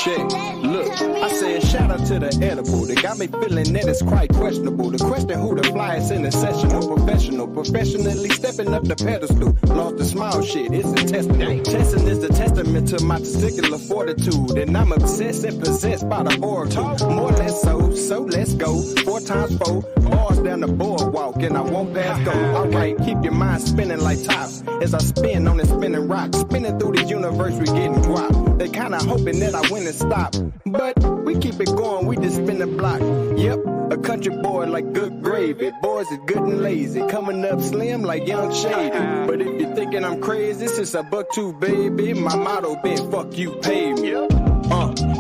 Check, look, I said shout out to the edible. They got me feeling that it's quite questionable. The question who the flyest in the session, professional, professionally stepping up the pedestal. Lost the smile shit, it's intestinal. Testing is the testament to my testicular fortitude. And I'm obsessed and possessed by the oracle. More or less so let's go. 4 times 4, bars down the boardwalk, and I won't pass go. Alright, keep your mind spinning like tops. As I spin on this spinning rock, spinning through the universe, we getting dropped. They kinda hoping that I win and stop, but we keep it going, we just spin the block. Yep, a country boy like good gravy. Boys is good and lazy, coming up slim like Young Shady. But if you're thinking I'm crazy, since a $1.2 baby, my motto been fuck you, pay me.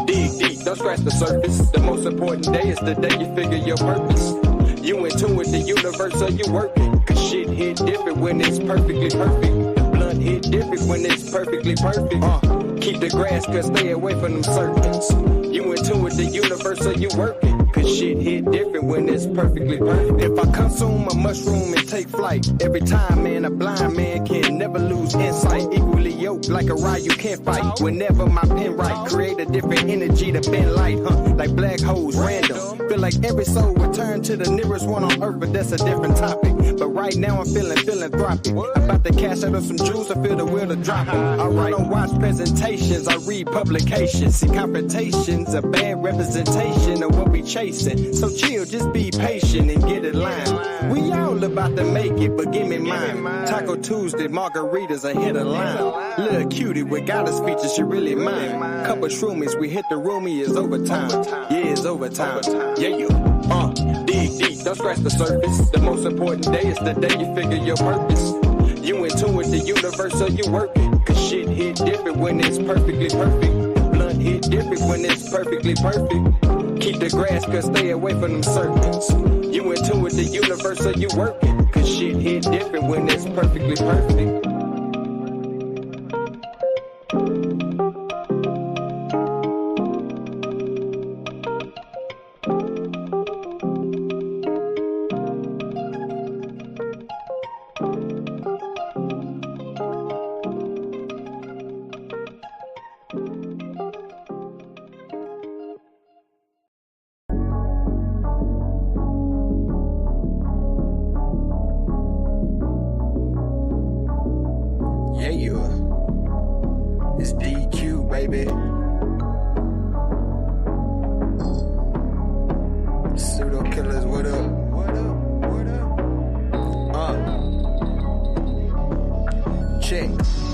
Dig deep, don't scratch the surface. The most important day is the day you figure your purpose. You into it, the universe, so you work it. Cause shit hit different when it's perfectly perfect. The blunt hit different when it's perfectly perfect. Keep the grass, cause stay away from them serpents. You into it, the universe, so you work it. Cause shit hit different when it's perfectly perfect. If I consume a mushroom and take flight, every time, man, a blind man can never lose insight. Equally yoked like a ride you can't fight. Whenever my pen write, create a different energy to bend light, like black holes, random. Feel like every soul return to the nearest one on earth, but that's a different topic. But right now I'm feeling philanthropic. About to cash out of some juice, I feel the wheel to drop it. Alright, don't watch presentations, I read publications. See, confrontations, a bad representation of what we chasing. So chill, just be patient and get in line. We all about to make it, but give me mine. Taco Tuesday, margaritas, a hit of lime. Little cutie with goddess features, she really mine. Couple shroomies, we hit the roomie, it's overtime. Yeah, it's overtime. Yeah, you. Dig deep, don't scratch the surface. The most important day is the day you figure your purpose. You into it, the universe, so you work it. Cause shit hit different when it's perfectly perfect. The blunt hit different when it's perfectly perfect. Keep the grass, cause stay away from them serpents. You into it, the universe, so you work it. Cause shit hit different when it's perfectly perfect. It's DQ, baby. Pseudokillas, what up? What up? Check.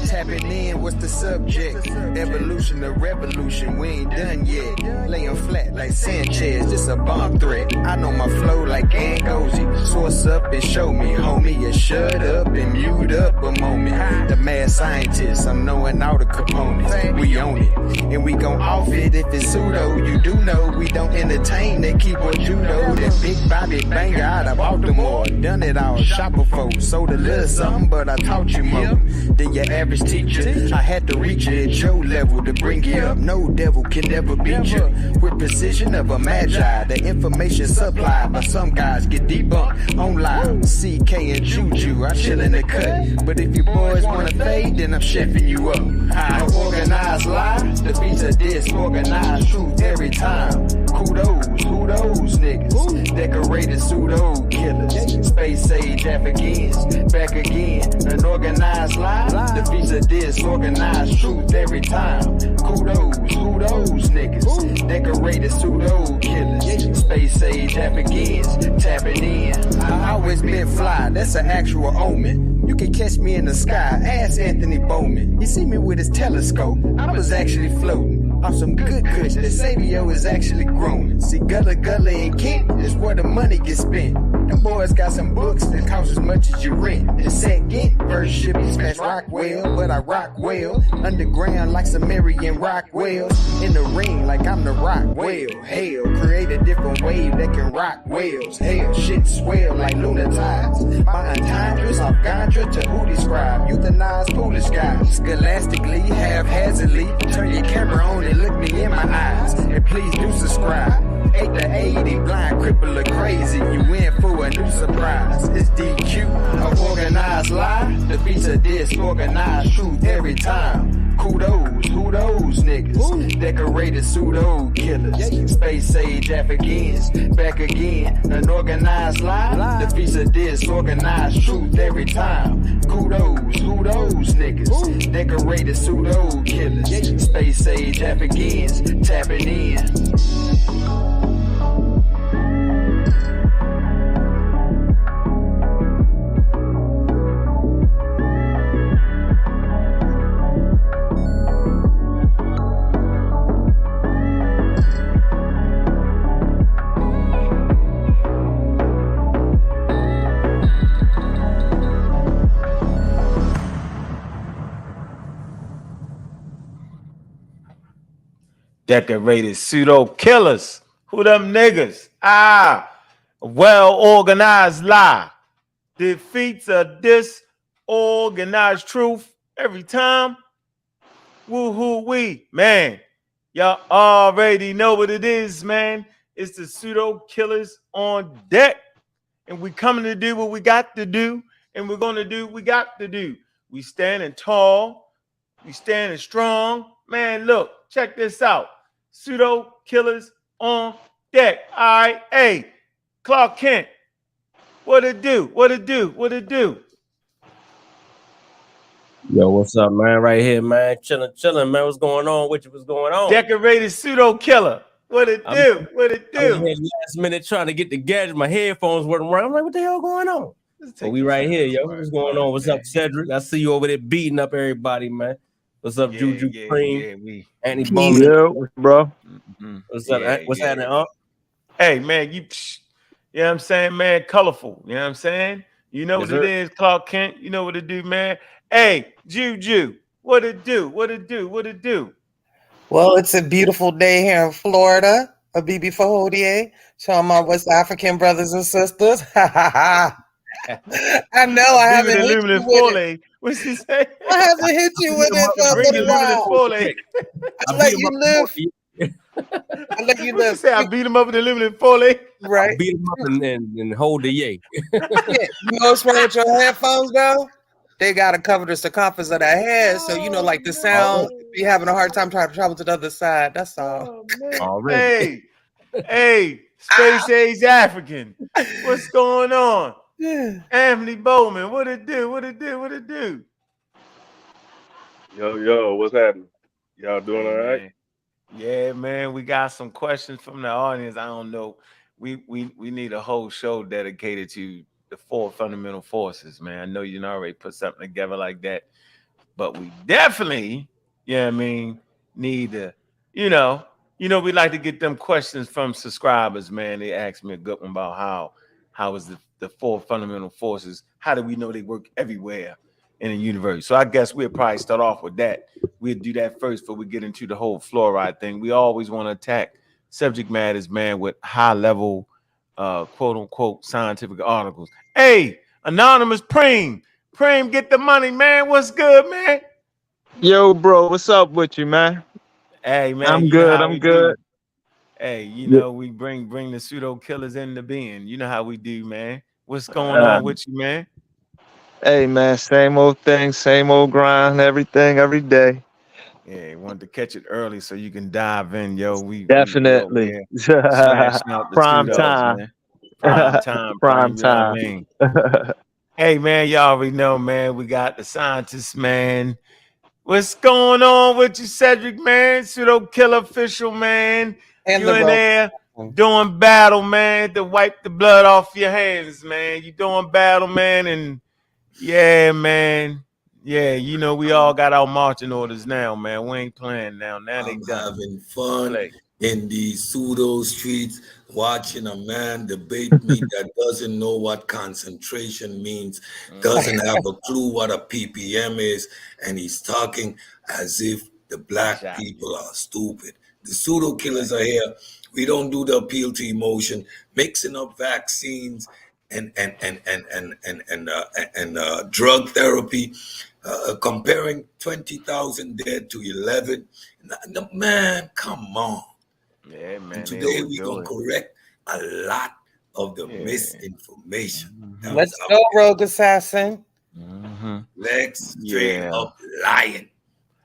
Tapping in, what's the subject? Evolution or revolution, we ain't done yet. Laying flat like Sanchez, just a bomb threat. I know my flow like Angozi. Source up and show me, homie. You shut up and mute up a moment. The mad scientist, I'm knowing all the components. We own it, and we gon' off it if it's pseudo. You do know we don't entertain that keyboard judo. That big Bobby banger out of Baltimore. Done it all, shop before. Sold a little something, but I taught you more than your average teacher. I had to reach you at your level to bring you up. No devil can never beat you. With precision of a magi, the information supplied by some guys get debunked online. CK and Juju, I chill in the cut. But if you boys wanna fade, then I'm chefing you up. I organized lie, the beats of disorganized truth every time. Kudos, who those niggas? Decorated pseudo killers, space age Africans, back again. An organized lie, the beats of disorganized truth every time. Kudos, who those niggas? Decorated pseudo killers, space age Africans, tapping in. I always been fly, that's an actual omen. You can catch me in the sky, ask Anthony Bowman. He see me with his telescope, I was actually floating on some good kush. The Sabio is actually growing. See, Gullah Gullah and Kent is where the money gets spent. Them boys got some books that cost as much as your rent. The second verse should be smash rock well, but I rock well. Underground like Sumerian rock whales. In the ring like I'm the rock whale. Hell, create a different wave that can rock whales. Hell, shit swell like lunar tides. My entendres off Gandra to who describe euthanized foolish guys. Scholastically, haphazardly, turn your camera on and look me in my eyes. And please do subscribe. 8 to 80, blind, cripple, or crazy. You in for a new surprise. It's DQ, a organized lie. The beats of disorganized truth every time. Kudos, who those those niggas. Decorated pseudo killers. Space age Africans. Back again. An organized lie. Defeats a disorganized truth every time. Kudos. Who those niggas? Decorated pseudo killers. Space age Africans. Tapping in. Decorated pseudo killers. Who them niggas? Well organized lie. Defeats a disorganized truth every time. Woo-hoo wee. Man, y'all already know what it is, man. It's the pseudo killers on deck. And we coming to do what we got to do. And we're going to do what we got to do. We standing tall. We standing strong. Man, look, check this out. Pseudo killers on deck. All right. Hey, Clark Kent. What it do? What it do? What it do? Yo, what's up, man? Right here, man. Chilling, man. What's going on? What's going on? Decorated pseudo killer. What it do? What it do? I'm here last minute trying to get the gadget. My headphones weren't right. I'm like, what the hell going on? But we right here, yo. What's going on? What's up, Cedric? I see you over there beating up everybody, man. What's up, Juju Cream? Anthony Bowman. Yo, bro. What's up? What's happening, Unc? Hey, man, you know what I'm saying, man? Colorful. You know what I'm saying? You know what it is, Clark Kent. You know what it do, man. Hey, Juju, what it do? What it do? What it do? Well, it's a beautiful day here in Florida. A BB Fahodier, showing my West African brothers and sisters. I know I haven't hit you with it. What's he say? I haven't hit you with it for a little while. I let you live. I let you live. Say I beat him up with the limited foley. Right. I beat him up and hold the yay. Yeah. You know what's wrong with your headphones, though? They got to cover the circumference of their head. So, you know, like the sound, be having a hard time trying to travel to the other side. That's all. Hey, space age African. What's going on? Anthony Bowman, what it do? What it do? What it do? Yo, what's happening? Y'all doing all right? Yeah, man. We got some questions from the audience. I don't know. We need a whole show dedicated to the 4 fundamental forces, man. I know you already put something together like that, but we definitely, need to, we like to get them questions from subscribers, man. They asked me a good one about how is the 4 fundamental forces, how do we know they work everywhere in the universe? So I guess we'll probably start off with that. We'll do that first before we get into the whole fluoride thing. We always want to attack subject matters, man, with high level quote unquote scientific articles. Hey, anonymous Preem, get the money, man. What's good, man? Yo, bro, what's up with you, man? Hey, man, I'm good. Do. Hey, we bring the pseudo killers into being. You know how we do, man. What's going on with you, man? Hey, man, same old thing, same old grind, everything, every day. Yeah, wanted to catch it early so you can dive in, yo. We definitely smashing out the prime pseudos, time, man. Prime time. You know what I mean? Hey, man, y'all already know, man. We got the scientists, man. What's going on with you, Cedric, man? Pseudo killer official, man. And you in there doing battle, man, to wipe the blood off your hands, man. You doing battle, man, and yeah, man. Yeah, we all got our marching orders now, man. We ain't playing now. Now they done. Having fun in these pseudo streets, watching a man debate me that doesn't know what concentration means, doesn't have a clue what a ppm is, and he's talking as if the black people are stupid. The pseudo killers are here. We don't do the appeal to emotion, mixing up vaccines and drug therapy. Comparing 20,000 dead to 11. Man, come on. Yeah, man. And today we're going to correct a lot of the misinformation. Let's go, Rogue Assassin. Lex straight up lying.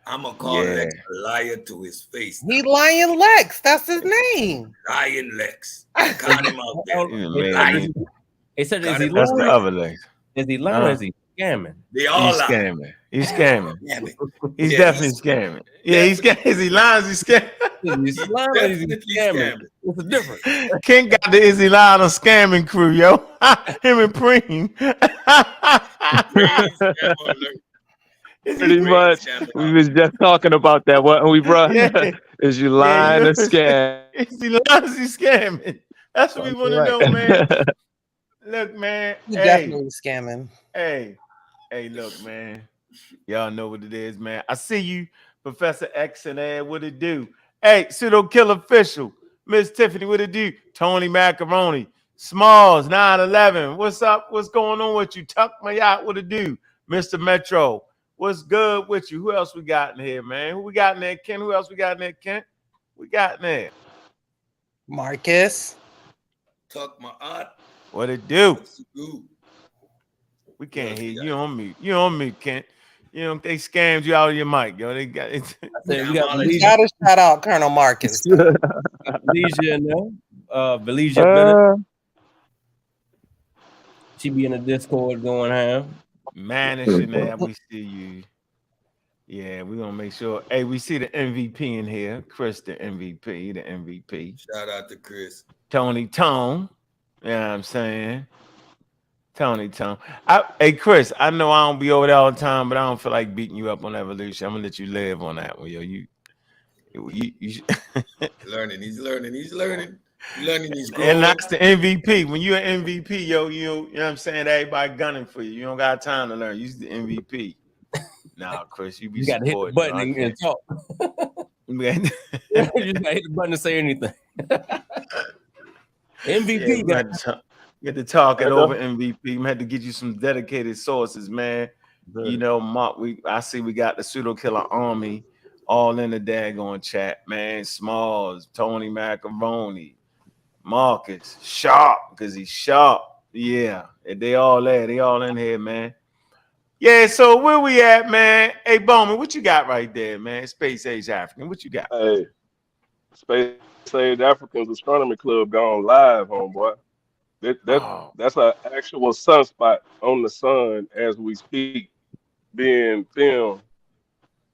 I'm gonna call Lex a liar to his face. He Lion Lex. That's his name. Lion Lex. I caught him out there. They said, is he That's the lying? other Lex. Is he lying or is he scamming? They all He's lie. scamming. He's scamming. He's Yeah, definitely scamming. Yeah, he's scamming. Is he lying? Is he scamming? He's lying or is he scamming? What's the difference? Ken got the Is he lying or scamming crew, yo. Him and Preem. Pretty much. We was just talking about that, wasn't we, bro? Yeah. Is you lying or scamming? Is he lying? Is he scamming? That's what we want to know, man. Look, man. He definitely scamming. Hey, look, man. Y'all know what it is, man. I see you, Professor X and Ed. What it do? Hey, Pseudokilla official. Miss Tiffany, what it do? Tony Macaroni. Smalls, 911. What's up? What's going on with you? Tuck my yacht. What it do? Mr. Metro. What's good with you? Who else we got in here, man? Who we got in there, Ken? Who else we got in there, Ken? We got in there. Marcus. Tuck my aunt. What it do? We can't hear you on mute. You on mute, Kent. You know, they scammed you out of your mic, yo. They got it. You gotta shout out Colonel Marcus. Valencia in there. Valencia Bennett. She be in the Discord going ham. Managing that. We see you. Yeah, we're gonna make sure. Hey, we see the MVP in here. Chris, the MVP, the MVP. Shout out to Chris. Tony Tone. You know what I'm saying? Tony Tone. Hey, Chris, I know I don't be over there all the time, but I don't feel like beating you up on evolution. I'm gonna let you live on that one, yo. You learning, he's learning, he's growing. And that's the MVP. When you're an MVP, yo, you know what I'm saying? Everybody gunning for you. You don't got time to learn. You're the MVP. Nah, Chris, you got to hit the button and talk. You just got to hit the button to say anything. MVP. Yeah, get to talk it over MVP. We had to get you some dedicated sources, man. You know, Mark, I see we got the Pseudokilla army all in the daggone chat, man. Smalls, Tony Macaroni, Marcus, Sharp, because he's sharp. Yeah, they all there. They all in here, man. Yeah, so where we at, man? Hey, Bowman, what you got right there, man? Space Age African, what you got? Hey, Space Age Africans Astronomy Club gone live, homeboy. That's an actual sunspot on the sun as we speak, being filmed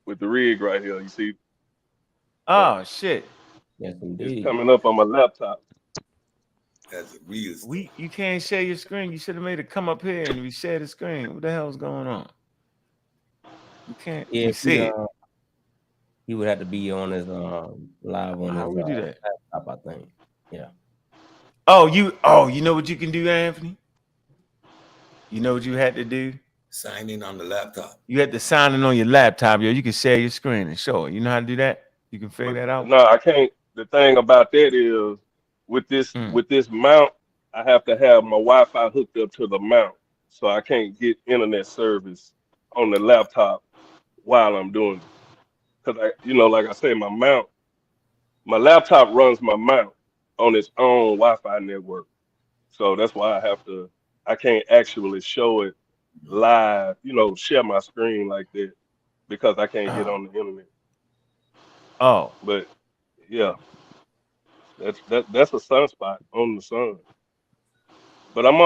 with the rig right here. You see? Oh, shit. Yes, indeed. It's coming up on my laptop. That's a real thing. You can't share your screen. You should have made it come up here and we share the screen. What the hell's going on? You can't see it. He would have to be on his live on How his we do that? laptop, I think. Yeah. Oh, you know what you can do, Anthony? You know what you had to do? Sign in on the laptop. You had to sign in on your laptop, yo. You can share your screen and show it. You know how to do that? You can figure that out? No, I can't. The thing about that is with this mount, I have to have my Wi-Fi hooked up to the mount. So I can't get internet service on the laptop while I'm doing it. Because like I say, my laptop runs my mount on its own Wi-Fi network. So that's why I can't actually show it live, share my screen like that, because I can't get on the internet. Oh. But yeah, that's a sunspot on the sun. But I'm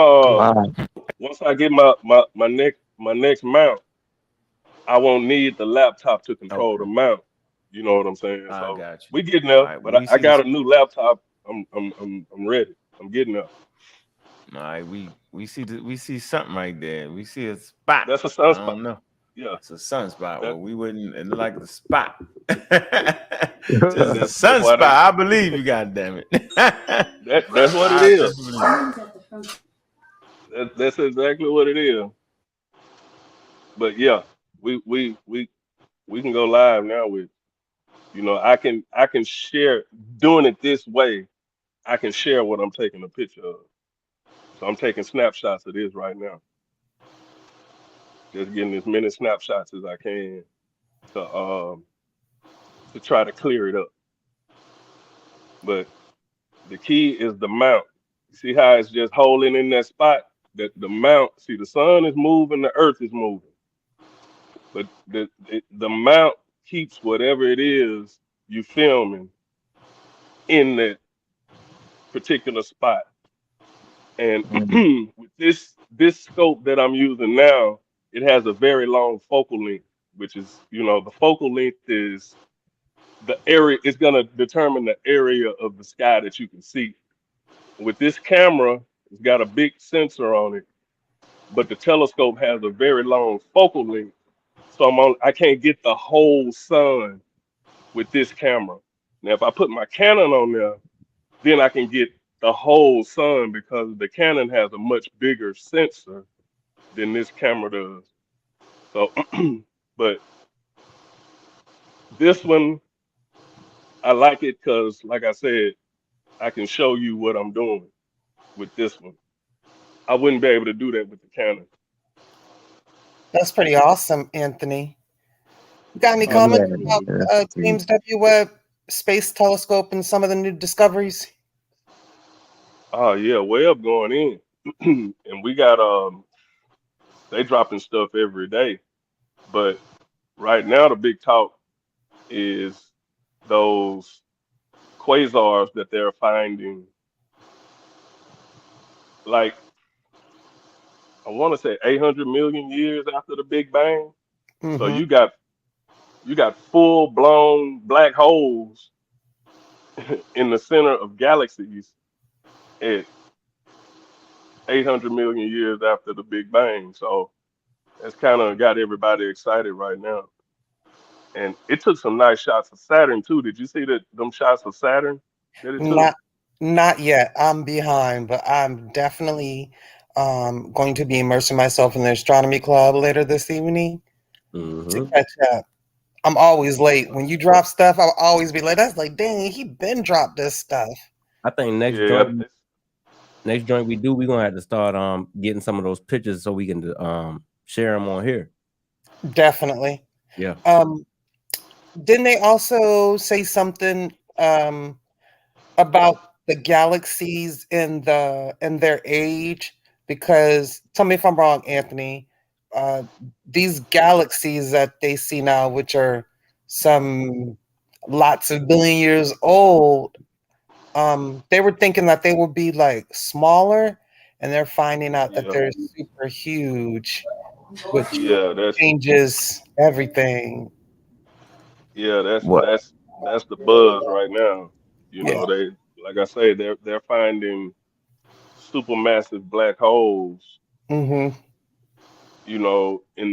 once I get my next mount, I won't need the laptop to control the mount. You know what I'm saying? So got you. We getting there, Right, but I got a new laptop. I'm ready. I'm getting there. All right, we see something right there. We see a spot. That's a sunspot. I don't know. Yeah, it's a sunspot. Well, we wouldn't like the spot. It's a sunspot. I believe you. God damn it. That's what it is. That's exactly what it is. But yeah, we can go live now with. I can share doing it this way. I can share what I'm taking a picture of. So I'm taking snapshots of this right now. Just getting as many snapshots as I can to try to clear it up. But the key is the mount. See how it's just holding in that spot? That the mount, the sun is moving, the earth is moving. But the mount keeps whatever it is you filming in that particular spot. And with this scope that I'm using now, it has a very long focal length, which is, the focal length is the area. It's going to determine the area of the sky that you can see. With this camera, it's got a big sensor on it, but the telescope has a very long focal length, so I can't get the whole sun with this camera. Now, if I put my Canon on there, then I can get the whole sun because the Canon has a much bigger sensor than this camera does. So, but this one, I like it because, like I said, I can show you what I'm doing with this one. I wouldn't be able to do that with the Canon. That's pretty awesome, Anthony. You got any comments about James W. Webb Space Telescope and some of the new discoveries? Oh yeah, Webb going in, and we got they dropping stuff every day. But right now the big talk is those quasars that they're finding. Like, I want to say 800 million years after the Big Bang. So you got full blown black holes in the center of galaxies at 800 million years after the Big Bang. So that's kind of got everybody excited right now. And it took some nice shots of Saturn too. Did you see them shots of Saturn that it took? Not yet. I'm behind, but I'm definitely going to be immersing myself in the astronomy club later this evening to catch up. I'm always late. When you drop stuff, I'll always be late. That's like, dang, he been dropped this stuff. I think next joint we do, we're gonna have to start getting some of those pictures so we can share them on here. Definitely. Yeah. Didn't they also say something about the galaxies in their age? Because tell me if I'm wrong, Anthony. These galaxies that they see now, which are some lots of billion years old, they were thinking that they would be like smaller, and they're finding out that they're super huge, which changes everything. Yeah, that's the buzz right now. They, like I say, they're finding supermassive black holes. In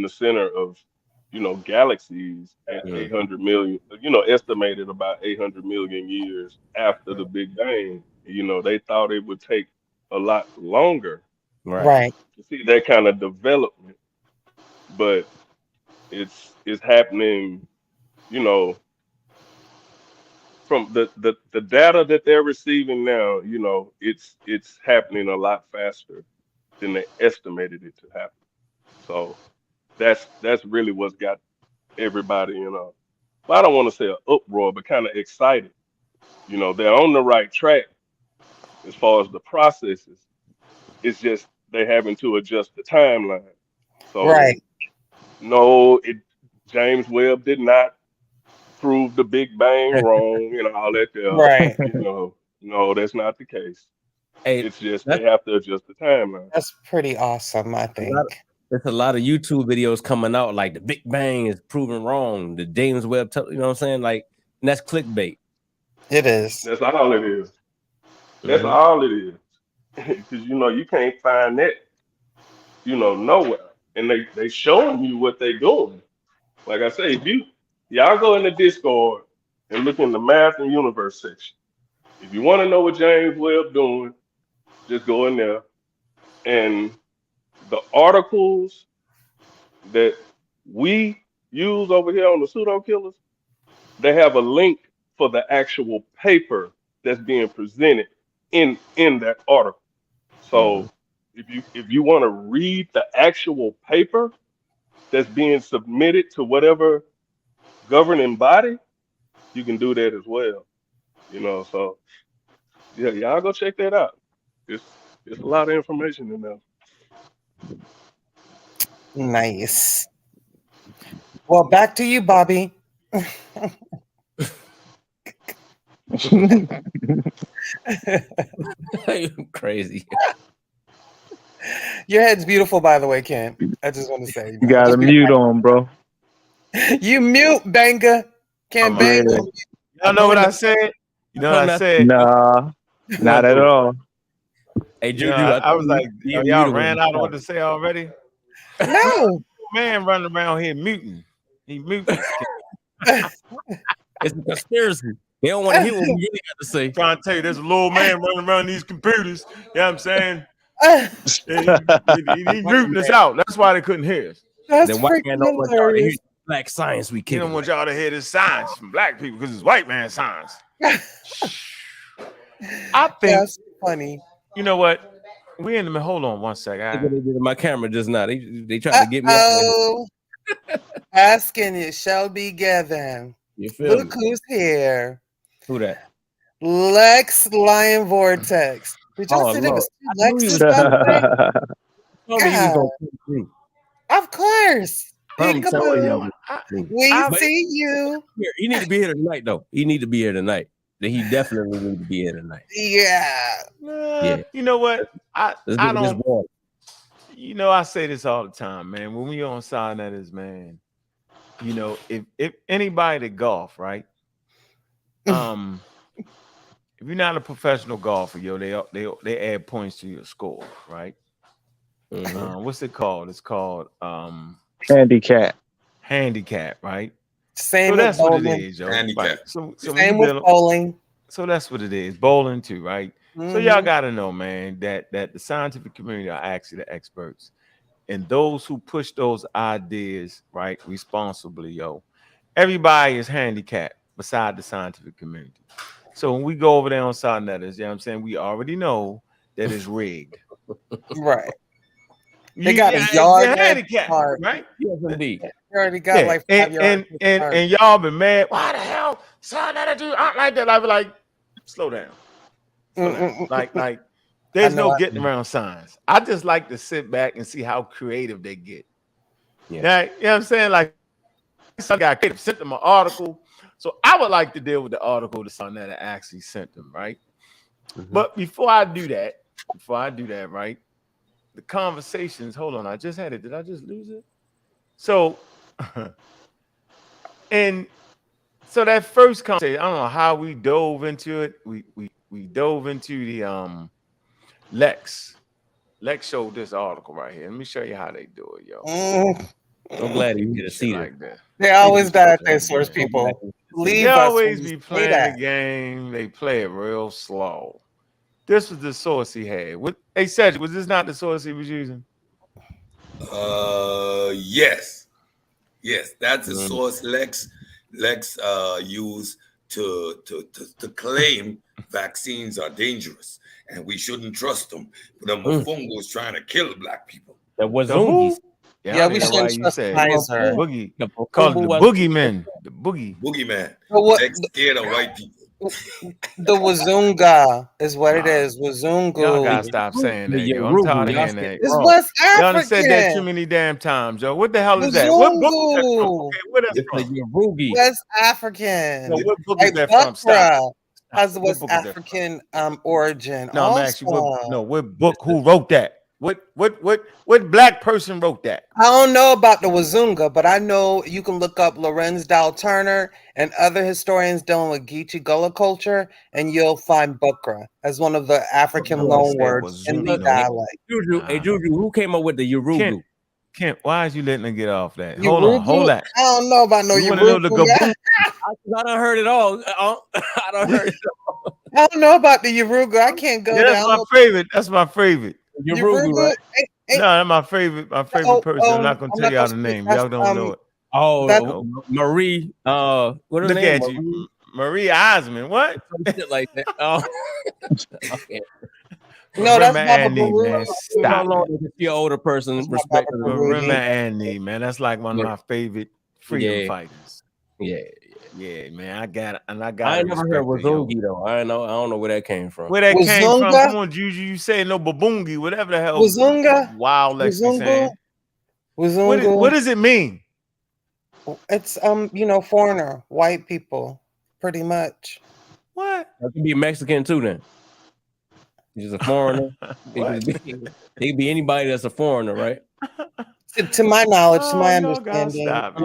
the center of galaxies at 800 million. Estimated about 800 million years after the Big Bang. They thought it would take a lot longer, right, to see that kind of development, but it's happening. From the data that they're receiving now, it's happening a lot faster than they estimated it to happen. So that's really what's got everybody well, I don't want to say an uproar, but kind of excited. They're on the right track as far as the processes. It's just they having to adjust the timeline. So no, James Webb did not prove the Big Bang wrong and all that there. Right. No, that's not the case. Hey, it's just they have to adjust the timeline. That's pretty awesome, I think. There's a lot of YouTube videos coming out like the Big Bang is proven wrong. The James Webb, you know what I'm saying? Like, and that's clickbait. It is. That's all it is. That's all it is. Because you can't find that, nowhere. And they showing you what they doing. Like I say, if y'all go in the Discord and look in the math and universe section. If you want to know what James Webb doing, just go in there. And the articles that we use over here on the Pseudokillas, they have a link for the actual paper that's being presented in that article. So if you want to read the actual paper that's being submitted to whatever governing body, you can do that as well. So yeah, y'all go check that out. It's a lot of information in there. Nice. Well, back to you, Bobby. Crazy. Your head's beautiful, by the way, Ken. I just want to say. You got a mute on, bro. You mute, Banga. Can't bang. Y'all know what I said? You know what I said? Nah, not at all. Hey, Juju, I was like, y'all ran out of what to say already? No. Man running around here muting. He muting. It's a conspiracy. They don't want to hear what we really got to say. Trying to tell you, there's a little man running around these computers. You know what I'm saying? He muting us out. That's why they couldn't hear us. That's then white man don't want y'all to hear black science we He kicking. don't want y'all to hear this science from black people because it's white man science. I think that's funny. You know what? We in the hold on one second. They did my camera just now. They tried to get me. Asking it shall be given. Look who's here. Who that? Lex Lion Vortex. Did y'all say there was two Lexes? Of course. We see you. He need to be here tonight, though. He need to be here tonight. He definitely need to be here tonight. Yeah. You know what? I don't. You know, I say this all the time, man. When we on Cybernetics, man. You know, if anybody that golf, right? If you're not a professional golfer, yo, they add points to your score, right? Mm-hmm. What's it called? It's called handicap. Handicap, right? Same so that's bowling. What it is, yo. Handicap. Right. So same with bowling. So that's what it is. Bowling too, right? Mm-hmm. So y'all gotta know, man, that the scientific community are actually the experts. And those who push those ideas, right, responsibly, yo, everybody is handicapped beside the scientific community. So when we go over there on Cybernetics, you know what I'm saying, we already know that it's rigged. Right. They got a yard handicap, right? Yes, indeed. They already got like 5 yards. And y'all been mad. Why the hell Cybernetics do aren't like that? I be like, slow down. Slow down. Like there's no getting around science. I just like to sit back and see how creative they get. Yeah. Now, you know what I'm saying? Like some guy could have sent them an article. So I would like to deal with the article the Cybernetics actually sent them, right? Mm-hmm. But before I do that, right? The conversations, hold on, I just had it. Did I just lose it? So and so that first conversation, I don't know how we dove into it. We dove into the Lex showed this article right here. Let me show you how they do it, yo. I'm glad you get to see like that. They always die at their source, people. They always be playing the game. They play it real slow. This was the source he had. Hey, Cedric, was this not the source he was using? Yes, that's the source Lex used to claim vaccines are dangerous and we shouldn't trust them. But the Mofongo was trying to kill black people. That was Zungies. Yeah, we shouldn't trust Pfizer. Boogie. Called the boogeyman. The boogeyman. Lex scared of white people. The Wazunga is what it is. Wazungu. Y'all gotta stop saying that, yo. I'm tired of hearing that. It's West African. Y'all done said that too many damn times, yo. What the hell is that? What book is that from? Okay, where that's from? West African. No, what book is that from? Stop. Has the West African origin. No, I'm asking what book? Who wrote that? What black person wrote that? I don't know about the Wazunga, but I know you can look up Lorenz Dow Turner and other historians dealing with Geechee Gullah culture, and you'll find Bukra as one of the African loan words in the dialect. Hey, Juju, who came up with the Yorugu? Kent, why is you letting her get off that? Hold that. I don't know about no Yorugu. I done heard it all. I done heard it all. I don't know about the Yorugu. I can't go down. That's my favorite. Yorugu, right? No, that's my favorite person. I'm not gonna tell y'all the name. Y'all don't know it. Oh, Marie. What is her name? At you. Marie Osmond. What? Shit like that. Oh. Okay. No, that's Annie, man. Stop. Your older person, respect. Remember Annie, man. That's like one of my favorite freedom fighters. Yeah, man. I got it. And I ain't never heard Wazungi though. I don't know where that came from. Where that came from? Come on, Juju. You say no Babungi, whatever the hell. Wazunga. Wild Lexi saying. Wazunga. What does it mean? It's foreigner, white people, pretty much. What? That could be Mexican too. Then he's a foreigner. It could be anybody that's a foreigner, right? To my knowledge, to my y'all gotta understanding, stop,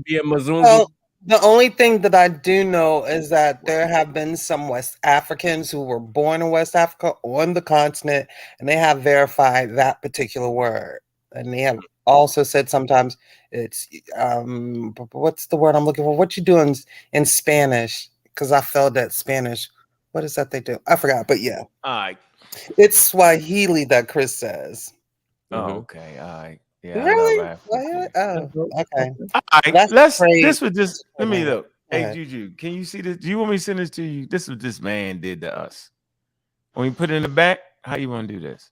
be a Mzungu. well, the only thing that I do know is that there have been some West Africans who were born in West Africa on the continent, and they have verified that particular word. And they have also said sometimes it's what's the word I'm looking for? What you doing in Spanish? Because I failed at Spanish. What is that they do? I forgot, but yeah. All right. It's Swahili that Chris says. Oh, okay. All right. Yeah. Really? I love Oh, okay. All right. That's This was just let me look. Hey, ahead. Juju, can you see this? Do you want me to send this to you? This is what this man did to us. When we put it in the back, how you want to do this?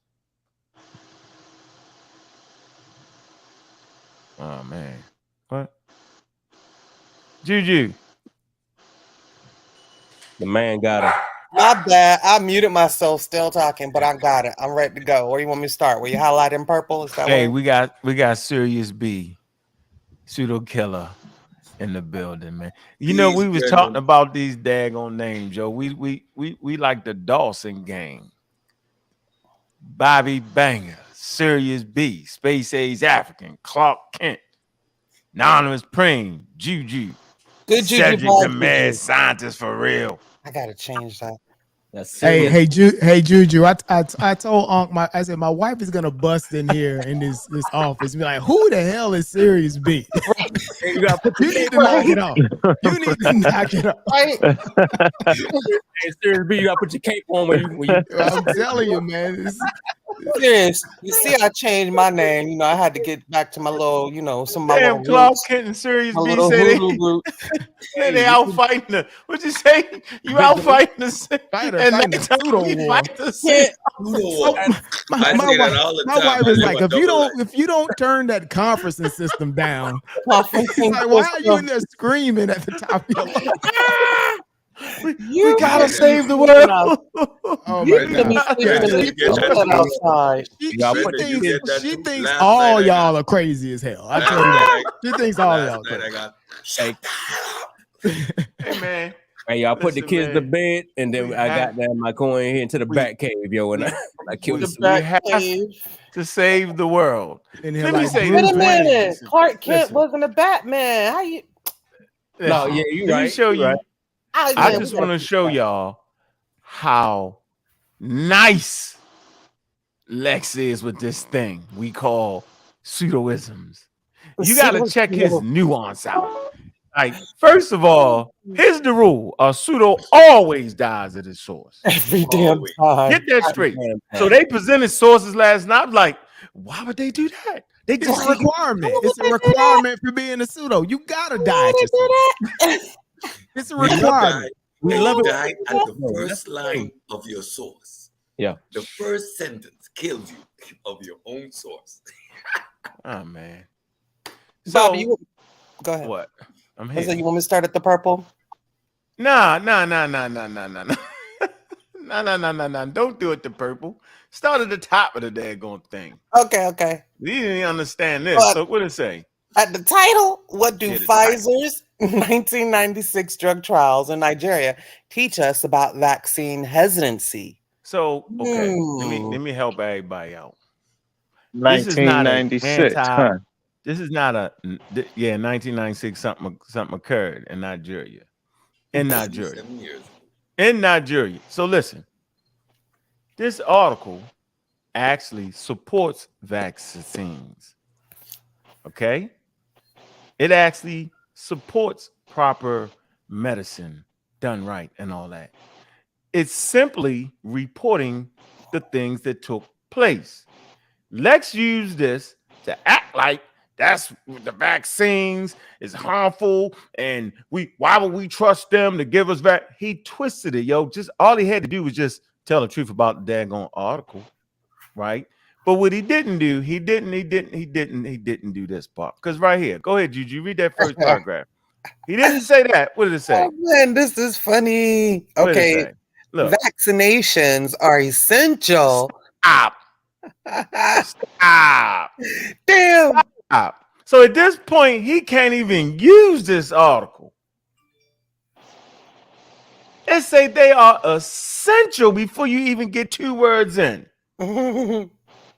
Oh man. What? Juju. The man got it. My bad. I muted myself, still talking, but I got it. I'm ready to go. Where do you want me to start? Were you highlighting purple? Is that Hey, where? we got Serious B, Pseudokilla in the building, man. You know, we was talking about these daggone names, Joe. We like the Dawson gang. Bobby Banger, Serious B, Space Age African, Clark Kent, Anonymous Preem, Juju. Good Juju. Cedric the mad scientist for real. I gotta change that. Hey, Juju. I told Unc I said my wife is gonna bust in here in this office and be like, who the hell is Serious B? You need to knock it off. You need to knock it off. Right? Hey, Serious B, you gotta put your cape on when you I'm telling you, man. Serious. You see, I changed my name. You know, I had to get back to my little, some of my Damn, little Clark roots. Kent and Serious My B little say hoodoo roots. they out fighting the. What you say? You out fighting the fighter, and fighting next the time pseudo we war. fight the same. My wife is like, if you don't turn that conferencing system down, it's like, why are you in there screaming at the top of your lungs? We gotta save the world. Oh my God! She thinks all y'all are crazy as hell. I tell you that. She thinks all of y'all crazy. Hey man. Hey, y'all put the kids to bed, and then I got that my coin here into the back cave, yo, and I killed the back cave to save the world. Let me say wait this. a minute. Clark Kent wasn't a Batman. How you? No, yeah, you right. Let me show you. Right. I just want to show y'all how nice Lex is with this thing we call pseudoisms. You got to check his nuance out. Like, first of all, here's the rule: a pseudo always dies at its source. Every damn time. Get that straight. So they presented sources last night. I'm like, why would they do that? They just a requirement. It's a requirement for being a pseudo. You gotta die at your source. It's a requirement. We love it. Die at the first line of your source. Yeah. The first sentence kills you of your own source. Oh man. So Bobby, go ahead. What? I'm here. So you want me to start at the purple? Nah. No. Don't do it the purple. Start at the top of the daggone thing. Okay. You didn't understand this. So what did it say? At the title, what do Pfizer's 1996 drug trials in Nigeria teach us about vaccine hesitancy? So, okay, let me help everybody out. 1996, This is not a 1996 something occurred in Nigeria. In Nigeria. So listen, this article actually supports vaccines. Okay? It actually supports proper medicine done right and all that. It's simply reporting the things that took place. Let's use this to act like that's the vaccines is harmful and why would we trust them to give us back? He twisted it, yo. Just all he had to do was just tell the truth about the daggone article, right? But what he didn't do, he didn't do this part. Because right here, go ahead, Juju, read that first paragraph. He didn't say that. What did it say? Oh, man, this is funny. Okay, look, vaccinations are essential. Stop. Damn. Stop. So at this point, he can't even use this article. It say they are essential before you even get 2 words in.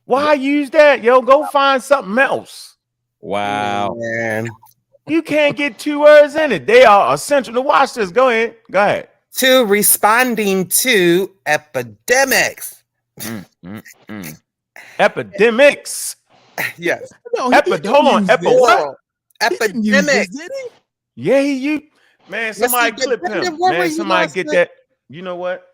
Why use that? Yo, go find something else. Wow. Man. You can't get 2 words in it. They are essential. Now watch this. Go ahead. Go ahead. To responding to epidemics. Epidemics. Yes. No, Hold on. What? Epidemic. Yeah, you man. Somebody clip him. Man, somebody get that. You know what?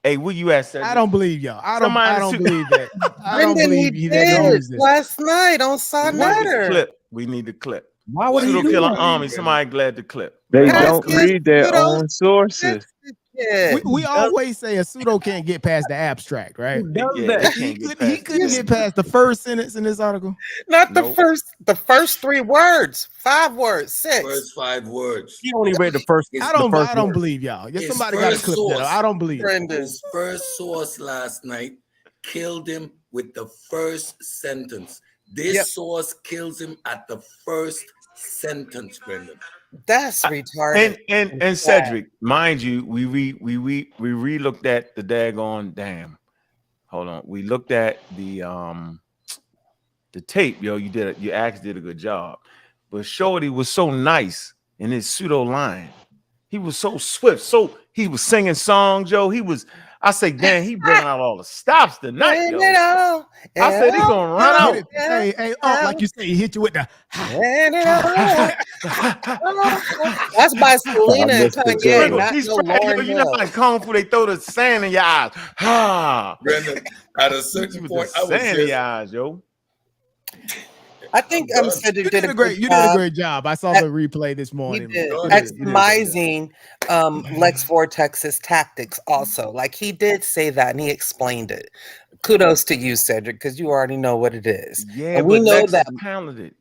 Hey, where you at, Cedric? I don't believe y'all. I don't believe that. I don't Brendan, believe he that did used this. last night on Sonnetta. We need the clip. Why would he do Pseudokillas that? Army. Somebody glad to clip. They don't read their own sources. We always say a pseudo can't get past the abstract, right? He couldn't get past the first sentence in this article. Not the first 3 words, 5 words, 6. First 5 words. He only read the first. I don't believe y'all. Somebody got to clip that. I don't believe it. His first source last night killed him with the first sentence. This source kills him at the first sentence, Brendan. That's retarded. And Cedric, mind you, we re-looked at the daggone damn. Hold on. We looked at the tape, yo. You actually did a good job. But Shorty was so nice in his pseudo line. He was so swift. He was singing songs, yo. I say, damn, he bringing out all the stops tonight, yo. I said he gonna run out. Hey, like you say, he hit you with the. That's by Selena and Kanye, not He's no Lauryn you know Hill. like Kung Fu, they throw the sand in your eyes. Brendan, at a certain point, I was sand in your eyes, yo. I think Cedric did a great. You did a great job. I saw the replay this morning. He did. Exercising Lex Vortex's tactics also. Like he did say that and he explained it. Kudos to you, Cedric, because you already know what it is. Yeah, and we know Lex that is talented.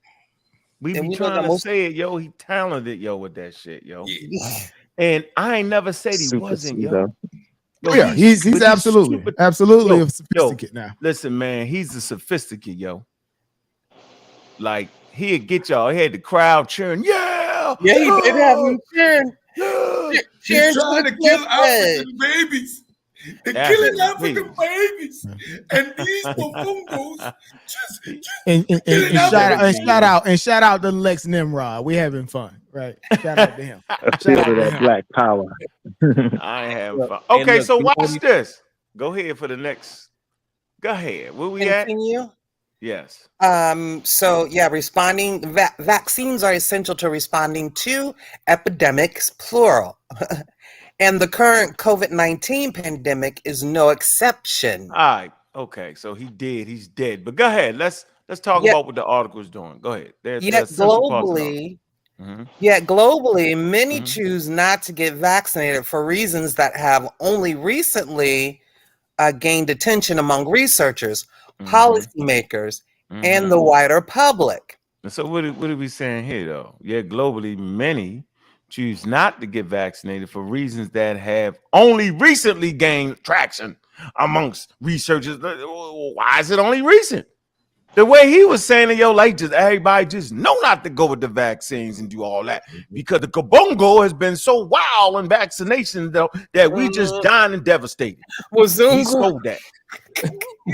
We be trying to say it, yo. He talented, yo, with that shit, yo. Yeah. And I ain't never said he wasn't, yo. Oh, yeah, he's absolutely a sophisticate now. Listen, man, he's a sophisticate, yo. Like he'd get y'all. He had the crowd cheering. Yeah, he did have him cheering. He's trying to kill African babies. They're killing African babies, and these buffoons shout out to Lex Nimrod. We having fun, right? Shout out to him. I feel that black power. I ain't having fun. Okay, so watch this. Go ahead for the next. Go ahead. Where we Continue. At? Yes. So yeah, responding vaccines are essential to responding to epidemics, plural. And the current COVID-19 pandemic is no exception. All right. Okay. So he's dead. But go ahead. Let's talk about what the article is doing. Go ahead. Yet globally, many choose not to get vaccinated for reasons that have only recently gained attention among researchers, policymakers, and the wider public. So what are we saying here, though? Yeah, globally, many choose not to get vaccinated for reasons that have only recently gained traction amongst researchers. Why is it only recent? The way he was saying it, yo, like just everybody just know not to go with the vaccines and do all that because the kabongo has been so wild in vaccinations though that we just dying and devastated. He sold that.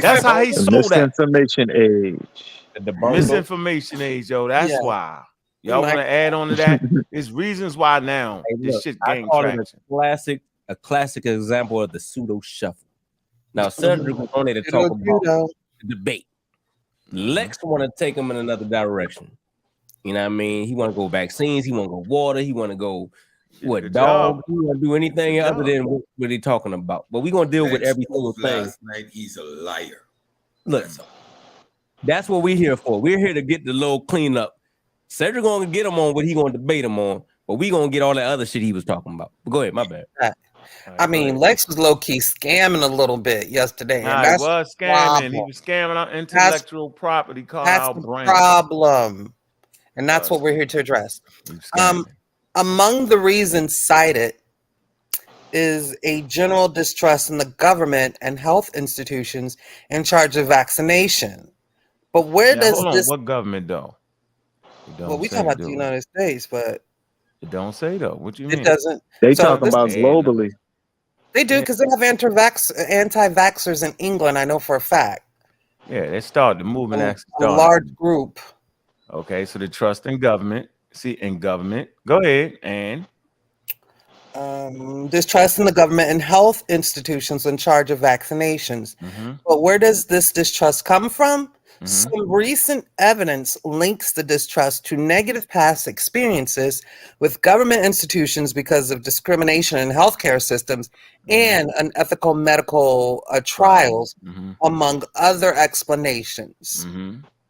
That's how he sold that. Misinformation age. Misinformation age, yo. That's why. Y'all want to add on to that? There's reasons why now this shit gained traction. A classic example of the pseudo shuffle. Now, Cedric was on there to talk about the debate. Lex want to take him in another direction. You know what I mean? He want to go vaccines. He want to go water. He want to go dog. He want to do anything other than what he talking about. But we gonna deal with every single thing. Last night, he's a liar. Look, that's what we're here for. We're here to get the little cleanup. Cedric gonna get him on what he gonna debate him on, but we gonna get all that other shit he was talking about. But go ahead, my bad. I mean, Lex was low-key scamming a little bit yesterday. Nah, he was scamming. He was scamming our intellectual property called our brain. Problem. And that's what we're here to address. Among the reasons cited is a general distrust in the government and health institutions in charge of vaccination. But where does this... What government, though? Well, we talk about the United States, but it don't say though. What you mean? It doesn't. They talking about globally. They do because they have anti-vaxxers in England. I know for a fact. Yeah, they started the movement. A large group. Okay, so the trust in government. See, in government. Go ahead and. Distrust in the government and health institutions in charge of vaccinations. But where does this distrust come from? Some recent evidence links the distrust to negative past experiences with government institutions because of discrimination in healthcare systems and unethical medical trials, among other explanations.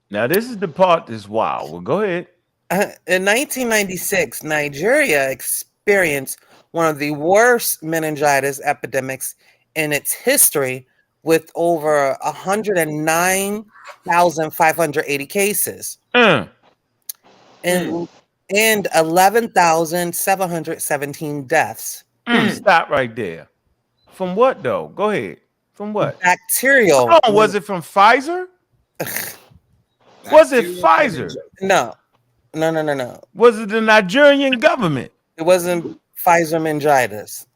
Now, this is the part that's wild. Well, go ahead. In 1996, Nigeria experienced one of the worst meningitis epidemics in its history, with over 109,580 cases and 11,717 deaths. Stop right there. From what though? Go ahead. From what? Bacterial. Oh, was it from Pfizer? Was it Pfizer? No. Was it the Nigerian government? It wasn't Pfizer meningitis.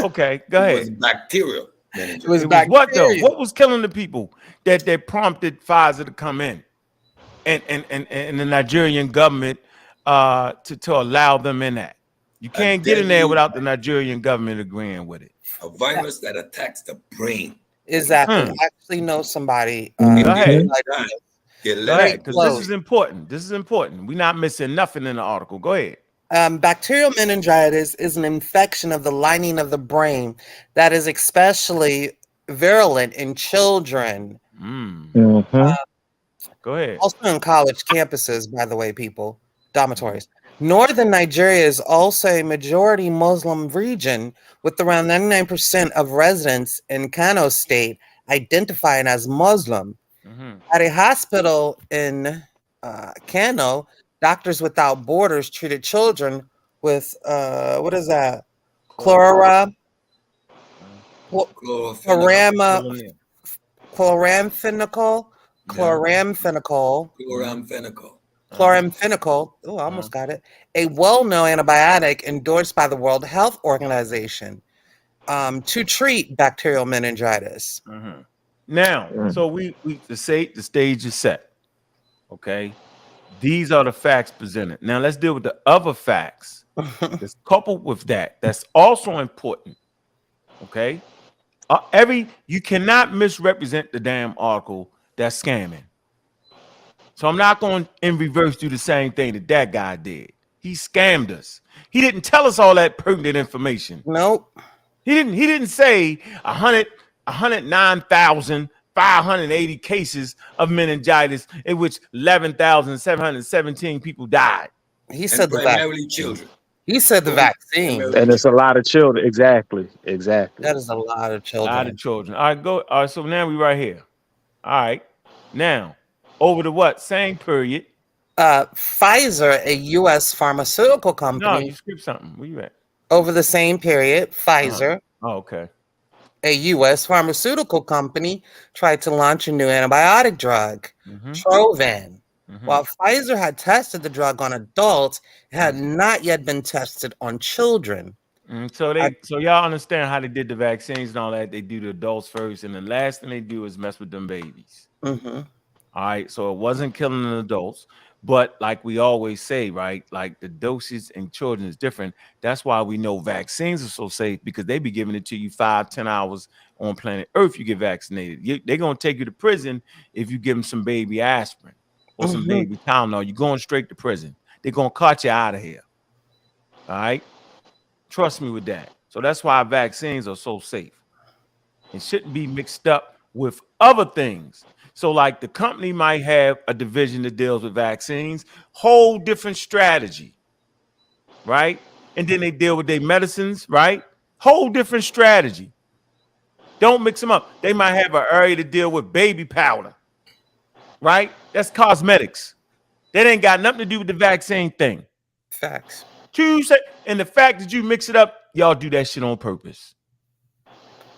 Okay, go ahead. It was bacterial. It was what though? What was killing the people that prompted Pfizer to come in and the Nigerian government to allow them in that? You can't get in there without the Nigerian government agreeing with it. A virus that attacks the brain. Exactly. I actually know somebody. Go ahead. Because this is important. This is important. We're not missing nothing in the article. Go ahead. Bacterial meningitis is an infection of the lining of the brain that is especially virulent in children. Go ahead. Also in college campuses, by the way, people, dormitories. Northern Nigeria is also a majority Muslim region, with around 99% of residents in Kano State identifying as Muslim. At a hospital in Kano, Doctors Without Borders treated children with what is that? Chloramphenicol. Oh, I almost got it. A well-known antibiotic endorsed by the World Health Organization to treat bacterial meningitis. Now, so we the stage is set. Okay. These are the facts presented. Now let's deal with the other facts that's coupled with that. That's also important. Okay. You cannot misrepresent the damn article that's scamming. So I'm not going in reverse do the same thing that guy did. He scammed us. He didn't tell us all that pertinent information. Nope. He didn't say 109,580 cases of meningitis, in which 11,717 people died. He said primarily children. He said the vaccine. And it's a lot of children. Exactly. That is a lot of children. All right, go. All right, so now we right here. All right. Now, over to what? Same period. Pfizer, a U.S. pharmaceutical company. No, you skipped something. Where you at? Over the same period, Pfizer. Oh, okay. A U.S. pharmaceutical company tried to launch a new antibiotic drug, Trovan. While Pfizer had tested the drug on adults, it had not yet been tested on children. So y'all understand how they did the vaccines and all that. They do the adults first, and the last thing they do is mess with them babies. All right, so it wasn't killing the adults, but like we always say, right? Like the dosage in children is different. That's why we know vaccines are so safe, because they be giving it to you 5-10 hours on planet Earth. You get vaccinated. They're gonna take you to prison if you give them some baby aspirin or some baby Tylenol. You're going straight to prison. They're gonna cut you out of here. All right, trust me with that. So that's why vaccines are so safe. It shouldn't be mixed up with other things. So like the company might have a division that deals with vaccines, whole different strategy, right? And then they deal with their medicines, right? Whole different strategy. Don't mix them up. They might have an area to deal with baby powder, right? That's cosmetics. That ain't got nothing to do with the vaccine thing. Facts. And the fact that you mix it up, y'all do that shit on purpose.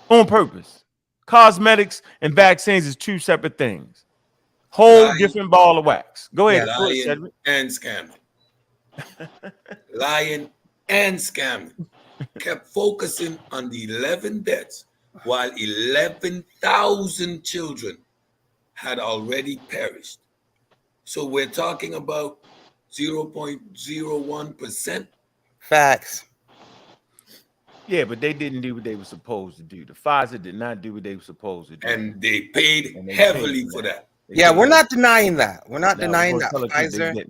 On purpose. Cosmetics and vaccines is two separate things. Whole lying, different ball of wax. Go ahead. lying and scamming. Lying and scamming. Kept focusing on the 11 deaths while 11,000 children had already perished. So we're talking about 0.01%. Facts. Yeah, but they didn't do what they were supposed to do. The Pfizer did not do what they were supposed to do. And they paid heavily for that. Yeah, we're not denying that. We're not denying that Pfizer.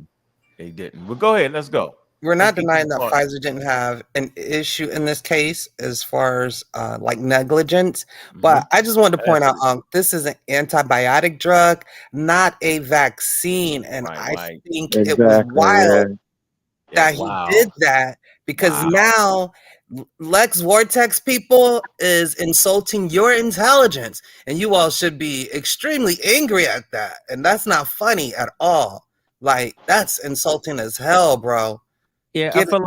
They didn't. Well, go ahead. Let's go. We're not denying that Pfizer didn't have an issue in this case as far as like negligence. But I just wanted to point out, this is an antibiotic drug, not a vaccine. And I think it was wild that he did that, because now Lex Vortex people is insulting your intelligence, and you all should be extremely angry at that. And that's not funny at all. Like, that's insulting as hell, bro. Yeah, I feel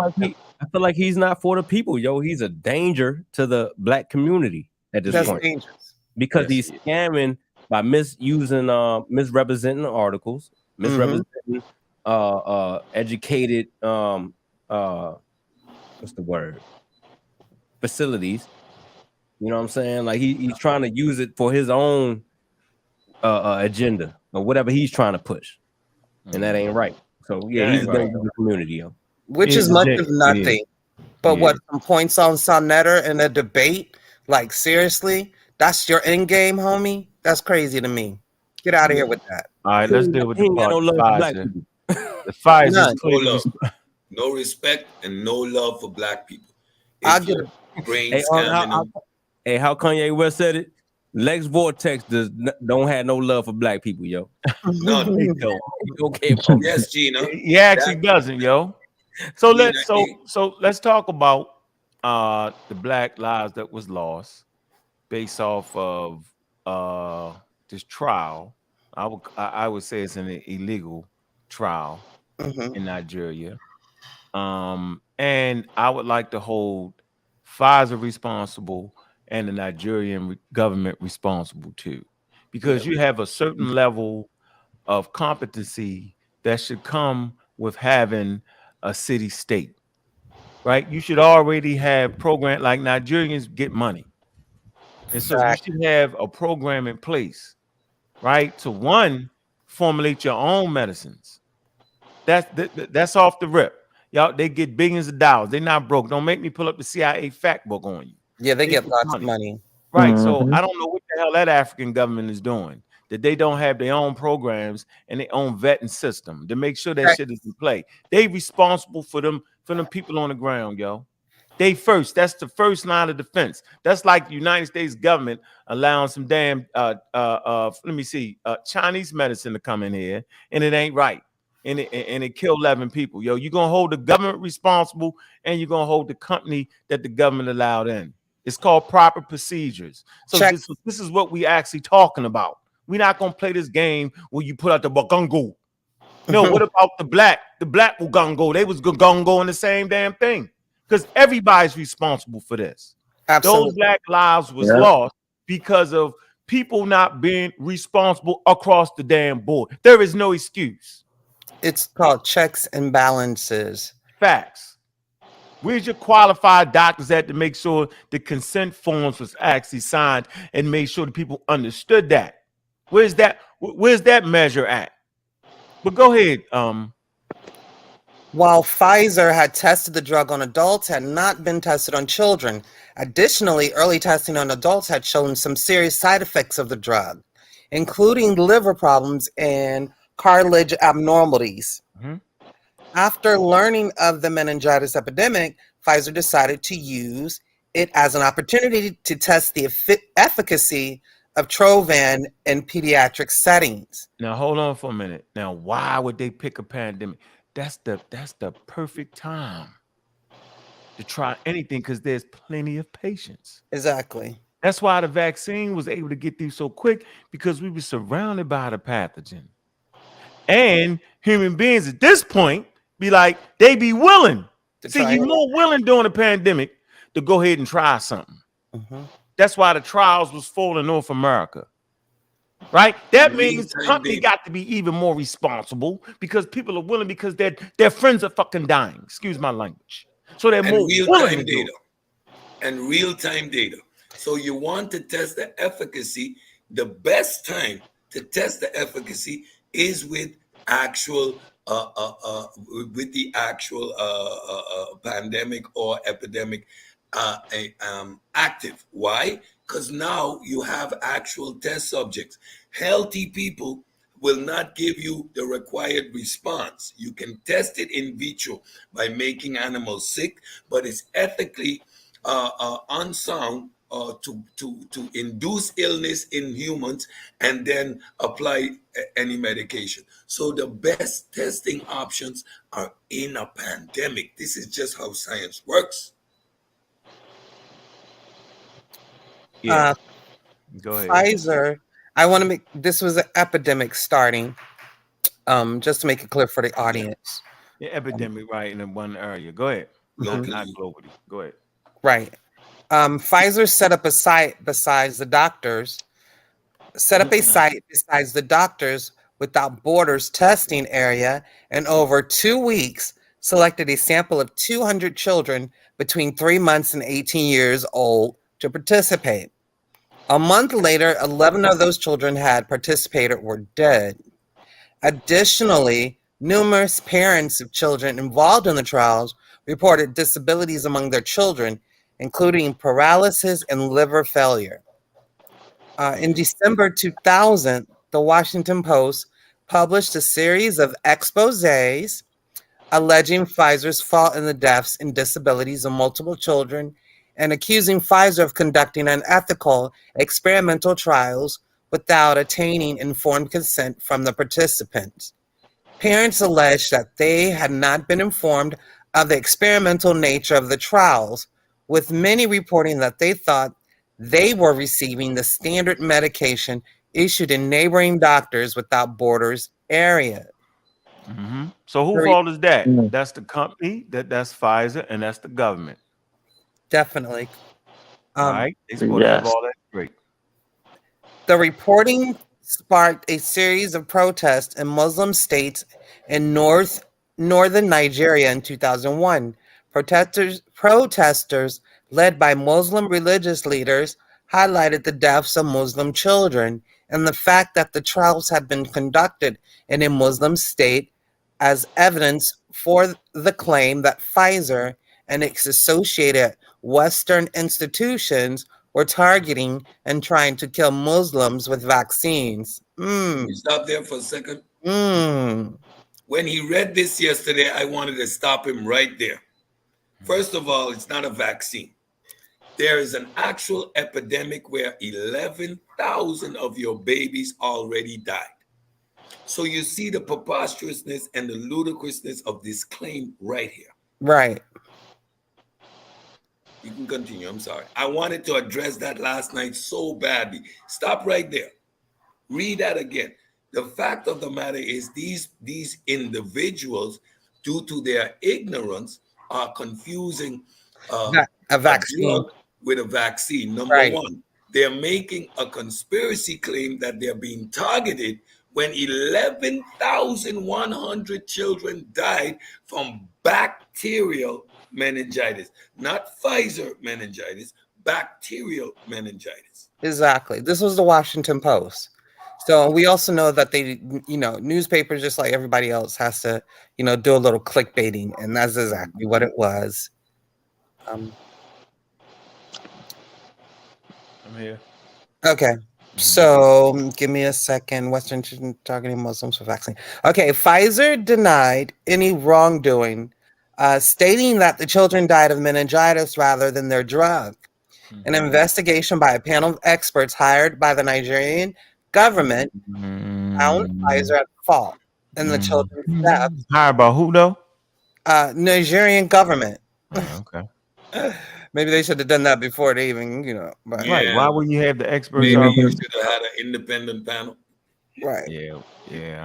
like he's not for the people, yo. He's a danger to the black community at this point. Dangerous. Because he's scamming by misrepresenting articles, misrepresenting educated what's the word? Facilities. You know what I'm saying? Like he's trying to use it for his own agenda or whatever he's trying to push. And that ain't right. So yeah, he's a danger to the community, yo. Which is much of nothing. But what, some points on Sonnetter in a debate? Like, seriously? That's your end game, homie? That's crazy to me. Get out of here with that. All right, let's deal with the Pfizer. The Pfizer. No respect and no love for black people. I'll get it. Hey, how Kanye West said it? Lex Vortex don't have no love for black people, yo. None. Okay, yes, Gina. He actually doesn't, yo. So let's talk about the black lives that was lost based off of this trial. I would say it's an illegal trial in Nigeria. And I would like to hold Pfizer responsible and the Nigerian government responsible too, because you have a certain level of competency that should come with having a city state, right? You should already have program, like Nigerians get money. And so you should have a program in place, right? To formulate your own medicines. That's off the rip. Y'all, they get billions of dollars. They're not broke. Don't make me pull up the CIA fact book on you. Yeah, they get lots of money. Right. So I don't know what the hell that African government is doing, that they don't have their own programs and their own vetting system to make sure that shit is in play. They responsible for them people on the ground, yo. They first. That's the first line of defense. That's like the United States government allowing some damn Chinese medicine to come in here, and it ain't right. And it killed 11 people. Yo, you're gonna hold the government responsible, and you're gonna hold the company that the government allowed in. It's called proper procedures. So this is what we actually talking about. We're not gonna play this game where you put out the bagungo. No, what about the black? The black Ugango. They was Ugango in the same damn thing. Because everybody's responsible for this. Absolutely. Those black lives was lost because of people not being responsible across the damn board. There is no excuse. It's called checks and balances. Facts. Where's your qualified doctors at to make sure the consent forms was actually signed and made sure the people understood that? Where's that measure at? But go ahead. While Pfizer had tested the drug on adults, had not been tested on children. Additionally, early testing on adults had shown some serious side effects of the drug, including liver problems and cartilage abnormalities. After learning of the meningitis epidemic, Pfizer decided to use it as an opportunity to test the efficacy of Trovan in pediatric settings. Now, hold on for a minute. Now, why would they pick a pandemic? That's the perfect time to try anything, because there's plenty of patients. Exactly. That's why the vaccine was able to get through so quick, because we were surrounded by the pathogen. And human beings at this point be like, they be willing. See, you're more willing during the pandemic to go ahead and try something. That's why the trials was full in North America. Right? That And means the real-time company data. got to be even more responsible because people are willing because their friends are fucking dying. Excuse my language. So they're And more willing to real-time do data. it. And real-time data. So you want to test the efficacy. The best time to test the efficacy is with actual with the actual pandemic or epidemic active. Why? Because now you have actual test subjects. Healthy people will not give you the required response. You can test it in vitro by making animals sick, but it's ethically unsound to induce illness in humans and then apply any medication. So the best testing options are in a pandemic. This is just how science works. Yeah. Go ahead. Pfizer. I want to make this was an epidemic starting. Just to make it clear for the audience. Yeah, epidemic right in one area. Go ahead. Not globally. Go ahead. Right. Pfizer set up a site besides the doctors. Set up a site besides the Doctors Without Borders testing area, and over 2 weeks selected a sample of 200 children between 3 months and 18 years old to participate. A month later, 11 of those children had participated were dead. Additionally, numerous parents of children involved in the trials reported disabilities among their children, including paralysis and liver failure. In December 2000, the Washington Post published a series of exposés alleging Pfizer's fault in the deaths and disabilities of multiple children and accusing Pfizer of conducting unethical experimental trials without attaining informed consent from the participants. Parents alleged that they had not been informed of the experimental nature of the trials, with many reporting that they thought they were receiving the standard medication issued in neighboring Doctors Without Borders area. So who fault is that? That's the company, that's Pfizer, and that's the government. Definitely. All right. They're supposed to have all that straight. The reporting sparked a series of protests in Muslim states in northern Nigeria in 2001. Protesters led by Muslim religious leaders highlighted the deaths of Muslim children and the fact that the trials had been conducted in a Muslim state as evidence for the claim that Pfizer and its associated Western institutions were targeting and trying to kill Muslims with vaccines. Can you stop there for a second? When he read this yesterday, I wanted to stop him right there. First of all, it's not a vaccine. There is an actual epidemic where 11,000 of your babies already died. So you see the preposterousness and the ludicrousness of this claim right here. Right. You can continue. I'm sorry. I wanted to address that last night so badly. Stop right there. Read that again. The fact of the matter is these individuals, due to their ignorance, are confusing a vaccine drug with a vaccine. Number one, they're making a conspiracy claim that they're being targeted when 11,100 children died from bacterial meningitis, not Pfizer meningitis, bacterial meningitis. Exactly. This was the Washington Post. So we also know that they, newspapers, just like everybody else, has to, do a little clickbaiting, and that's exactly what it was. I'm here. Okay. So give me a second. Western targeting Muslims for vaccine. Okay. Pfizer denied any wrongdoing, stating that the children died of meningitis rather than their drug. An investigation by a panel of experts hired by the Nigerian government found Pfizer at fault in the children's death. Hired by who though? Nigerian government. Okay. Maybe they should have done that before they even, But right. Why wouldn't you have the experts? Maybe you should have had an independent panel. Right. Yeah.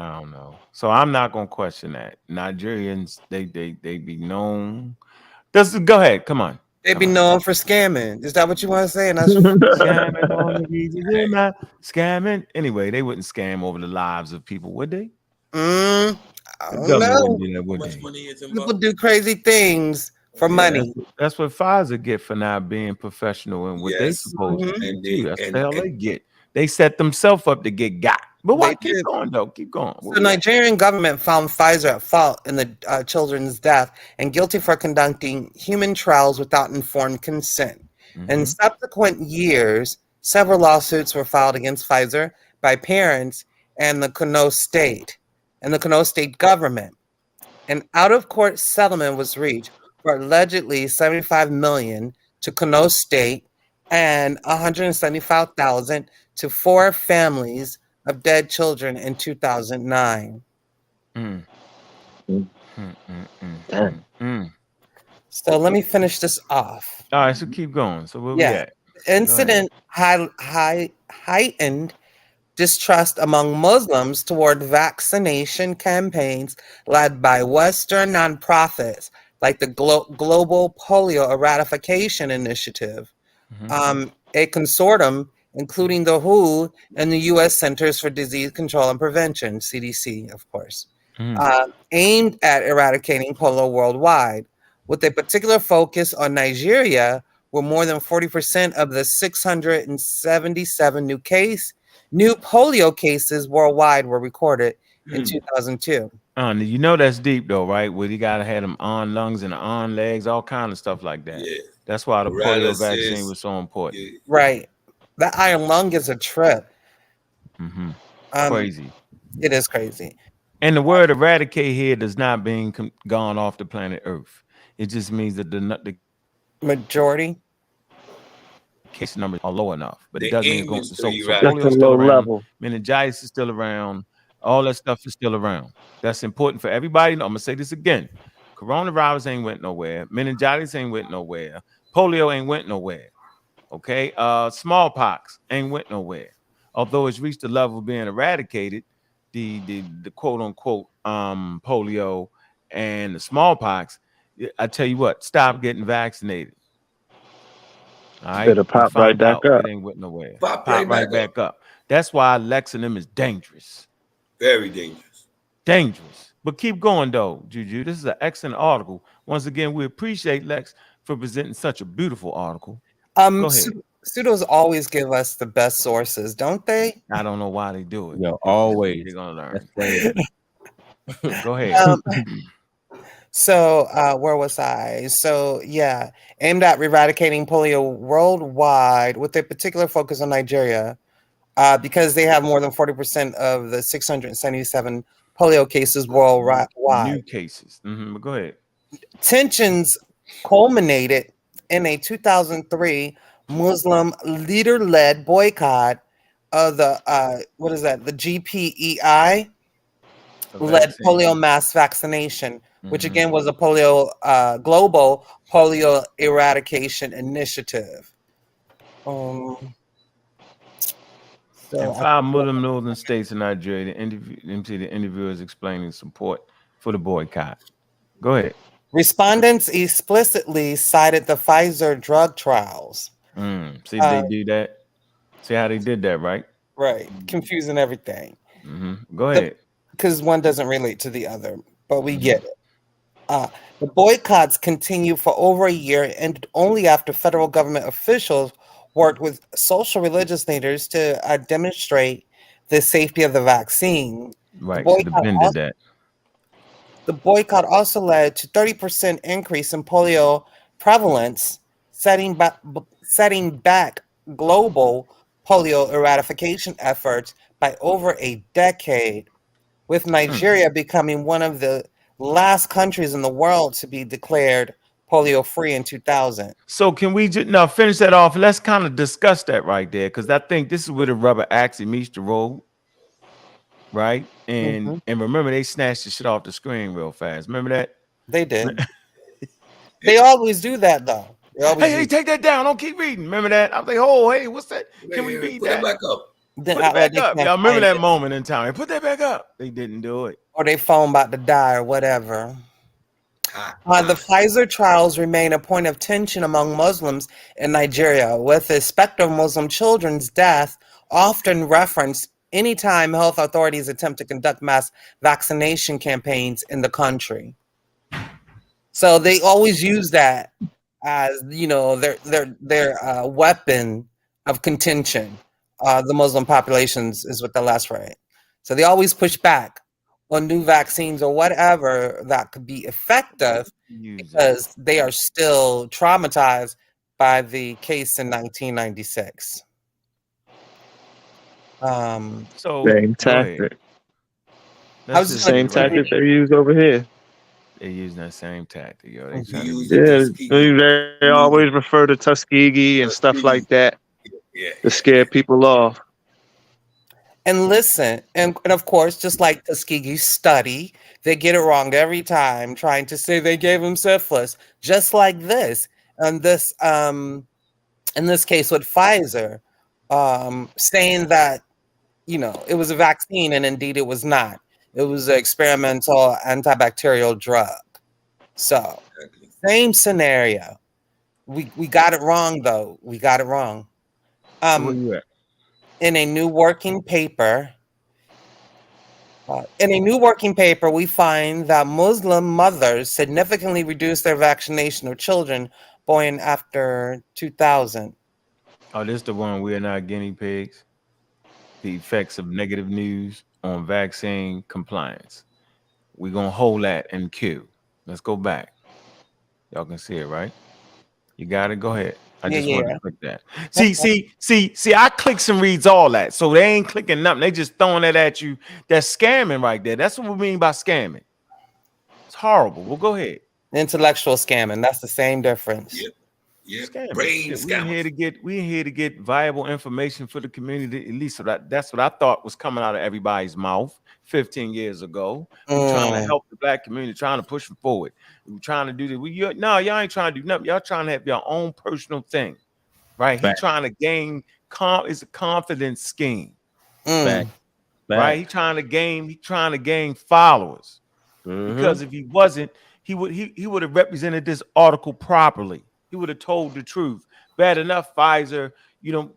I don't know. So I'm not gonna question that. Nigerians, they be known. Go ahead. Come on. They be known for scamming. Is that what you want to say? And that's scamming on the reason, scamming. Anyway, they wouldn't scam over the lives of people, would they? I The don't government know. wouldn't do that, would How much they? money is People involved? do crazy things for money. That's what Pfizer get for not being professional and what they Yes. supposed to And do. they That's what the hell they get. They set themselves up to get got. But why? Keep going though. Keep going. The Nigerian government found Pfizer at fault in the children's death and guilty for conducting human trials without informed consent. In subsequent years, several lawsuits were filed against Pfizer by parents and the Kano state government. An out-of-court settlement was reached for allegedly $75 million to Kano state and $175,000 to 4 families of dead children in 2009. So let me finish this off. All right, so keep going. So where we at? The incident heightened distrust among Muslims toward vaccination campaigns led by Western nonprofits like the Global Polio Eradication Initiative, a consortium including the WHO and the U.S. Centers for Disease Control and Prevention, CDC, of course, aimed at eradicating polio worldwide, with a particular focus on Nigeria, where more than 40% of the 677 new polio cases worldwide were recorded in 2002. You know that's deep though, right? Where you gotta have them on lungs and on legs, all kind of stuff like that. Yeah. That's why the polio vaccine was so important. Yeah. Right. That iron lung is a trip. Crazy. It is crazy. And the word eradicate here does not mean gone off the planet Earth. It just means that the majority case numbers are low enough, but The it doesn't mean aim going is to. to So eradicate. polio is still around. Meningitis is still around. All that stuff is still around. That's important for everybody. I'm gonna say this again. Coronavirus ain't went nowhere. Meningitis ain't went nowhere. Polio ain't went nowhere. Okay. Smallpox ain't went nowhere. Although it's reached the level of being eradicated, the quote unquote polio and the smallpox, I tell you what, stop getting vaccinated. All right. Better pop right back up. It ain't went nowhere. Pop right back up. That's why Lexinem is dangerous. Very dangerous. Dangerous. But keep going though, Juju. This is an excellent article. Once again, we appreciate Lex for presenting such a beautiful article. Go ahead. Pseudos always give us the best sources, don't they? I don't know why they do it. Yo, always. They're gonna learn. Go ahead. So where was I? So yeah, aimed at eradicating polio worldwide with a particular focus on Nigeria, because they have more than 40% of the 677 polio cases worldwide. New cases. But go ahead. Tensions culminated in a 2003 Muslim leader-led boycott of the the GPEI led polio mass vaccination, which again was a global polio eradication initiative. In 5 Muslim northern states in Nigeria, the interviewers explaining support for the boycott. Go ahead. Respondents explicitly cited the Pfizer drug trials. See, they do that. See how they did that, right? Right. Confusing everything. Go ahead. Because one doesn't relate to the other, but we get it. The boycotts continued for over a year and only after federal government officials worked with social religious leaders to demonstrate the safety of the vaccine. Right. So the Ben did that. The boycott also led to 30% increase in polio prevalence, setting back global polio eradication efforts by over a decade, with Nigeria becoming one of the last countries in the world to be declared polio-free in 2000. So can we just now finish that off? Let's kind of discuss that right there, because I think this is where the rubber actually meets the road. Right. And remember, they snatched the shit off the screen real fast. Remember that? They did. They always do that, though. Hey, take that down. Don't keep reading. Remember that? I'm like, oh, hey, what's that? Can we read that? Put it back up. Put it back up. Y'all remember that moment in time? Put that back up. They didn't do it. Or they phone about to die or whatever. The Pfizer trials remain a point of tension among Muslims in Nigeria, with the specter of Muslim children's death often referenced anytime health authorities attempt to conduct mass vaccination campaigns in the country. So they always use that as, you know, their weapon of contention. The Muslim populations is what the last right. So they always push back on new vaccines or whatever that could be effective because they are still traumatized by the case in 1996. Same tactic. That's the same tactic they use over here. They use that same tactic, yo. They always refer to Tuskegee and stuff like that to scare people off. And listen, and of course, just like Tuskegee study, they get it wrong every time, trying to say they gave him syphilis, just like this. And this, in this case with Pfizer, saying that, you know, it was a vaccine, and indeed it was not. It was an experimental antibacterial drug. So, same scenario. We got it wrong, though. We got it wrong. In a new working paper, we find that Muslim mothers significantly reduced their vaccination of children born after 2000. Oh, this the one we are not guinea pigs. The effects of negative news on vaccine compliance. We're gonna hold that in queue. Let's go back. Y'all can see it, right? You got it. Go ahead. I just want to click that. See, I clicks and reads all that. So they ain't clicking nothing. They just throwing that at you. That's scamming right there. That's what we mean by scamming. It's horrible. Well, go ahead. Intellectual scamming. That's the same difference. Yeah. Brain scamming. We're here to get viable information for the community. At least that's what I thought was coming out of everybody's mouth 15 years ago. We're trying to help the black community, trying to push them forward. We're trying to do this. No, y'all ain't trying to do nothing. Y'all trying to have your own personal thing, right? He's trying to gain it's a confidence scheme. Right? He's trying to gain followers. Because if he wasn't, he would have represented this article properly. He would have told the truth. Bad enough, Pfizer,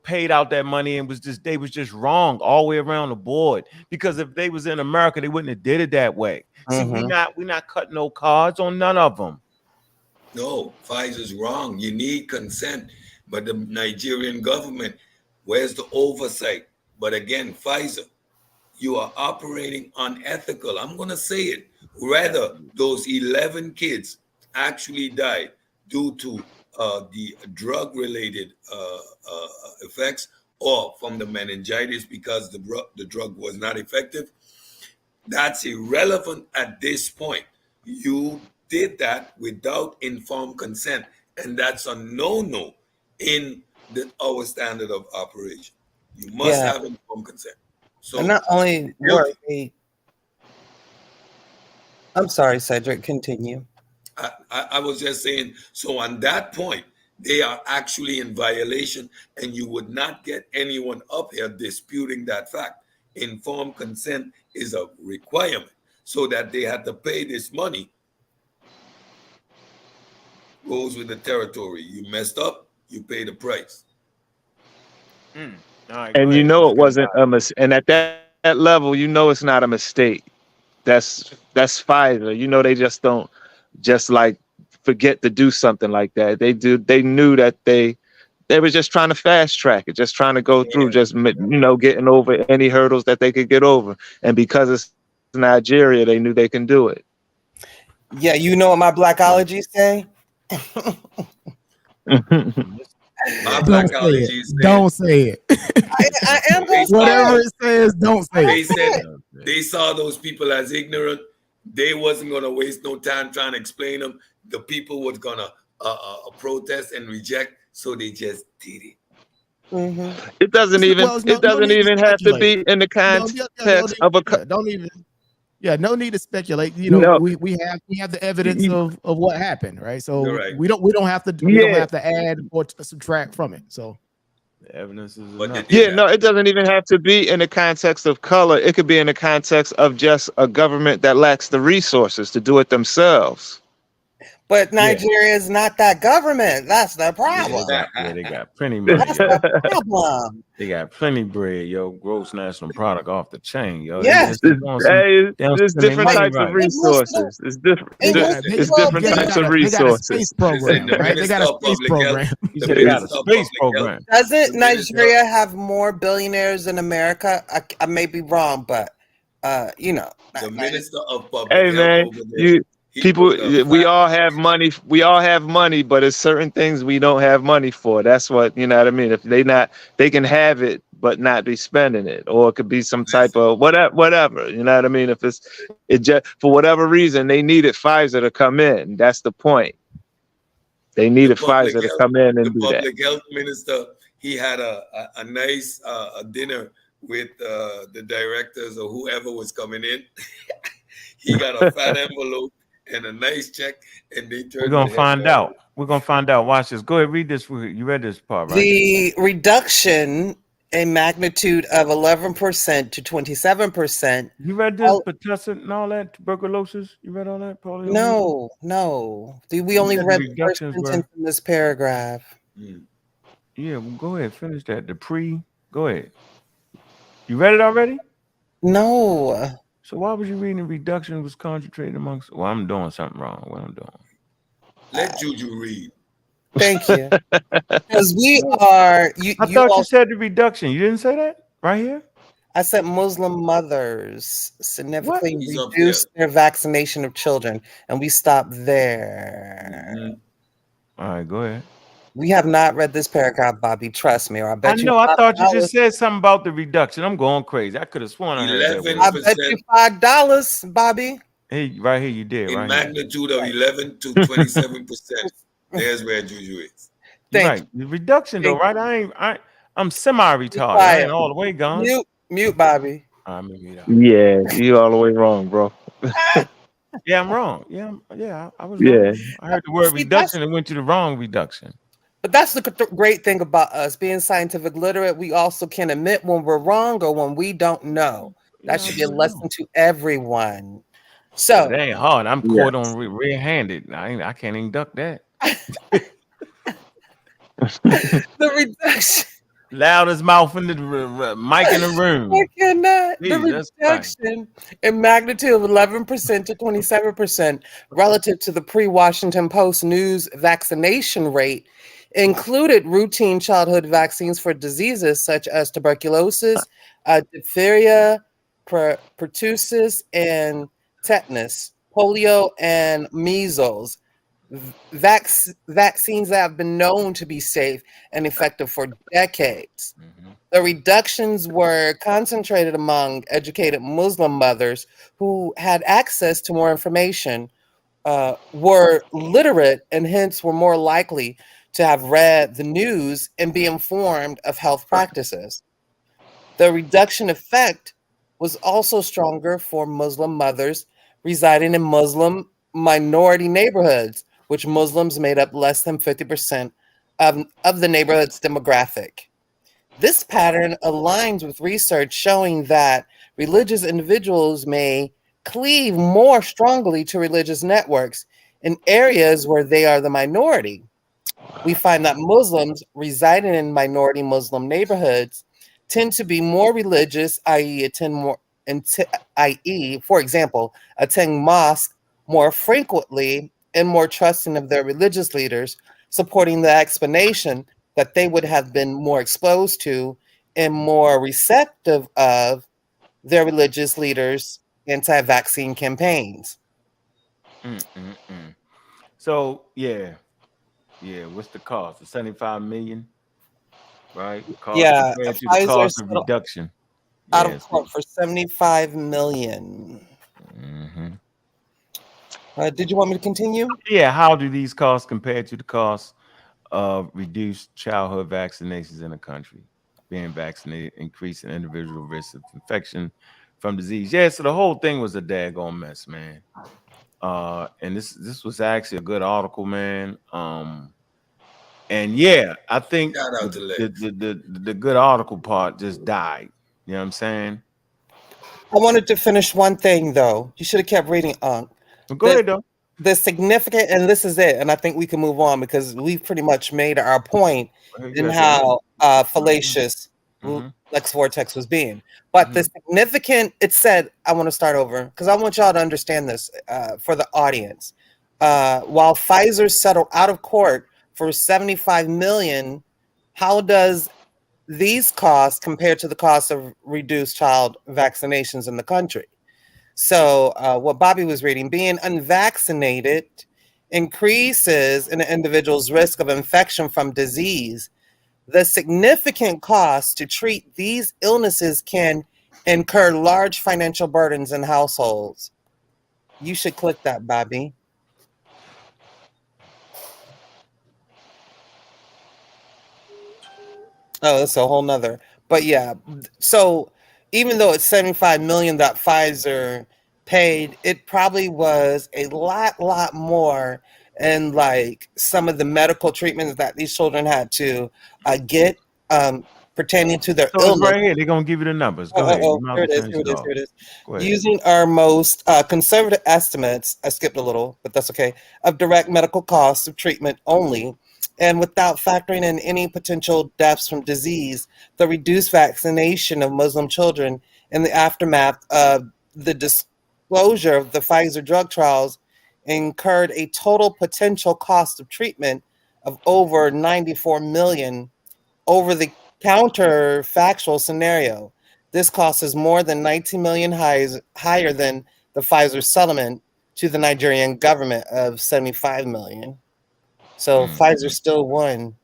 paid out that money and they was just wrong all the way around the board. Because if they was in America, they wouldn't have did it that way. See, we're not cutting no cards on none of them. No, Pfizer's wrong. You need consent, but the Nigerian government, where's the oversight? But again, Pfizer, you are operating unethical. I'm gonna say it. Rather, those 11 kids actually died due to the drug-related effects, or from the meningitis because the drug was not effective. That's irrelevant at this point. You did that without informed consent, and that's a no-no in our standard of operation. You must have informed consent. So, and not only were they... I'm sorry, Cedric, continue. I was just saying, so on that point, they are actually in violation, and you would not get anyone up here disputing that fact. Informed consent is a requirement, so that they had to pay this money. Goes with the territory. You messed up, you pay the price. Right, and it wasn't a mistake. And at that level, it's not a mistake. That's Pfizer. They just don't like forget to do something like that. They knew that they were just trying to fast track it, just trying to go through, just getting over any hurdles that they could get over. And because it's Nigeria, they knew they can do it. Yeah, you know what my blackology say? My blackology say don't say it. I am going to say whatever it says, don't say it. They said they saw those people as ignorant. They wasn't going to waste no time trying to explain them. The people was going to protest and reject, so they just did it. It doesn't even have to be in the context of a... Don't even... Yeah, no need to speculate. We have the evidence of what happened, right? So we don't have to add or subtract from it. So the evidence is it doesn't even have to be in the context of color. It could be in the context of just a government that lacks the resources to do it themselves. But Nigeria is not that government. That's the problem. They got plenty money. That's the problem. They got plenty bread, yo. Gross national product off the chain, yo. Yes. There's different types of resources. It's different. It's different types of resources. They got a space program, right? They got a space program. They got a space program. Doesn't Nigeria have more billionaires than America? I may be wrong, but you know. The Minister of Public Hey man, we all have money. We all have money, but it's certain things we don't have money for. That's what, you know what I mean. If they can have it, but not be spending it, or it could be some type of whatever. You know what I mean. If it just for whatever reason they needed Pfizer to come in. That's the point. They needed Pfizer to come in and do that. The public health minister, he had a nice dinner with the directors or whoever was coming in. He got a fat envelope and a nice check, and they turned. We're gonna find out. We're gonna find out. Watch this. Go ahead, read this. You read this part, right? The reduction in magnitude of 11% to 27%. You read this, pertussis and all that, tuberculosis. You read all that, Paulie? No. We only read the first sentence in this paragraph. Yeah, well, go ahead, finish that. Go ahead. You read it already? No. So why was you reading the reduction was concentrated amongst? Well, I'm doing something wrong. What I'm doing? Let Juju read. Thank you. Because we are. I thought you said the reduction. You didn't say that right here. I said Muslim mothers significantly reduce their vaccination of children, and we stopped there. All right, go ahead. We have not read this paragraph, Bobby. Trust me, or I bet you. I thought you just said something about the reduction. I'm going crazy. I could have sworn I heard that. I bet you $5, Bobby. Hey, right here, you did. In right magnitude of 11 to 27%. There's where Juju is. Right, the reduction though, right? I'm semi-retarded. I ain't all the way gone. Mute, Bobby. Yeah, you all the way wrong, bro. Yeah, I'm wrong. Yeah, I was wrong. I heard the word reduction and went to the wrong reduction. But that's the great thing about us being scientific literate. We also can admit when we're wrong or when we don't know. That should be a lesson to everyone. So it ain't hard. I'm caught on red-handed. I can't even duck that. The reduction. Loudest mouth in the mic in the room. I cannot. The reduction in magnitude of 11% to 27% relative to the pre-Washington Post news vaccination rate included routine childhood vaccines for diseases such as tuberculosis, diphtheria, pertussis, and tetanus, polio, and measles. Vaccines that have been known to be safe and effective for decades. The reductions were concentrated among educated Muslim mothers who had access to more information, were literate, and hence were more likely to have read the news and be informed of health practices. The reduction effect was also stronger for Muslim mothers residing in Muslim minority neighborhoods, which Muslims made up less than 50% of the neighborhood's demographic. This pattern aligns with research showing that religious individuals may cleave more strongly to religious networks in areas where they are the minority. We find that Muslims residing in minority Muslim neighborhoods tend to be more religious, i.e., for example, attend mosque more frequently and more trusting of their religious leaders, supporting the explanation that they would have been more exposed to and more receptive of their religious leaders' anti-vaccine campaigns. So, what's the cost? The 75 million, right? Compared to the cost of reduction. Out of court for 75 million. Did you want me to continue? Yeah. How do these costs compare to the cost of reduced childhood vaccinations in the country? Being vaccinated, increasing individual risk of infection from disease. Yeah, so the whole thing was a daggone mess, man. And this was actually a good article, man. And yeah, I think the good article part just died. You know what I'm saying? I wanted to finish one thing though. You should have kept reading. Well, go ahead though. The significant, and this is it, and I think we can move on because we've pretty much made our point in how fallacious Lex Vortex was being. But the significant, it said, I want to start over because I want y'all to understand this for the audience. While Pfizer settled out of court for $75 million, how does these costs compare to the cost of reduced child vaccinations in the country? So what Bobby was reading, being unvaccinated increases an individual's risk of infection from disease. The significant cost to treat these illnesses can incur large financial burdens in households. You should click that, Bobby. Oh, that's a whole nother. But yeah, so even though it's 75 million that Pfizer paid, it probably was a lot more, and like some of the medical treatments that these children had to get pertaining to their illness. Right here, they're gonna give you the numbers. Go ahead. Here it is. Using our most conservative estimates, I skipped a little, but that's okay, of direct medical costs of treatment only, and without factoring in any potential deaths from disease, the reduced vaccination of Muslim children in the aftermath of the disclosure of the Pfizer drug trials incurred a total potential cost of treatment of over 94 million over the counterfactual scenario. This cost is more than 19 million higher than the Pfizer settlement to the Nigerian government of 75 million. So Pfizer still won,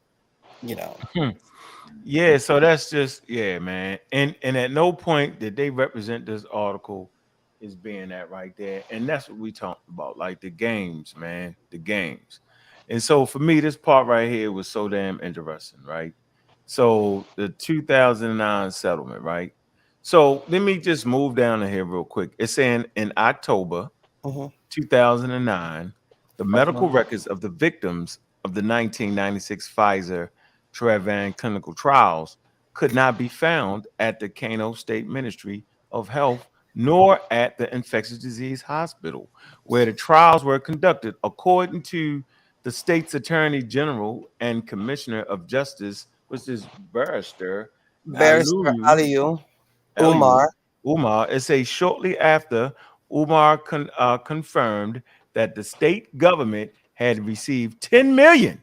you know. Yeah, so that's just man. And at no point did they represent this article as being that right there. And that's what we talked about, like the games, man, the games. And so for me, this part right here was so damn interesting, right? So the 2009 settlement, right? So let me just move down to here real quick. It's saying in October 2009, the medical records of the victims of the 1996 Pfizer Trevan clinical trials could not be found at the Kano State Ministry of Health nor at the Infectious Disease Hospital, where the trials were conducted, according to the state's Attorney General and Commissioner of Justice, which is Barrister Aliyu Umar. It says shortly after Umar confirmed that the state government had received 10 million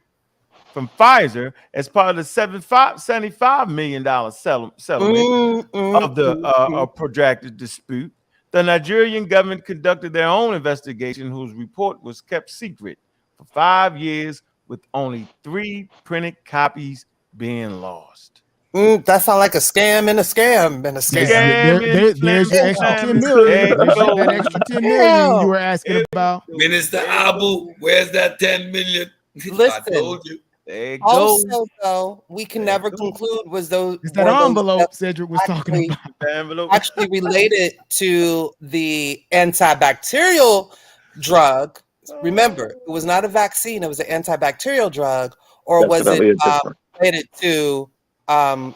from Pfizer as part of the $75 million settlement of the protracted dispute. The Nigerian government conducted their own investigation, whose report was kept secret for 5 years, with only 3 printed copies being lost. That sounds like a scam and a scam and a scam. There's your extra 10 million. There's that extra 10 million you were asking about. Minister Abu, where's that 10 million? Listen, I told you. Also, though, we can never conclude was those. Is that envelope Cedric was talking about? The envelope actually related to the antibacterial drug. Remember, it was not a vaccine; it was an antibacterial drug, or was it related to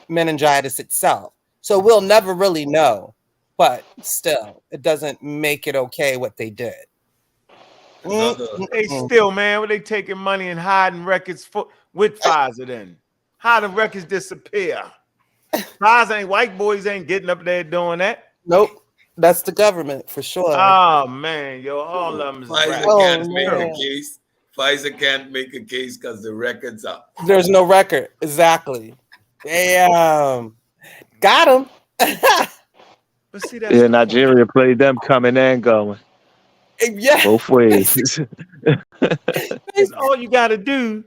meningitis itself? So we'll never really know. But still, it doesn't make it okay what they did. They still, man, were they taking money and hiding records with Pfizer then? How the records disappear? Pfizer ain't, white boys ain't getting up there doing that. Nope. That's the government for sure. Oh man, all of them is Pfizer can't make a case. Pfizer can't make a case because the record's up. There's no record. Exactly. Damn. Got him. But see, Nigeria played them coming and going. Yeah. Both ways. All you got to do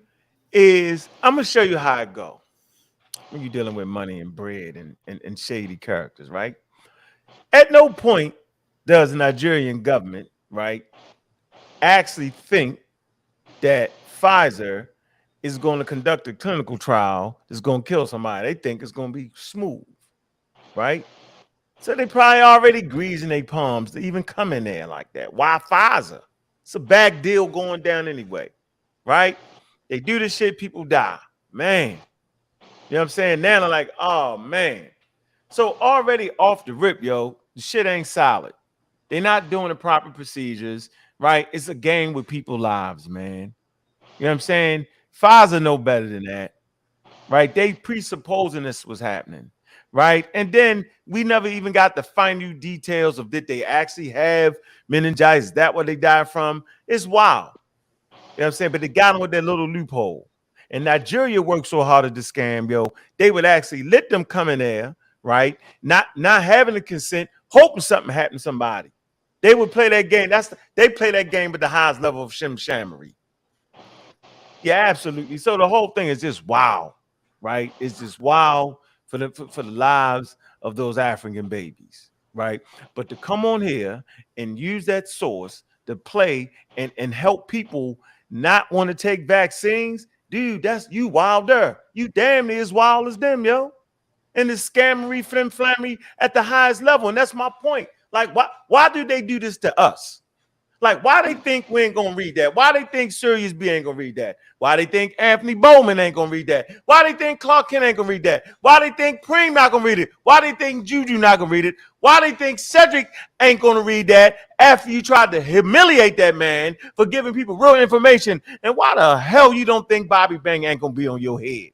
is, I'm going to show you how it go when you're dealing with money and bread and shady characters, right? At no point does the Nigerian government, right, actually think that Pfizer is going to conduct a clinical trial that's going to kill somebody. They think it's going to be smooth, right? So they probably already greasing their palms to even come in there like that. Why Pfizer? It's a bad deal going down anyway, right? They do this shit, people die. Man. You know what I'm saying? Now they're like, oh, man. So already off the rip, the shit ain't solid. They're not doing the proper procedures. right? It's a game with people's lives, man. You know what I'm saying? Pfizer know better than that, right? They presupposing this was happening, right? And then we never even got the fine details of did they actually have meningitis? Is that what they died from? It's wild. You know what I'm saying? But they got them with that little loophole. And Nigeria worked so hard at the scam, yo. They would actually let them come in there, right? Not having the consent, hoping something happened to somebody. They would play that game. They play that game with the highest level of shimshammery. Yeah, absolutely. So the whole thing is just wow, right? It's just wow for the lives of those African babies, right? But to come on here and use that source to play and help people not want to take vaccines, dude, that's you wilder. You damn near as wild as them, yo. And the scammery, flimflammery at the highest level. And that's my point. Like, why do they do this to us? Like, why they think we ain't gonna read that? Why they think Sirius B ain't gonna read that? Why they think Anthony Bowman ain't gonna read that? Why they think Clark Kent ain't gonna read that? Why they think Preem not gonna read it? Why they think Juju not gonna read it? Why they think Cedric ain't gonna read that after you tried to humiliate that man for giving people real information? And why the hell you don't think Bobby Bang ain't gonna be on your head?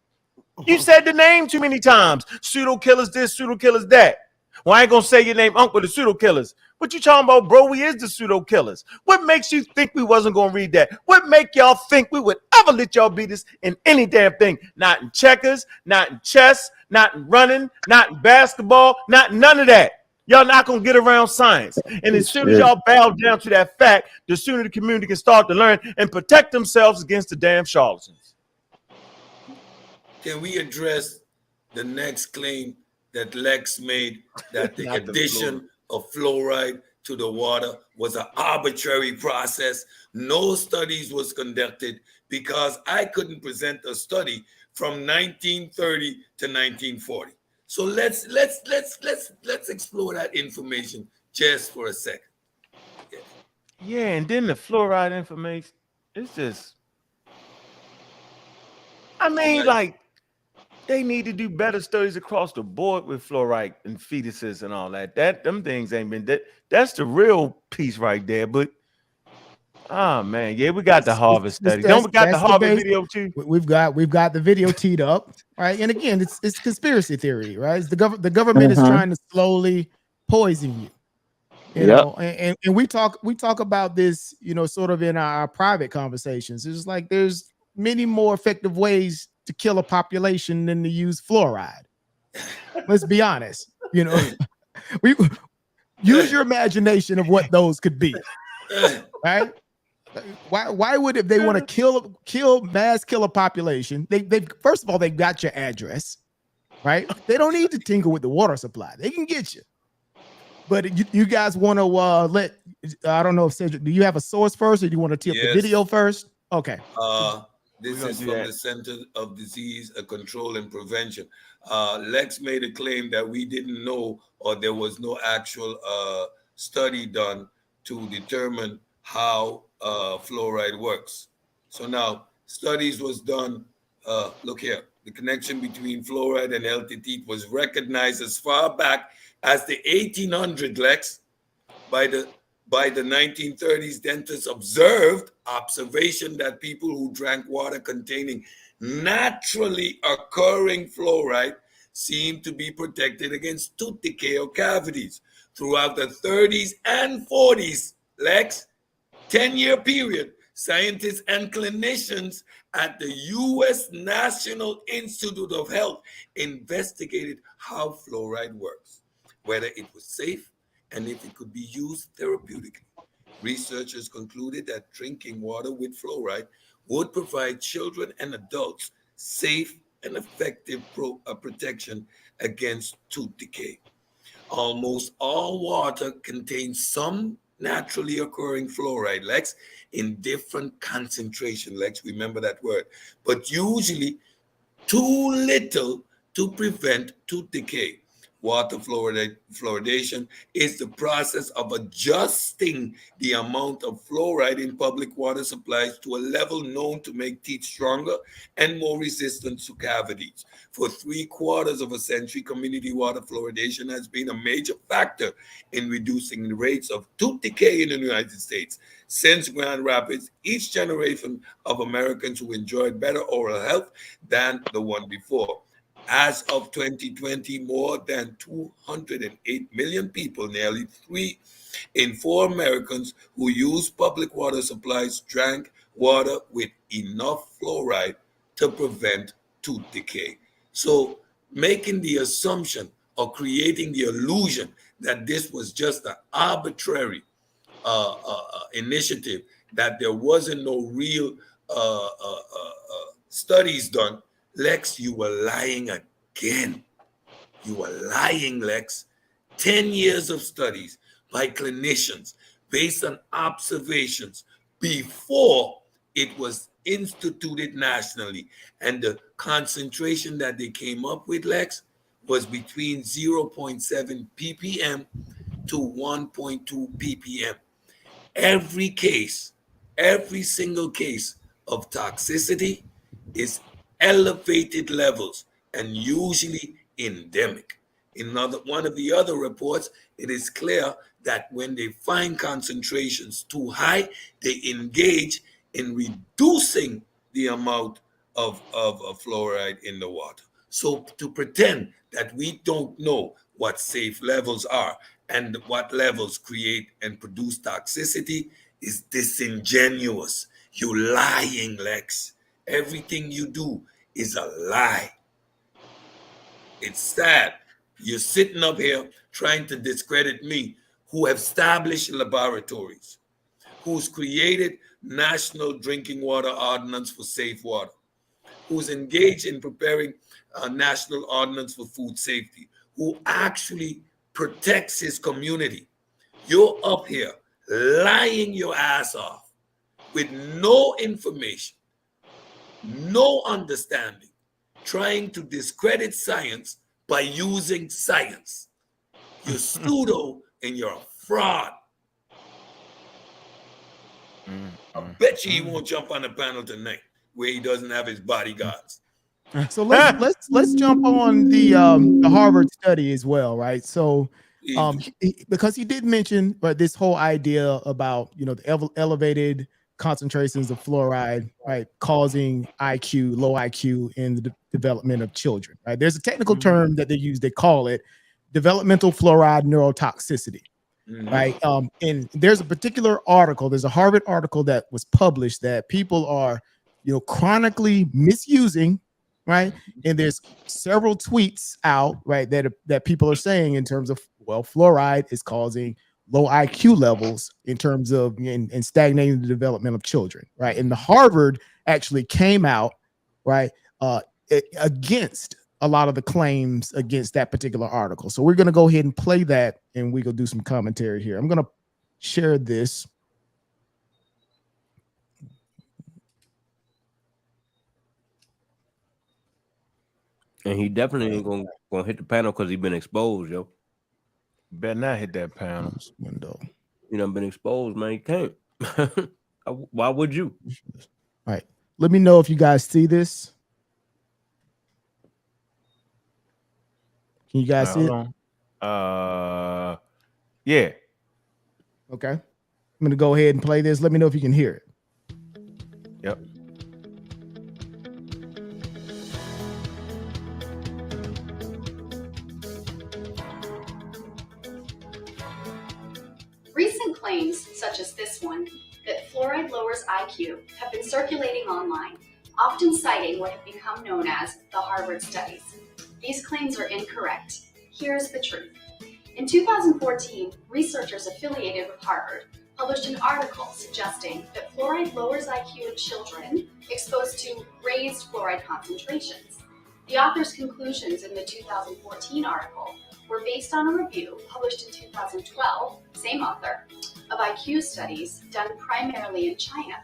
You said the name too many times. Pseudokillas this, pseudokillas that. Well, I ain't gonna say your name, Uncle, the Pseudokillas. What you talking about, bro? We is the Pseudokillas. What makes you think we wasn't gonna read that? What make y'all think we would ever let y'all beat us in any damn thing? Not in checkers, not in chess, not in running, not in basketball, not none of that. Y'all not gonna get around science. And as soon as y'all bow down to that fact, the sooner the community can start to learn and protect themselves against the damn charlatans. Can we address the next claim that Lex made, that the addition of fluoride to the water was an arbitrary process? No studies was conducted, because I couldn't present a study from 1930 to 1940. So let's explore that information just for a second. Yeah, and then the fluoride information, it's just, I mean, like, they need to do better studies across the board with fluoride and fetuses and all that. Them things ain't been that's the real piece right there. But oh man, yeah, we got the Harvard study. Don't we got the Harvard video too? We've got the video teed up, right? And again, it's conspiracy theory, right? It's the government is trying to slowly poison you. You know, and we talk about this, you know, sort of in our private conversations. It's like there's many more effective ways to kill a population than to use fluoride. Let's be honest. You know, we use your imagination of what those could be, right? Why would, if they want to mass kill a population, they first of all, they got your address, right? They don't need to tinker with the water supply. They can get you. But you guys want to let, I don't know if Cedric, do you have a source first, or do you want to tip the video first? Okay. This is from the Center of Disease Control and Prevention. Lex made a claim that we didn't know, or there was no actual study done to determine how fluoride works. So now studies was done. Look here, the connection between fluoride and healthy teeth was recognized as far back as the 1800s, Lex. By the 1930s, dentists observed that people who drank water containing naturally occurring fluoride seemed to be protected against tooth decay or cavities. Throughout the 30s and 40s, Lex, 10-year period, scientists and clinicians at the U.S. National Institute of Health investigated how fluoride works, whether it was safe, and if it could be used therapeutically. Researchers concluded that drinking water with fluoride would provide children and adults safe and effective protection against tooth decay. Almost all water contains some naturally occurring fluoride, Lex, in different concentration, Lex, remember that word, but usually too little to prevent tooth decay. water fluoridation is the process of adjusting the amount of fluoride in public water supplies to a level known to make teeth stronger and more resistant to cavities. For 3/4 of a century, community water fluoridation has been a major factor in reducing the rates of tooth decay in the United States. Since Grand Rapids, each generation of Americans who enjoyed better oral health than the one before. As of 2020, more than 208 million people, nearly 3 in 4 Americans who use public water supplies, drank water with enough fluoride to prevent tooth decay. So, making the assumption or creating the illusion that this was just an arbitrary initiative, that there wasn't no real studies done, Lex, you were lying again. You were lying, Lex. 10 years of studies by clinicians based on observations before it was instituted nationally. And the concentration that they came up with, Lex, was between 0.7 ppm to 1.2 ppm. Every case, every single case of toxicity is elevated levels and usually endemic. In one of the other reports, it is clear that when they find concentrations too high, they engage in reducing the amount of fluoride in the water. So to pretend that we don't know what safe levels are and what levels create and produce toxicity is disingenuous. You're lying, Lex. Everything you do is a lie. It's sad. You're sitting up here trying to discredit me, who have established laboratories, who's created national drinking water ordinance for safe water, who's engaged in preparing a national ordinance for food safety, who actually protects his community. You're up here lying your ass off with no information, no understanding, trying to discredit science by using science. You're pseudo and you're a fraud. I bet you he won't jump on the panel tonight where he doesn't have his bodyguards. So let's jump on the Harvard study as well, right? So because he did mention this whole idea about the elevated concentrations of fluoride, right, causing low IQ in the development of children, right? There's a technical term that they use. They call it developmental fluoride neurotoxicity, right? And there's a particular article. There's a Harvard article that was published that people are, chronically misusing, right? And there's several tweets out, right, that people are saying in terms of, well, fluoride is causing low IQ levels in terms of and stagnating the development of children, right? And the Harvard actually came out, right, against a lot of the claims against that particular article. So we're going to go ahead and play that, and we go do some commentary here. I'm going to share this. And he definitely ain't gonna hit the panel because he's been exposed, yo. Better not hit that panel window. You know, been exposed, man. You can't. Why would you? All right. Let me know if you guys see this. Can you guys see it? Yeah. Okay. I'm gonna go ahead and play this. Let me know if you can hear it. Yep. Recent claims, such as this one, that fluoride lowers IQ have been circulating online, often citing what have become known as the Harvard studies. These claims are incorrect. Here's the truth. In 2014, researchers affiliated with Harvard published an article suggesting that fluoride lowers IQ in children exposed to raised fluoride concentrations. The author's conclusions in the 2014 article were based on a review published in 2012, same author, of IQ studies done primarily in China.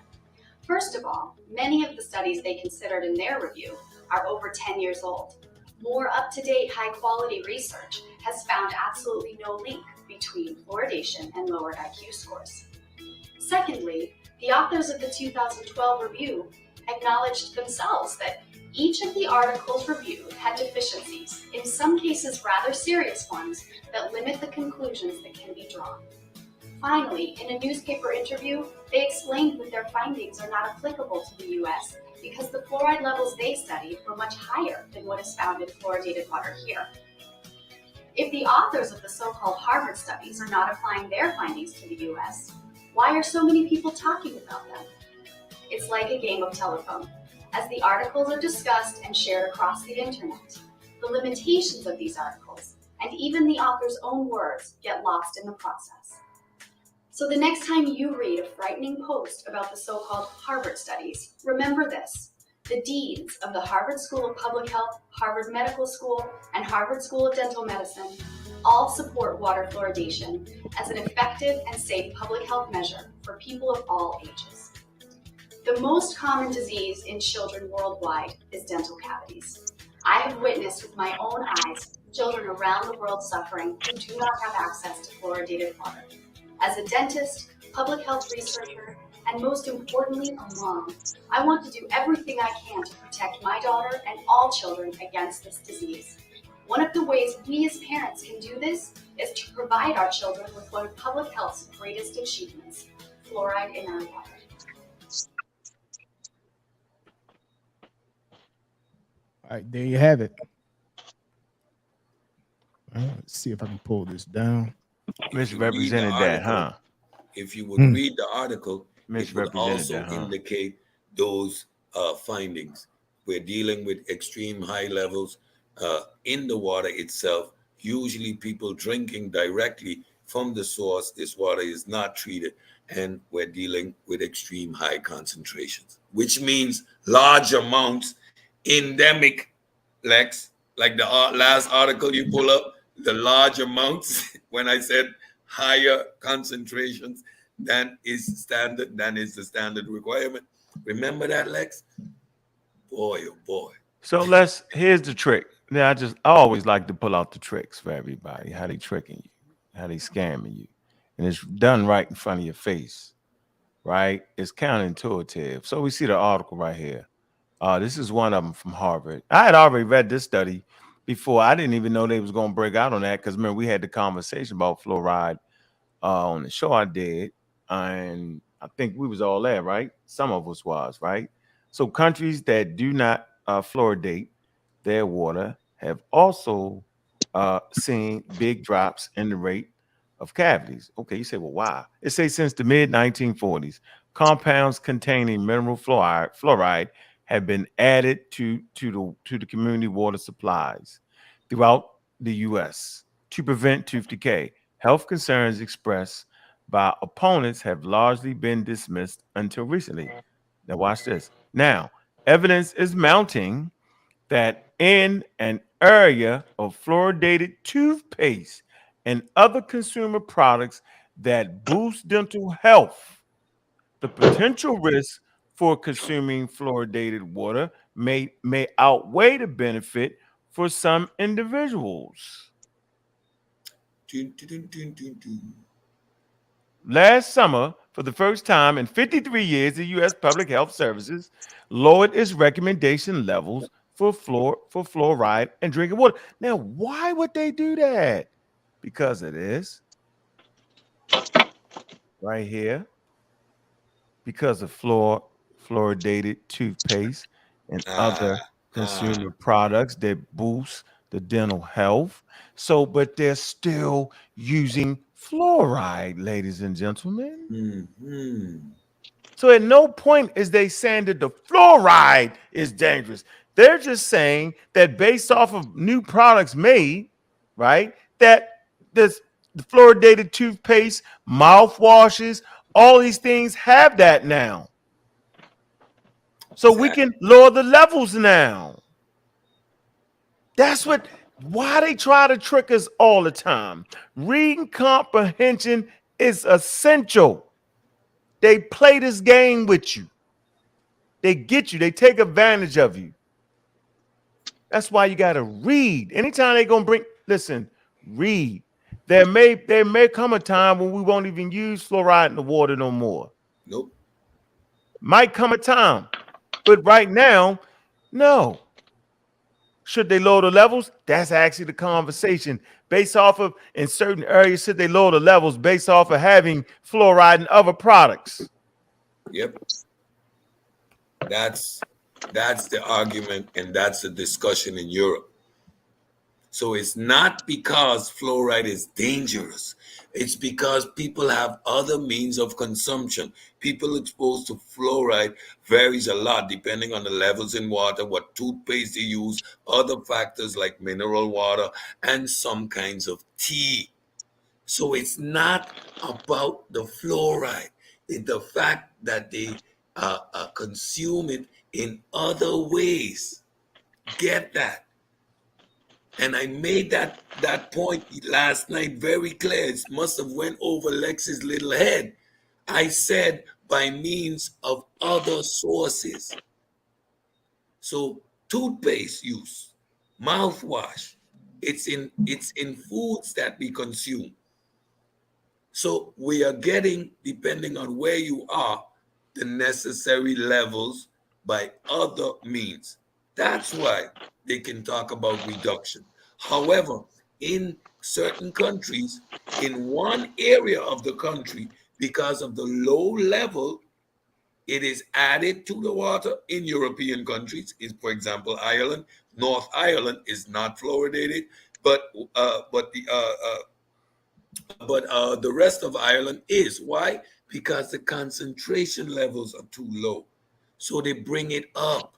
First of all, many of the studies they considered in their review are over 10 years old. More up-to-date, high-quality research has found absolutely no link between fluoridation and lowered IQ scores. Secondly, the authors of the 2012 review acknowledged themselves that each of the articles reviewed had deficiencies, in some cases rather serious ones, that limit the conclusions that can be drawn. Finally, in a newspaper interview, they explained that their findings are not applicable to the US because the fluoride levels they studied were much higher than what is found in fluoridated water here. If the authors of the so-called Harvard studies are not applying their findings to the US, why are so many people talking about them? It's like a game of telephone. As the articles are discussed and shared across the internet, the limitations of these articles, and even the author's own words, get lost in the process. So the next time you read a frightening post about the so-called Harvard studies, remember this. The deans of the Harvard School of Public Health, Harvard Medical School, and Harvard School of Dental Medicine all support water fluoridation as an effective and safe public health measure for people of all ages. The most common disease in children worldwide is dental cavities. I have witnessed with my own eyes children around the world suffering who do not have access to fluoridated water. As a dentist, public health researcher, and most importantly, a mom, I want to do everything I can to protect my daughter and all children against this disease. One of the ways we as parents can do this is to provide our children with one of public health's greatest achievements, fluoride in our water. All right, there you have it. Let's see if I can pull this down. Misrepresented that, huh? If you would read the article, it would also indicate those findings. We're dealing with extreme high levels in the water itself. Usually people drinking directly from the source, this water is not treated, and we're dealing with extreme high concentrations, which means large amounts, endemic, Lex, like the last article you pull up, the large amounts, when I said higher concentrations than is the standard requirement. Remember that, Lex? Boy, oh boy. So here's the trick. Now I always like to pull out the tricks for everybody, how they tricking you, how they scamming you. And it's done right in front of your face, right? It's counterintuitive. So we see the article right here. This is one of them from Harvard. I had already read this study before. I didn't even know they was going to break out on that because, remember, we had the conversation about fluoride on the show I did, and I think we was all there, right? Some of us was, right? So countries that do not fluoridate their water have also seen big drops in the rate of cavities. Okay, you say, well, why? It says since the mid-1940s, compounds containing mineral fluoride have been added to the community water supplies throughout the U.S. to prevent tooth decay. Health concerns expressed by opponents have largely been dismissed until recently. Now watch this. Now, evidence is mounting that in an area of fluoridated toothpaste and other consumer products that boost dental health, the potential risk for consuming fluoridated water may outweigh the benefit for some individuals. Last summer, for the first time in 53 years, the U.S. Public Health Services lowered its recommendation levels for fluoride in drinking water. Now, why would they do that? Because of this right here. Because of fluoridated toothpaste and other consumer products that boost the dental health. So, but they're still using fluoride, ladies and gentlemen. Mm-hmm. So at no point is they saying that the fluoride is dangerous. They're just saying that based off of new products made, right, that the fluoridated toothpaste, mouthwashes, all these things have that now. So we can lower the levels now. That's why they try to trick us all the time. Reading comprehension is essential. They play this game with you. They get you. They take advantage of you. That's why you got to read. Anytime they're going to bring, listen, read. There may come a time when we won't even use fluoride in the water no more. Nope. Might come a time. But right now, no. Should they lower the levels? That's actually the conversation. Based off of, in certain areas, should they lower the levels based off of having fluoride in other products? Yep. That's the argument, and that's the discussion in Europe. So it's not because fluoride is dangerous. It's because people have other means of consumption. People exposed to fluoride varies a lot depending on the levels in water, what toothpaste they use, other factors like mineral water, and some kinds of tea. So it's not about the fluoride. It's the fact that they consume it in other ways. Get that? And I made that point last night very clear. It must have went over Lex's little head. I said by means of other sources. So toothpaste use, mouthwash, it's in foods that we consume. So we are getting, depending on where you are, the necessary levels by other means. That's why they can talk about reduction. However, in certain countries, in one area of the country, because of the low level, it is added to the water. In European countries, is for example Ireland. North Ireland is not fluoridated, but the rest of Ireland is. Why? Because the concentration levels are too low. So they bring it up.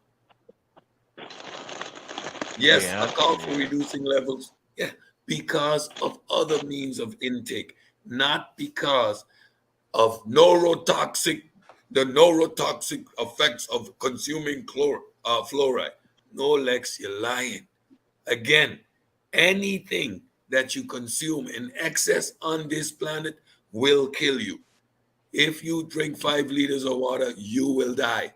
Yes, a call for reducing levels. Yeah, because of other means of intake, not because of the neurotoxic effects of consuming fluoride. No, Lex, you're lying. Again, anything that you consume in excess on this planet will kill you. If you drink 5 liters of water, you will die.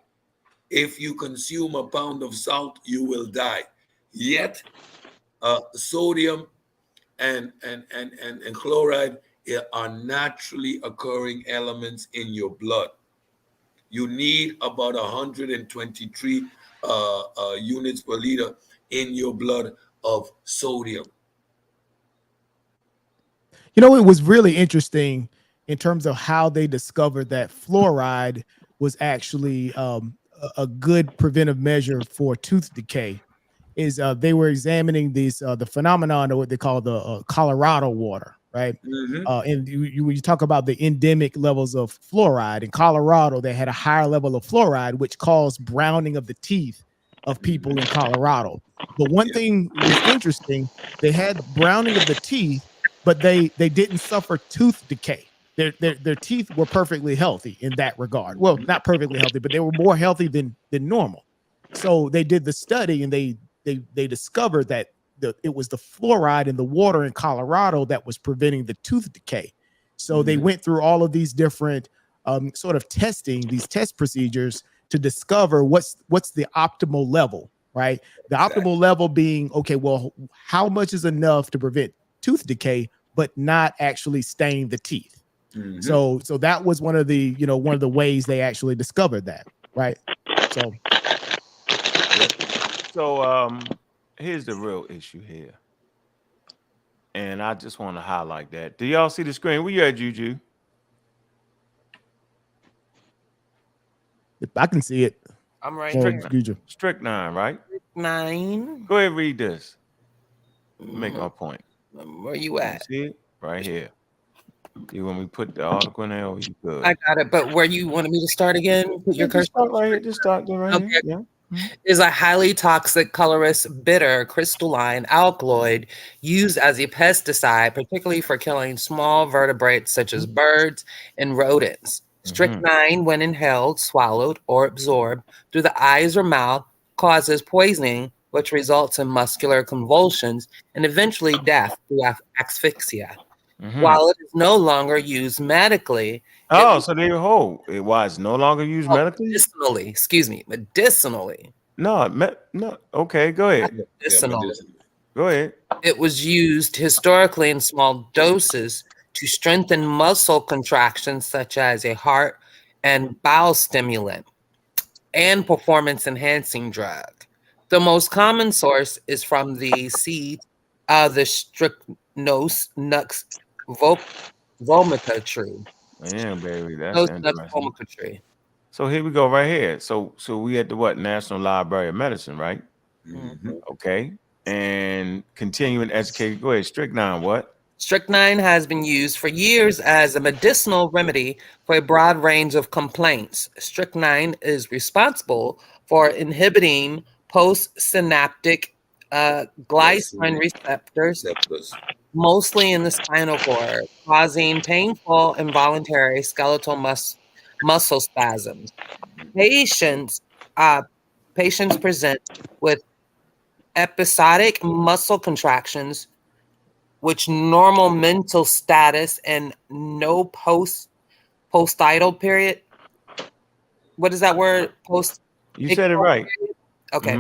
If you consume a pound of salt, you will die. Yet, sodium and chloride are naturally occurring elements in your blood. You need about 123 units per liter in your blood of sodium. You know, it was really interesting in terms of how they discovered that fluoride was actually a good preventive measure for tooth decay. Is they were examining these the phenomenon of what they call the Colorado water, right? Mm-hmm. And you talk about the endemic levels of fluoride in Colorado, they had a higher level of fluoride, which caused browning of the teeth of people in Colorado. But one thing was interesting, they had browning of the teeth, but they didn't suffer tooth decay. Their teeth were perfectly healthy in that regard. Well, not perfectly healthy, but they were more healthy than normal. So they did the study and they discovered that it was the fluoride in the water in Colorado that was preventing the tooth decay. So they went through all of these different sort of testing, these test procedures to discover what's the optimal level, right? The optimal level being, okay, well, how much is enough to prevent tooth decay, but not actually stain the teeth? So that was one of the ways they actually discovered that, right? So here's the real issue here. And I just want to highlight that. Do y'all see the screen? Where you at, Juju? I can see it. I'm right here. Strychnine, right? 9. Go ahead and read this. Make my point. Where you at? See it? Right here. You want me to put the article in there or you good? I got it, but where you wanted me to start again? Put your cursor right here. Just start there right here. Yeah. Is a highly toxic, colorless, bitter, crystalline alkaloid used as a pesticide, particularly for killing small vertebrates such as birds and rodents. Strychnine, when inhaled, swallowed, or absorbed through the eyes or mouth, causes poisoning, which results in muscular convulsions and eventually death through asphyxia. While it is no longer used medically. So there you hold. Why it's no longer used medically? Medicinally. No. Okay, go ahead. Medicinal. Go ahead. It was used historically in small doses to strengthen muscle contractions, such as a heart and bowel stimulant, and performance-enhancing drug. The most common source is from the seed of the Strychnos nux vomica tree. Yeah, baby, that's interesting. Vomica tree. So here we go, right here. So we at the what? National Library of Medicine, right? Mm-hmm. Okay. And continuing education. Go ahead. Strychnine, what? Strychnine has been used for years as a medicinal remedy for a broad range of complaints. Strychnine is responsible for inhibiting postsynaptic glycine receptors, mostly in the spinal cord, causing painful involuntary skeletal muscle spasms. Patients present with episodic muscle contractions, which normal mental status and no postidal period. What is that word? You said it right. Period? Okay.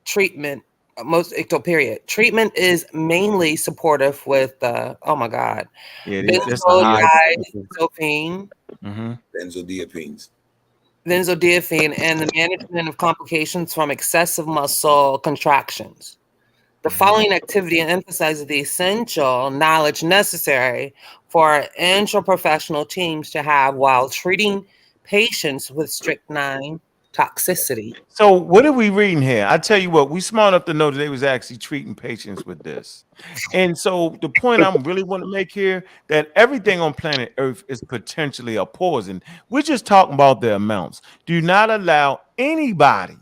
Treatment. Most ictal period. Treatment is mainly supportive with oh my god. Yeah, that's a high. Benzodiazepines. Benzodiazepine and the management of complications from excessive muscle contractions. The following activity emphasizes the essential knowledge necessary for interprofessional teams to have while treating patients with strychnine toxicity. So what are we reading here? I tell you what, we smart enough to know that they was actually treating patients with this. And so the point I'm really want to make here, that everything on planet Earth is potentially a poison. We're just talking about the amounts. Do not allow anybody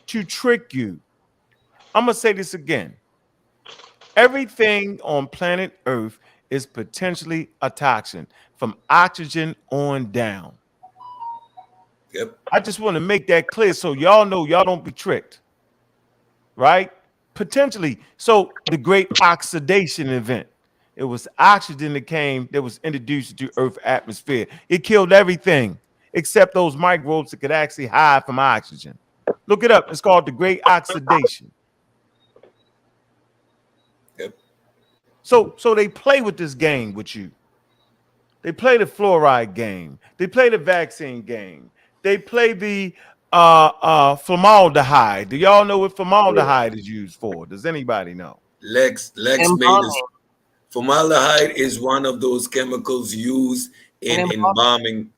to trick you. I'm going to say this again. Everything on planet Earth is potentially a toxin from oxygen on down. Yep. I just want to make that clear so y'all know y'all don't be tricked. Right? Potentially. So the great oxidation event. It was oxygen that was introduced to Earth's atmosphere. It killed everything except those microbes that could actually hide from oxygen. Look it up. It's called the great oxidation. Yep. So they play with this game with you. They play the fluoride game. They play the vaccine game. They play the formaldehyde. Do y'all know what formaldehyde is used for? Does anybody know? Lex made this. Formaldehyde is one of those chemicals used in embalming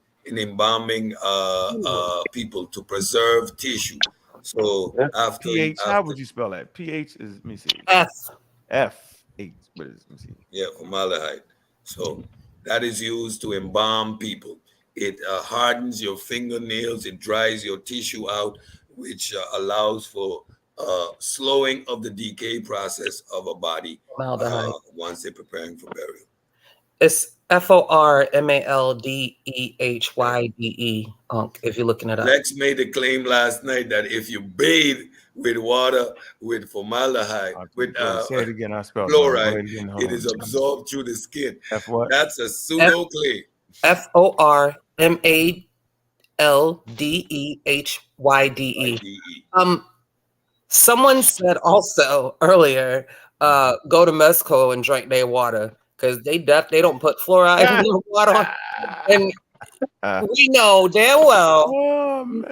people to preserve tissue. So after pH, how would you spell that? pH is, let me see. F H. What is it? Let me see. Yeah, formaldehyde. So that is used to embalm people. It hardens your fingernails. It dries your tissue out, which allows for slowing of the decay process of a body once they're preparing for burial. It's FORMALDEHYDE. If you're looking it up. Lex made a claim last night that if you bathe with water with formaldehyde, say it again, I spelled fluoride, it is absorbed through the skin. F what? That's a pseudo claim. FORMALDEHYDE. Someone said also earlier, go to Mexico and drink their water because they don't put fluoride in their water. And we know damn well,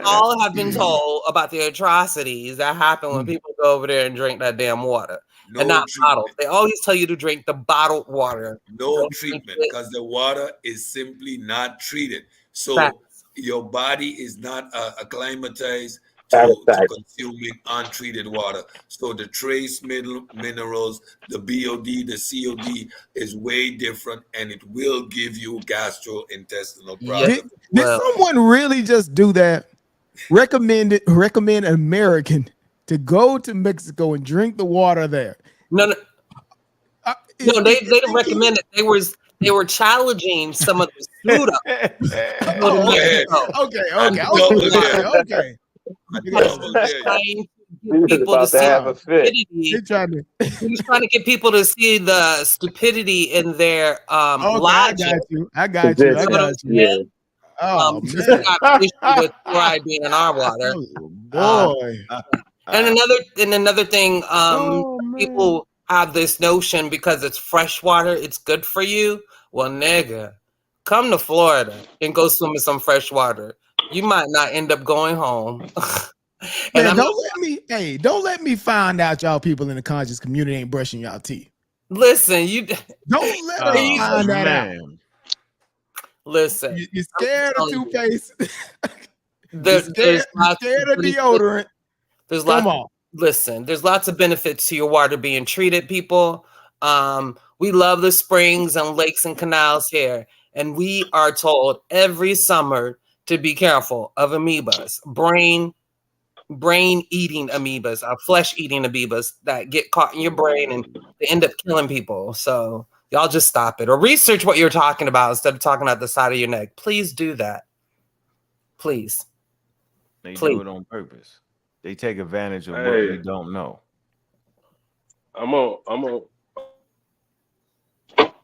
all have been told about the atrocities that happen when people go over there and drink that damn water. And not bottled. They always tell you to drink the bottled water. No treatment, because the water is simply not treated. So your body is not acclimatized to consuming untreated water. So the trace minerals, the BOD, the COD is way different, and it will give you gastrointestinal problems. Did someone really just do that? Recommend an American to go to Mexico and drink the water there? No, they didn't recommend it. They were challenging some of the pseudo. Okay. People to see He was trying to get people to see the stupidity in their logic. I got you. Just got an issue with fluoride being in our water. Boy. And another thing, people have this notion because it's fresh water, it's good for you. Well, nigga, come to Florida and go swim in some fresh water. You might not end up going home. Man, don't let me find out y'all people in the conscious community ain't brushing y'all teeth. Listen, you don't let us find that out. Listen, you're scared of toothpaste. There's scared of deodorant. There's lots of benefits to your water being treated, people. We love the springs and lakes and canals here, and we are told every summer to be careful of amoebas, brain eating amoebas, flesh eating amoebas that get caught in your brain and they end up killing people. So y'all just stop it or research what you're talking about instead of talking out the side of your neck. Please do that. Please. They do it on purpose. They take advantage of what we don't know. I'm on.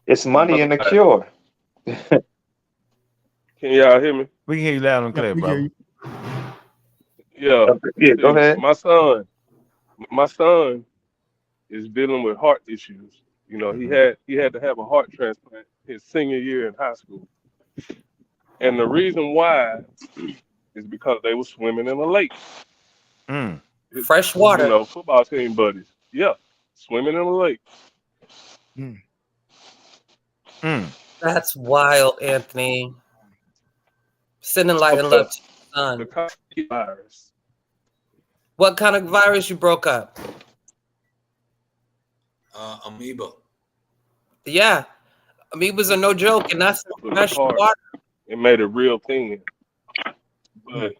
It's money in the cure. Can y'all hear me? We can hear you loud and clear, bro. Yeah, go ahead. My son is dealing with heart issues. You know, he had to have a heart transplant his senior year in high school. And the reason why is because they were swimming in a lake. Fresh water. You know, football team buddies. Yeah, swimming in a lake. That's wild, Anthony. Sending light and love to your son. The virus. What kind of virus you broke up? Amoeba. Yeah, amoebas are no joke, and that's fresh water. It made it real thin, but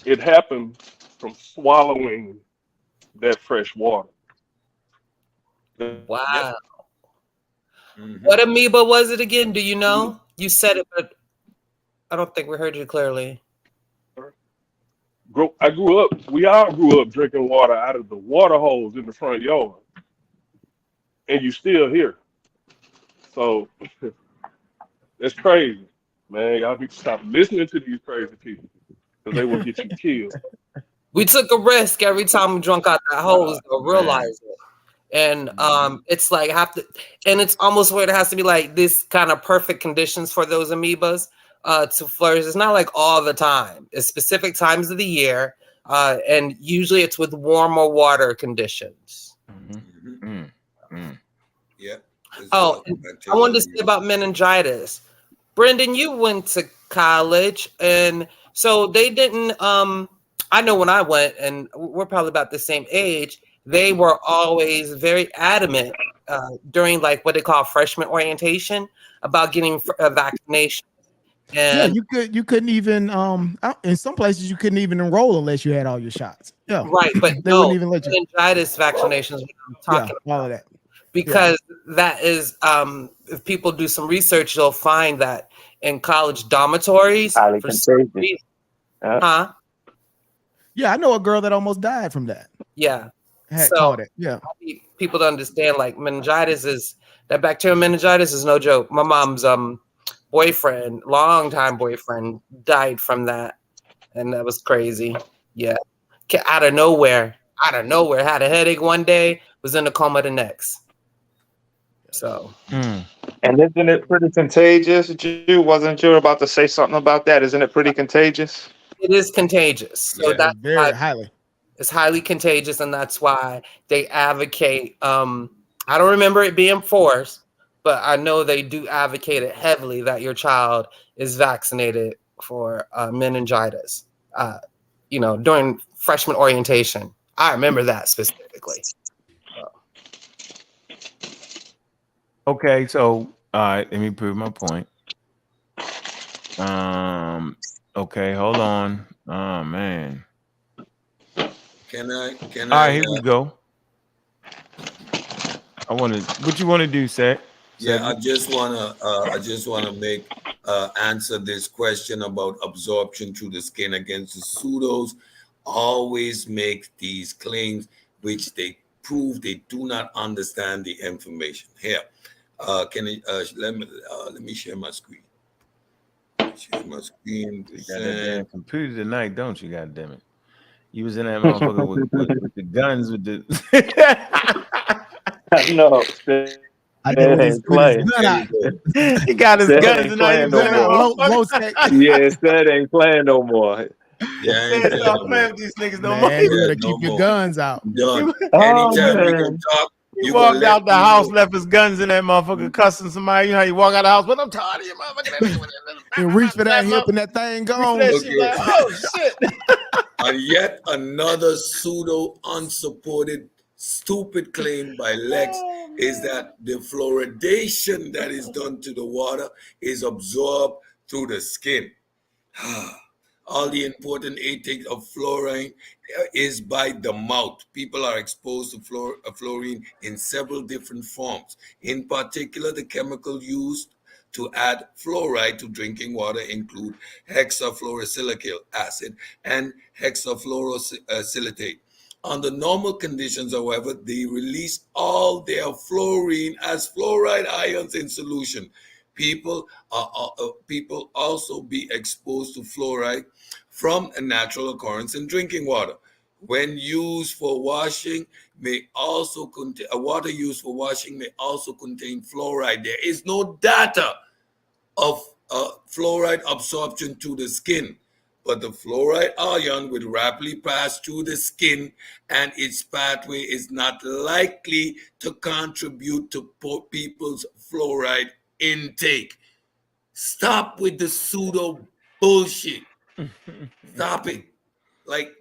it happened from swallowing that fresh water. Wow. What amoeba was it again? Do you know? You said it, but I don't think we heard you clearly. We all grew up drinking water out of the water holes in the front yard. And you still here. So that's crazy, man. Y'all need to stop listening to these crazy people because they will get you killed. We took a risk every time we drunk out that hose to realize it. And it's like and it's almost where it has to be like this kind of perfect conditions for those amoebas to flourish. It's not like all the time. It's specific times of the year, and usually it's with warmer water conditions. Yeah. Oh, I wanted to say about meningitis. Brendan, you went to college, and so they didn't. I know when I went, and we're probably about the same age. They were always very adamant during like what they call freshman orientation about getting a vaccination. And you couldn't even in some places you couldn't even enroll unless you had all your shots. Yeah, right, but they wouldn't even let you. Meningitis vaccinations. What I'm talking about. All of that. Because that is, if people do some research, you'll find that in college dormitories. Highly contagious. Yeah, I know a girl that almost died from that. Yeah. Had caught it. Yeah. People to understand, like meningitis is that bacterial meningitis is no joke. My mom's boyfriend, longtime boyfriend, died from that, and that was crazy. Yeah, out of nowhere, had a headache one day, was in a coma the next. So. And isn't it pretty contagious? Wasn't you about to say something about that? Isn't it pretty contagious? It is contagious. So that's very highly. It's highly contagious, and that's why they advocate. I don't remember it being forced, but I know they do advocate it heavily that your child is vaccinated for meningitis. During freshman orientation, I remember that specifically. Okay, so let me prove my point. Okay, hold on. Oh man. Can I? All right, here we go. What you want to do, Seth? Yeah, I just wanna make answer this question about absorption through the skin against the pseudos. Always make these claims which they prove they do not understand the information. Here, let me share my screen. Share my screen. You got that damn computer tonight, don't you? God damn it. You was in that motherfucker with the guns with the No, I know with his gun out. He got his guns tonight. No more. Yeah, that ain't playing no more. Yeah, stop playing with these niggas no Man, more. you better keep your guns out. Done. Anytime you can talk, He walked out the house, left his guns in that motherfucker, cussing somebody. You know how you walk out the house, but I'm tired of you, motherfucker. And reach for that hip and that thing gone. Okay. Like, oh shit. And yet another pseudo unsupported stupid claim by Lex is that the fluoridation that is done to the water is absorbed through the skin. All the important intake of fluorine is by the mouth. People are exposed to fluorine in several different forms. In particular, the chemical used to add fluoride to drinking water include hexafluorosilicic acid and hexafluorosilicate. Under normal conditions, however, they release all their fluorine as fluoride ions in solution. People also be exposed to fluoride from a natural occurrence in drinking water. When used for washing, water used for washing may also contain fluoride. There is no data of fluoride absorption to the skin, but the fluoride ion will rapidly pass through the skin, and its pathway is not likely to contribute to people's fluoride intake. Stop with the pseudo bullshit. Stop it. Like,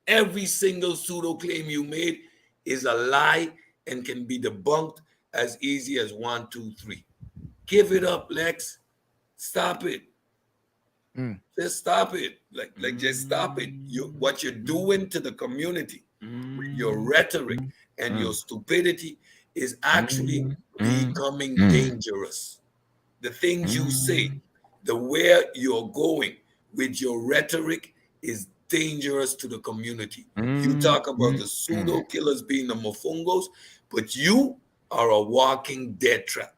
every single pseudo claim you made is a lie and can be debunked as easy as 1, 2, 3. Give it up, Lex. Stop it. Just stop it. Just stop it. What you're doing to the community with your rhetoric and your stupidity is actually becoming dangerous. The things you say, the where you're going with your rhetoric is dangerous to the community. You talk about the pseudo killers being the mofungos, but you are a walking death trap.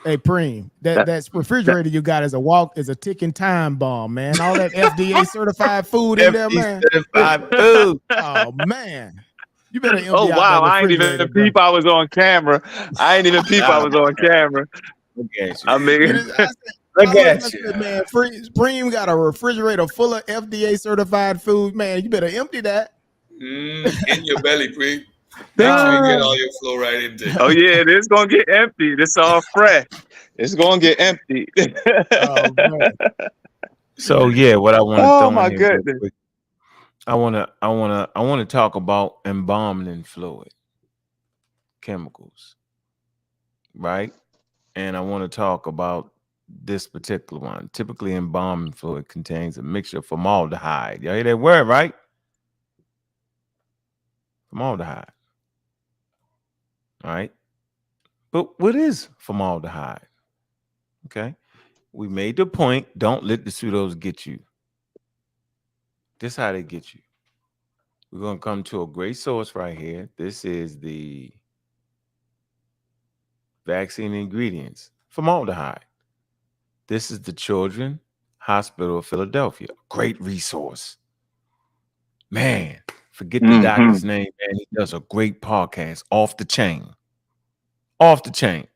Hey, Preem, that refrigerator you got is a ticking time bomb, man. All that FDA certified food in there, man. Certified food. Oh man. You better empty Oh wow, out that I ain't even peep I was on camera. I was on camera. Look at you. I mean, look at you. Man, Preem got a refrigerator full of FDA certified food, man. You better empty that. In your belly, Preem. Make sure you get all your fluoride intake. Oh yeah, it's gonna get empty. It's all fresh. It's gonna get empty. Oh man. So yeah, what I want to oh my goodness. I want to talk about embalming fluid chemicals, right? And I want to talk about this particular one. Typically, embalming fluid contains a mixture of formaldehyde. Y'all hear that word, right? Formaldehyde. All right. But what is formaldehyde? Okay. We made the point. Don't let the pseudos get you. This is how they get you. We're going to come to a great source right here. This is the vaccine ingredients, formaldehyde. This is the Children's Hospital of Philadelphia. Great resource. Man, forget the doctor's name, man. He does a great podcast, Off the Chain. Off the Chain.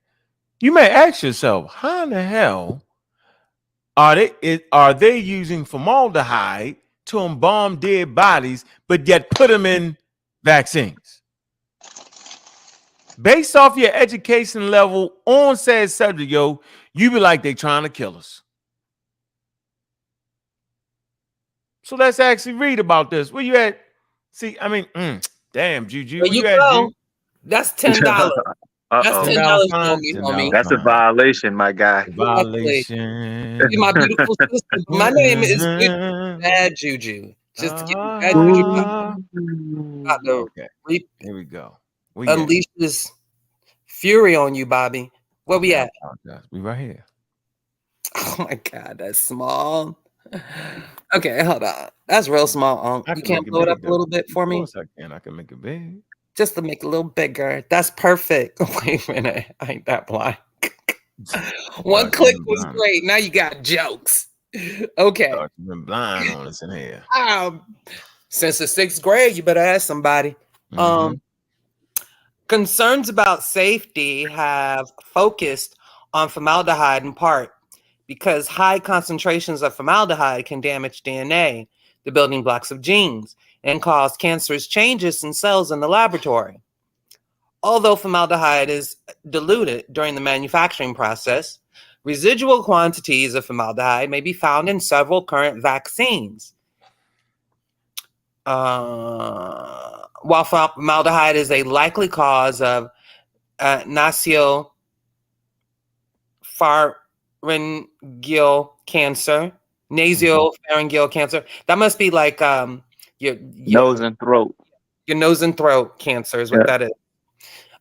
You may ask yourself, how in the hell are they using formaldehyde to embalm dead bodies, but yet put them in vaccines? Based off your education level on said subject, yo, you be like, they trying to kill us. So let's actually read about this. Where you at? See, I mean, damn, Juju. Where you at, go? That's $10. That's $10 for me, homie. That's a violation, my guy. Violation. My beautiful sister. My name is Bad Juju. Just to get bad juju. Okay. Here we go. Unleash this fury on you, Bobby. Where we at? We right here. Oh my God, that's small. Okay, hold on. That's real small. You can't blow it up a little bit for me? Of course I can. I can make it big. Just to make it a little bigger. That's perfect. Wait a minute. I ain't that blind. One click was great. Now you got jokes. Okay. Been blind on us in here. Since the 6th grade, you better ask somebody. Concerns about safety have focused on formaldehyde in part because high concentrations of formaldehyde can damage DNA, the building blocks of genes, and cause cancerous changes in cells in the laboratory. Although formaldehyde is diluted during the manufacturing process, residual quantities of formaldehyde may be found in several current vaccines. While formaldehyde is a likely cause of nasopharyngeal cancer, nasopharyngeal cancer. That must be like your nose and throat. Your nose and throat cancer is what that is.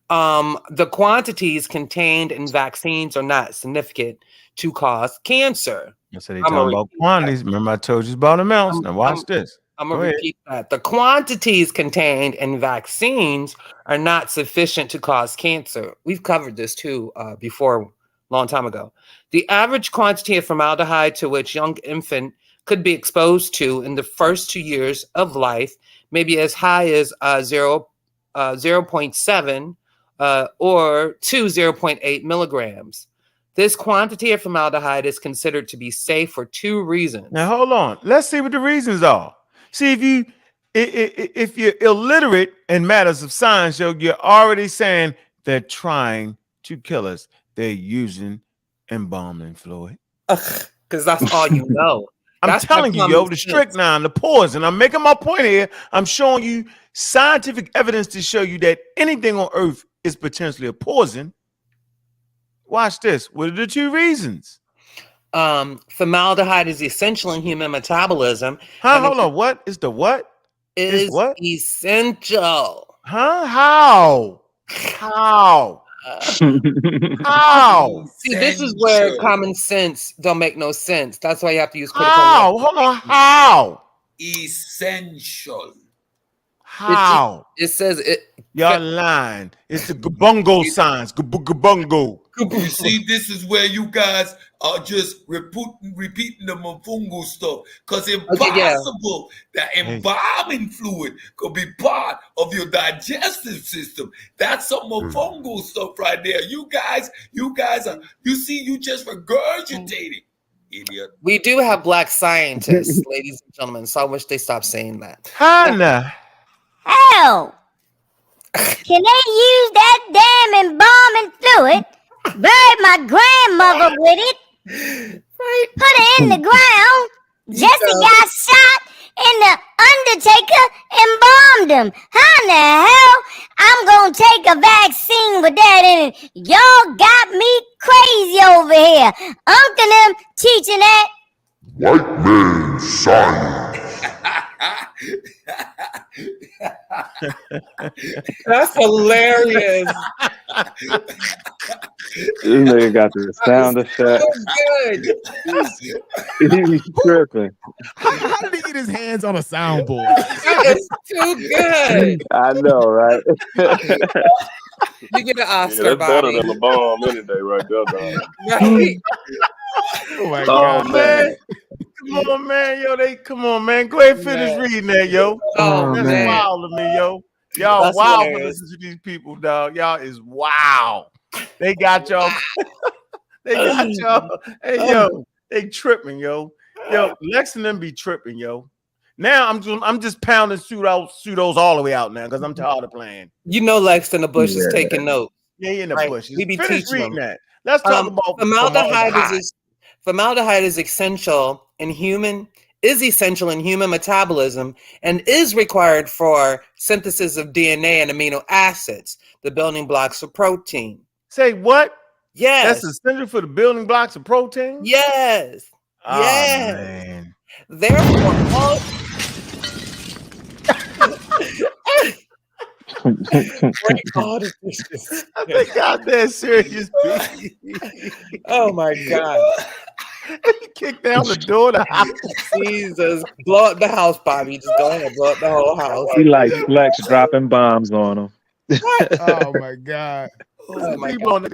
The quantities contained in vaccines are not significant to cause cancer. So they talking about quantities. Remember I told you about amounts. Now watch this. I'm going to repeat that. The quantities contained in vaccines are not sufficient to cause cancer. We've covered this too before, a long time ago. The average quantity of formaldehyde to which young infant could be exposed to in the first 2 years of life may be as high as 0.7 or to 0.8 milligrams. This quantity of formaldehyde is considered to be safe for 2 reasons. Now hold on. Let's see what the reasons are. See, if you're illiterate in matters of science, you're already saying they're trying to kill us. They're using embalming fluid. Because that's all you know. I'm telling you, the strychnine, the poison. I'm making my point here. I'm showing you scientific evidence to show you that anything on Earth is potentially a poison. Watch this. What are the 2 reasons? Formaldehyde is essential in human metabolism. Hold on. What is the what? Is what? Essential. How? How? How? See, this is where common sense don't make no sense. That's why you have to use critical. How? Hold on. How? Essential. How? It says it. Y'all lying. It's the gabungo signs. Gabungo. You see, this is where you guys are just repeating the Mfungu stuff. Because it's impossible that embalming fluid could be part of your digestive system. That's some Mfungu stuff right there. You guys are, you just regurgitating. Idiot. We do have black scientists, ladies and gentlemen, so I wish they stopped saying that. Hannah. Hell, can they use that damn embalming fluid? Buried my grandmother with it. Put her in the ground. Jesse got shot and the Undertaker embalmed him. How in the hell I'm gonna take a vaccine with that in it? Y'all got me crazy over here. Uncle them teaching that. White man science. That's hilarious. This nigga got the sound effect. He's tripping. How did he get his hands on a soundboard? It's too good. I know, right? You get an Oscar. Yeah, that's better than the bomb any day, right there, dog. Right? Oh my God, man. Come on, man. Come on, man. Go ahead and finish reading that, yo. That's wild to me, yo. Y'all That's wild hilarious. for listening to these people, dog. Y'all is wow. They got y'all. They got y'all. Hey, yo, they tripping, yo. Yo, Lex and them be tripping, yo. Now I'm just pounding pseudos all the way out now because I'm tired of playing. You know, Lex in the bush is taking notes. Yeah, in the bush. We be Finish teaching reading them. that. Let's talk about formaldehyde is essential in human metabolism and is required for synthesis of DNA and amino acids, the building blocks of protein. Say what? Yes. That's essential for the building blocks of protein? Yes. Oh, yes. Man. Therefore, all They got that serious. Oh my God. He kicked down the door of the house. Jesus. Blow up the house, Bobby. Just go ahead, blow up the whole house. He like Flex dropping bombs on him. Oh my God. Oh my People on the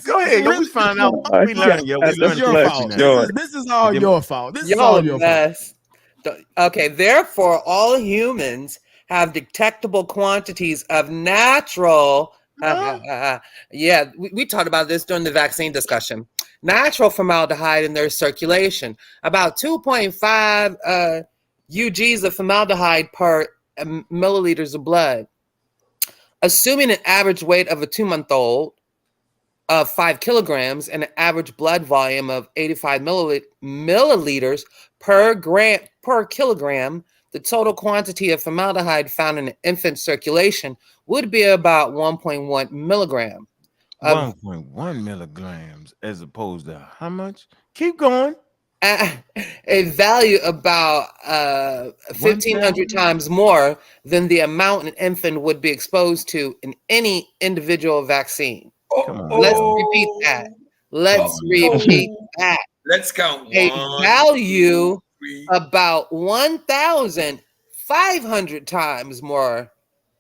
Go ahead, yo. We find out. We learn, yo. We This learn is your fault. This is all your fault. This is all your fault. Okay, therefore, all humans have detectable quantities of natural. Yeah, we talked about this during the vaccine discussion. Natural formaldehyde in their circulation, about 2.5 UGs of formaldehyde per milliliters of blood. Assuming an average weight of a 2-month-old of 5 kilograms and an average blood volume of 85 milliliters per kilogram, the total quantity of formaldehyde found in an infant circulation would be about 1.1 milligram. 1.1 milligrams as opposed to how much? Keep going. A value about 1,500 times more than the amount an infant would be exposed to in any individual vaccine. Let's repeat that. Let's repeat that. Let's count. A value about 1,500 times more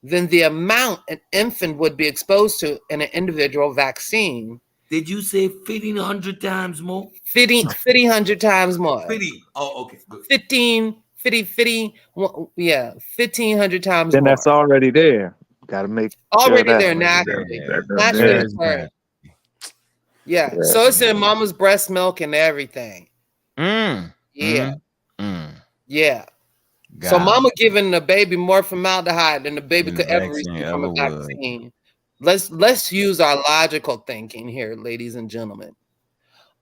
than the amount an infant would be exposed to in an individual vaccine. Did you say 1,500 times more? 1,500 times more. 50. Oh, okay, good. 50, yeah, 1,500 times then more. That's already there. Got to make already sure there naturally. Naturally occurring. Yeah, so it's in mama's breast milk and everything. Yeah. Yeah. So mama giving the baby more formaldehyde than the baby could ever receive from a vaccine. Let's use our logical thinking here, ladies and gentlemen.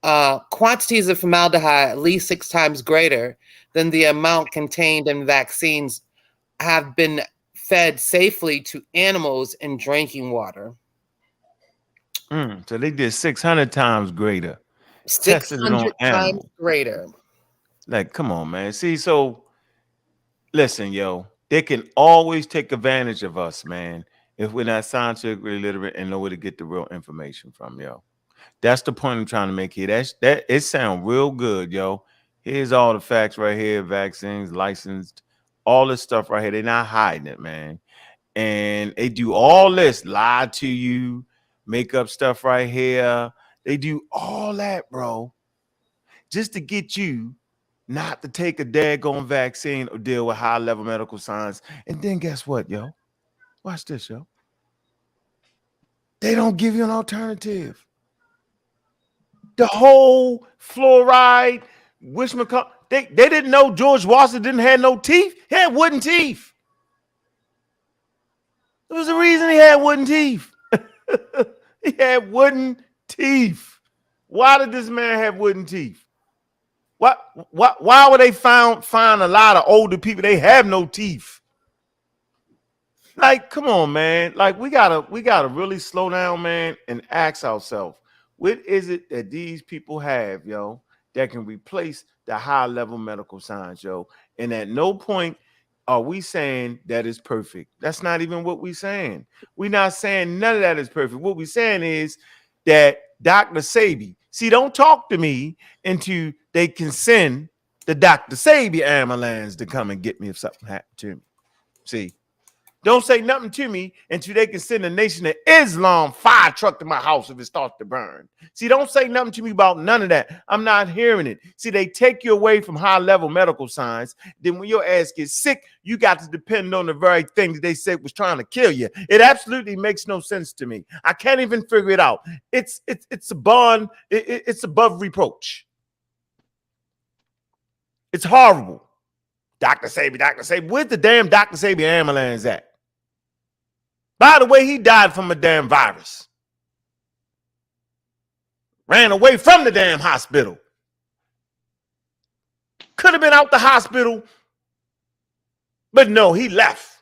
Quantities of formaldehyde at least 6 times greater than the amount contained in vaccines have been fed safely to animals in drinking water. So they did 600 times greater. 600 times greater. Like, come on, man. See, so listen, yo, they can always take advantage of us, man, if we're not scientifically literate and know where to get the real information from, yo. That's the point I'm trying to make here. That it sounds real good, yo. Here's all the facts right here: vaccines, licensed, all this stuff right here. They're not hiding it, man. And they do all this, lie to you, make up stuff right here. They do all that, bro, just to get you not to take a daggone vaccine or deal with high-level medical science. And then guess what, yo? Watch this, yo. They don't give you an alternative. The whole fluoride, they didn't know George Washington didn't have no teeth. He had wooden teeth. There was a reason he had wooden teeth. He had wooden teeth. Why did this man have wooden teeth? Why would they find a lot of older people? They have no teeth. Like, come on, man. Like, we gotta really slow down, man, and ask ourselves, what is it that these people have, yo, that can replace the high-level medical science, yo? And at no point are we saying that is perfect. That's not even what we're saying. We're not saying none of that is perfect. What we're saying is that Dr. Sebi, see, don't talk to me into they can send the Dr. Sebi ambulance to come and get me if something happened to me. See, don't say nothing to me until they can send the Nation of Islam fire truck to my house if it starts to burn. See, don't say nothing to me about none of that. I'm not hearing it. See, they take you away from high-level medical science. Then when your ass gets sick, you got to depend on the very thing that they said was trying to kill you. It absolutely makes no sense to me. I can't even figure it out. It's above reproach. It's horrible. Dr. Sebi, where's the damn Dr. Sebi ambulance at? By the way, he died from a damn virus. Ran away from the damn hospital. Could have been out the hospital, but no, he left.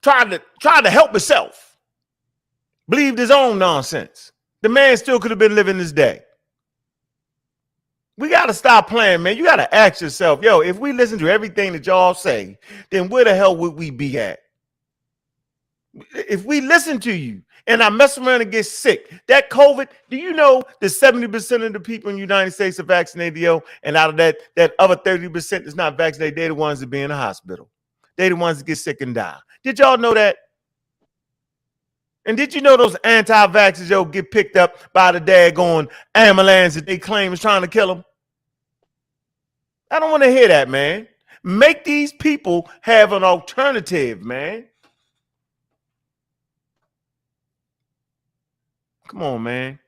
Tried to help himself. Believed his own nonsense. The man still could have been living his day. We got to stop playing, man. You got to ask yourself, yo, if we listen to everything that y'all say, then where the hell would we be at? If we listen to you and I mess around and get sick, that COVID, do you know that 70% of the people in the United States are vaccinated, yo? And out of that other 30% that's not vaccinated, they're the ones that be in the hospital. they the ones that get sick and die. Did y'all know that? And did you know those anti-vaxxers, yo, get picked up by the daggone ambulance that they claim is trying to kill them? I don't want to hear that, man. Make these people have an alternative, man. Come on, man.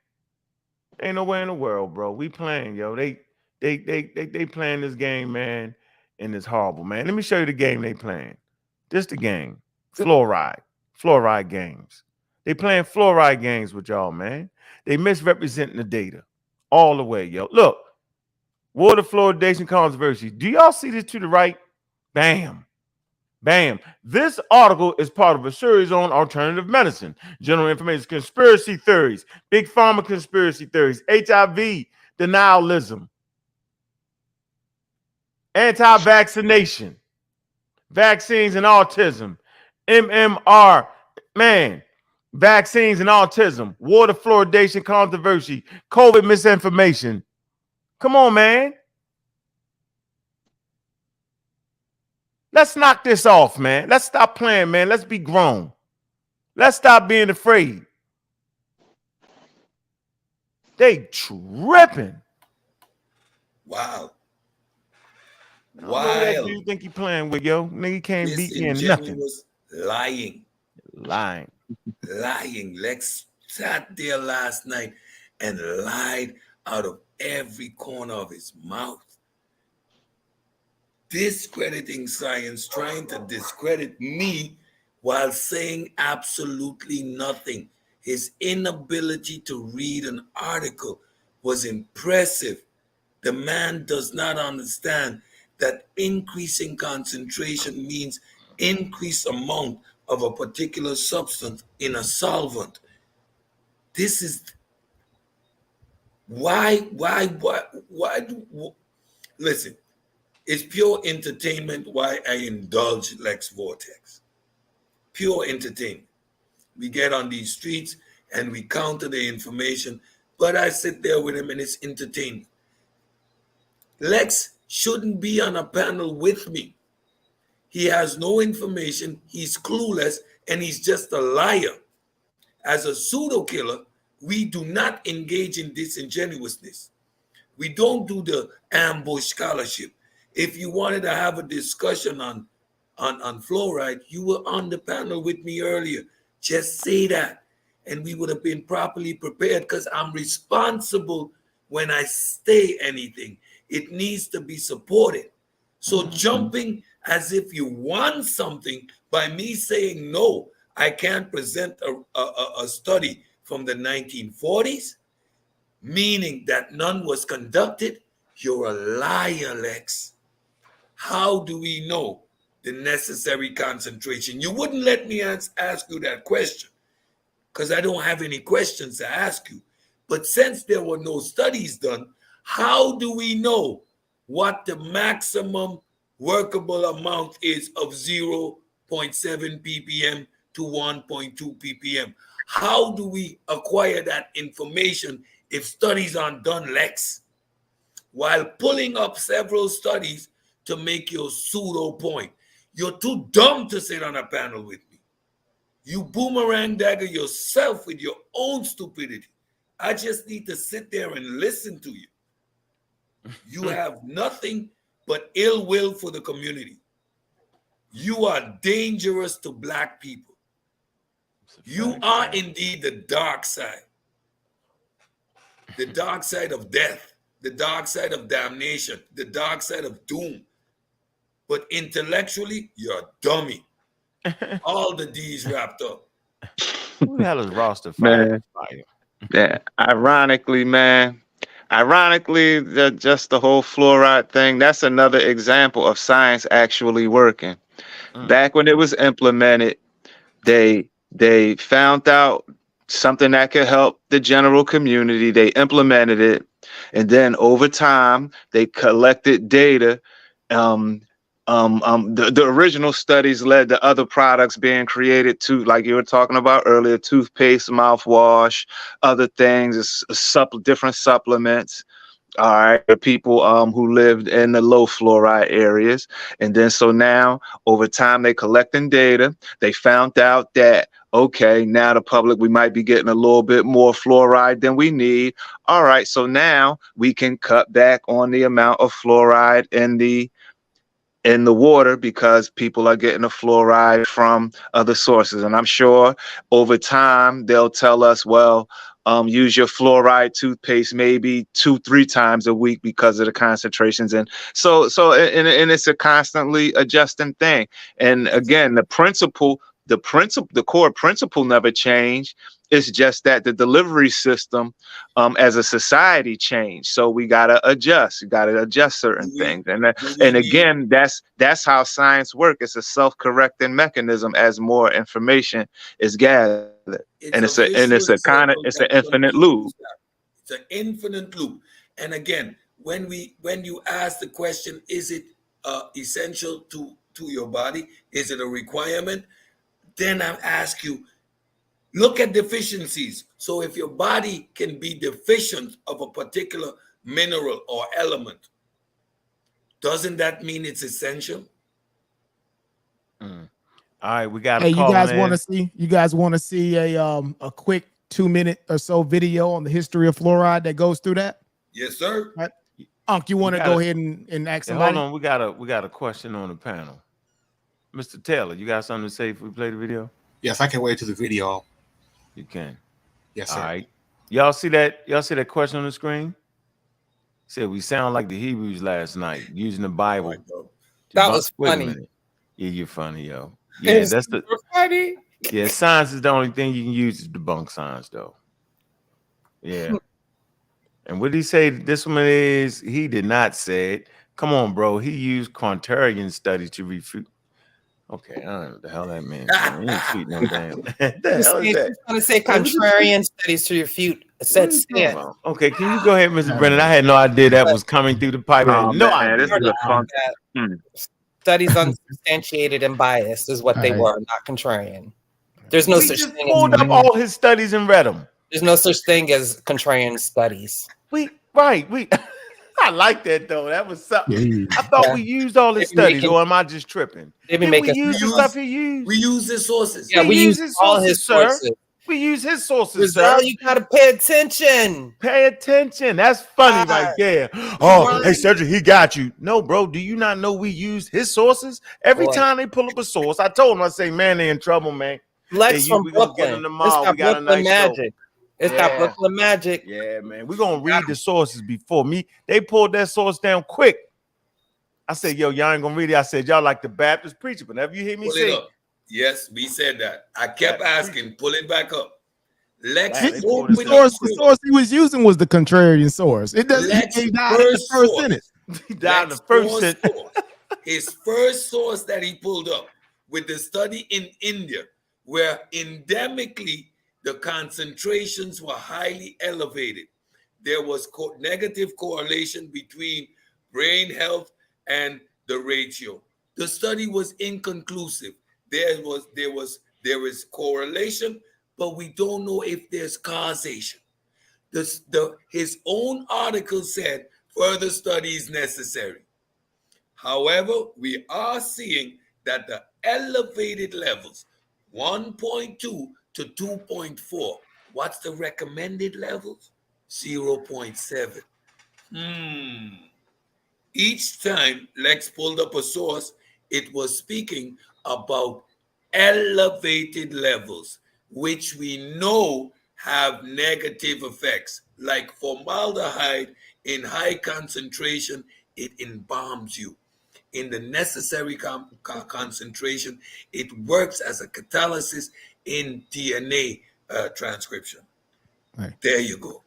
Ain't nowhere in the world, bro. We playing, yo. They playing this game, man, and it's horrible, man. Let me show you the game they playing. This the game. Fluoride games. They playing fluoride games with y'all, man. They misrepresenting the data all the way, yo. Look, water fluoridation controversy. Do y'all see this to the right? Bam. Bam. This article is part of a series on alternative medicine, general information, conspiracy theories, big pharma conspiracy theories, HIV, denialism, anti-vaccination, vaccines and autism, MMR, man, vaccines and autism, water fluoridation controversy, COVID misinformation. Come on, man. Let's knock this off, man. Let's stop playing, man. Let's be grown. Let's stop being afraid. They tripping. Wow. Why do you think you playing with, yo? Nigga can't beat me in nothing. Lying. Lex sat there last night and lied out of every corner of his mouth. Discrediting science, trying to discredit me while saying absolutely nothing. His inability to read an article was impressive. The man does not understand that increasing concentration means increased amount of a particular substance in a solvent. This is why listen, it's pure entertainment why I indulge Lex Vortex. Pure entertainment. We get on these streets and we counter the information, but I sit there with him and it's entertainment. Lex shouldn't be on a panel with me. He has no information, he's clueless, and he's just a liar. As a pseudo killer, we do not engage in disingenuousness. We don't do the ambush scholarship. If you wanted to have a discussion on fluoride, you were on the panel with me earlier. Just say that, and we would have been properly prepared, because I'm responsible when I say anything. It needs to be supported. So jumping as if you want something by me saying, no, I can't present a study from the 1940s, meaning that none was conducted, you're a liar, Lex. How do we know the necessary concentration? You wouldn't let me ask you that question because I don't have any questions to ask you. But since there were no studies done, how do we know what the maximum workable amount is of 0.7 ppm to 1.2 ppm? How do we acquire that information if studies aren't done, Lex? While pulling up several studies to make your pseudo point. You're too dumb to sit on a panel with me. You boomerang dagger yourself with your own stupidity. I just need to sit there and listen to you. You have nothing but ill will for the community. You are dangerous to Black people. You are indeed the dark side. The dark side of death, the dark side of damnation, the dark side of doom. But intellectually, you're a dummy. All the D's wrapped up. Who the hell is Roster Man. Yeah, ironically, just the whole fluoride thing, that's another example of science actually working. Back when it was implemented, they found out something that could help the general community. They implemented it, and then over time, they collected data. The original studies led to other products being created too, like you were talking about earlier, toothpaste, mouthwash, other things, different supplements. All right, the people who lived in the low fluoride areas, and then so now over time they collecting data. They found out that okay, now the public we might be getting a little bit more fluoride than we need. All right, so now we can cut back on the amount of fluoride in the water because people are getting the fluoride from other sources. And I'm sure over time they'll tell us, well, use your fluoride toothpaste maybe 2-3 times a week because of the concentrations. And so it's a constantly adjusting thing. And again, the core principle never changed. It's just that the delivery system as a society changed. So we gotta adjust. You gotta adjust certain things. And again, that's how science works. It's a self-correcting mechanism as more information is gathered. It's an infinite loop. It's an infinite loop. And again, when you ask the question, is it essential to your body? Is it a requirement? Then I ask you, look at deficiencies. So if your body can be deficient of a particular mineral or element, doesn't that mean it's essential? All right, we got. Hey, you guys want to see? You guys want to see a quick 2-minute or so video on the history of fluoride that goes through that? Yes, sir. Right. Unc, you want to go ahead and ask somebody? Hold on, we got a question on the panel. Mr. Taylor, you got something to say if we play the video? Yes, I can wait to the video. You can. Yes, sir. All right. Y'all see that question on the screen? Said we sound like the Hebrews last night using the Bible. That was funny. Yeah, you're funny, yo. Yeah, that's the funny. Yeah, science is the only thing you can use to debunk science, though. Yeah. And what did he say this one is? He did not say it. Come on, bro. He used quaternarian studies to refute. Okay, I don't know what the hell that means. He ain't cheating no damn. The hell is that? I'm going to say contrarian studies to refute a set stand. Okay, can you go ahead, Mr. Brennan? I had no idea that was coming through the pipe. No idea. Studies unsubstantiated and biased is what they were, not contrarian. There's no such thing. Pulled up all his studies and read them. There's no such thing as contrarian studies. I like that though. That was something. I thought we used all his studies, or am I just tripping? Did we use the stuff he used? We use his sources. Yeah, we use all his sources. We use his sources, Rizal, sir. you gotta pay attention. Pay attention. That's funny right there. Oh, hey, Cedric, he got you. No, bro, do you not know we use his sources? Every time they pull up a source, I told him, I say, man, they in trouble, man. Lex from Brooklyn. It's got Brooklyn magic. It's got Brooklyn magic. Yeah, man. We're going to read the sources before me. They pulled that source down quick. I said, yo, y'all ain't going to read it. I said, y'all like the Baptist preacher. But whenever you hear me say, yes, we said that. I kept asking, pull it back up. Lex, the source he was using was the contrarian source. It doesn't. He died in the first sentence. He died in the first sentence. His first source that he pulled up with the study in India, where endemically the concentrations were highly elevated. There was negative correlation between brain health and the ratio. The study was inconclusive. There is correlation, but we don't know if there's causation. His own article said further study is necessary. However, we are seeing that the elevated levels, 1.2 to 2.4, what's the recommended levels? 0.7. Each time Lex pulled up a source, it was speaking about elevated levels, which we know have negative effects. Like formaldehyde in high concentration, it embalms you. In the necessary concentration, it works as a catalysis in DNA transcription. Right. There you go.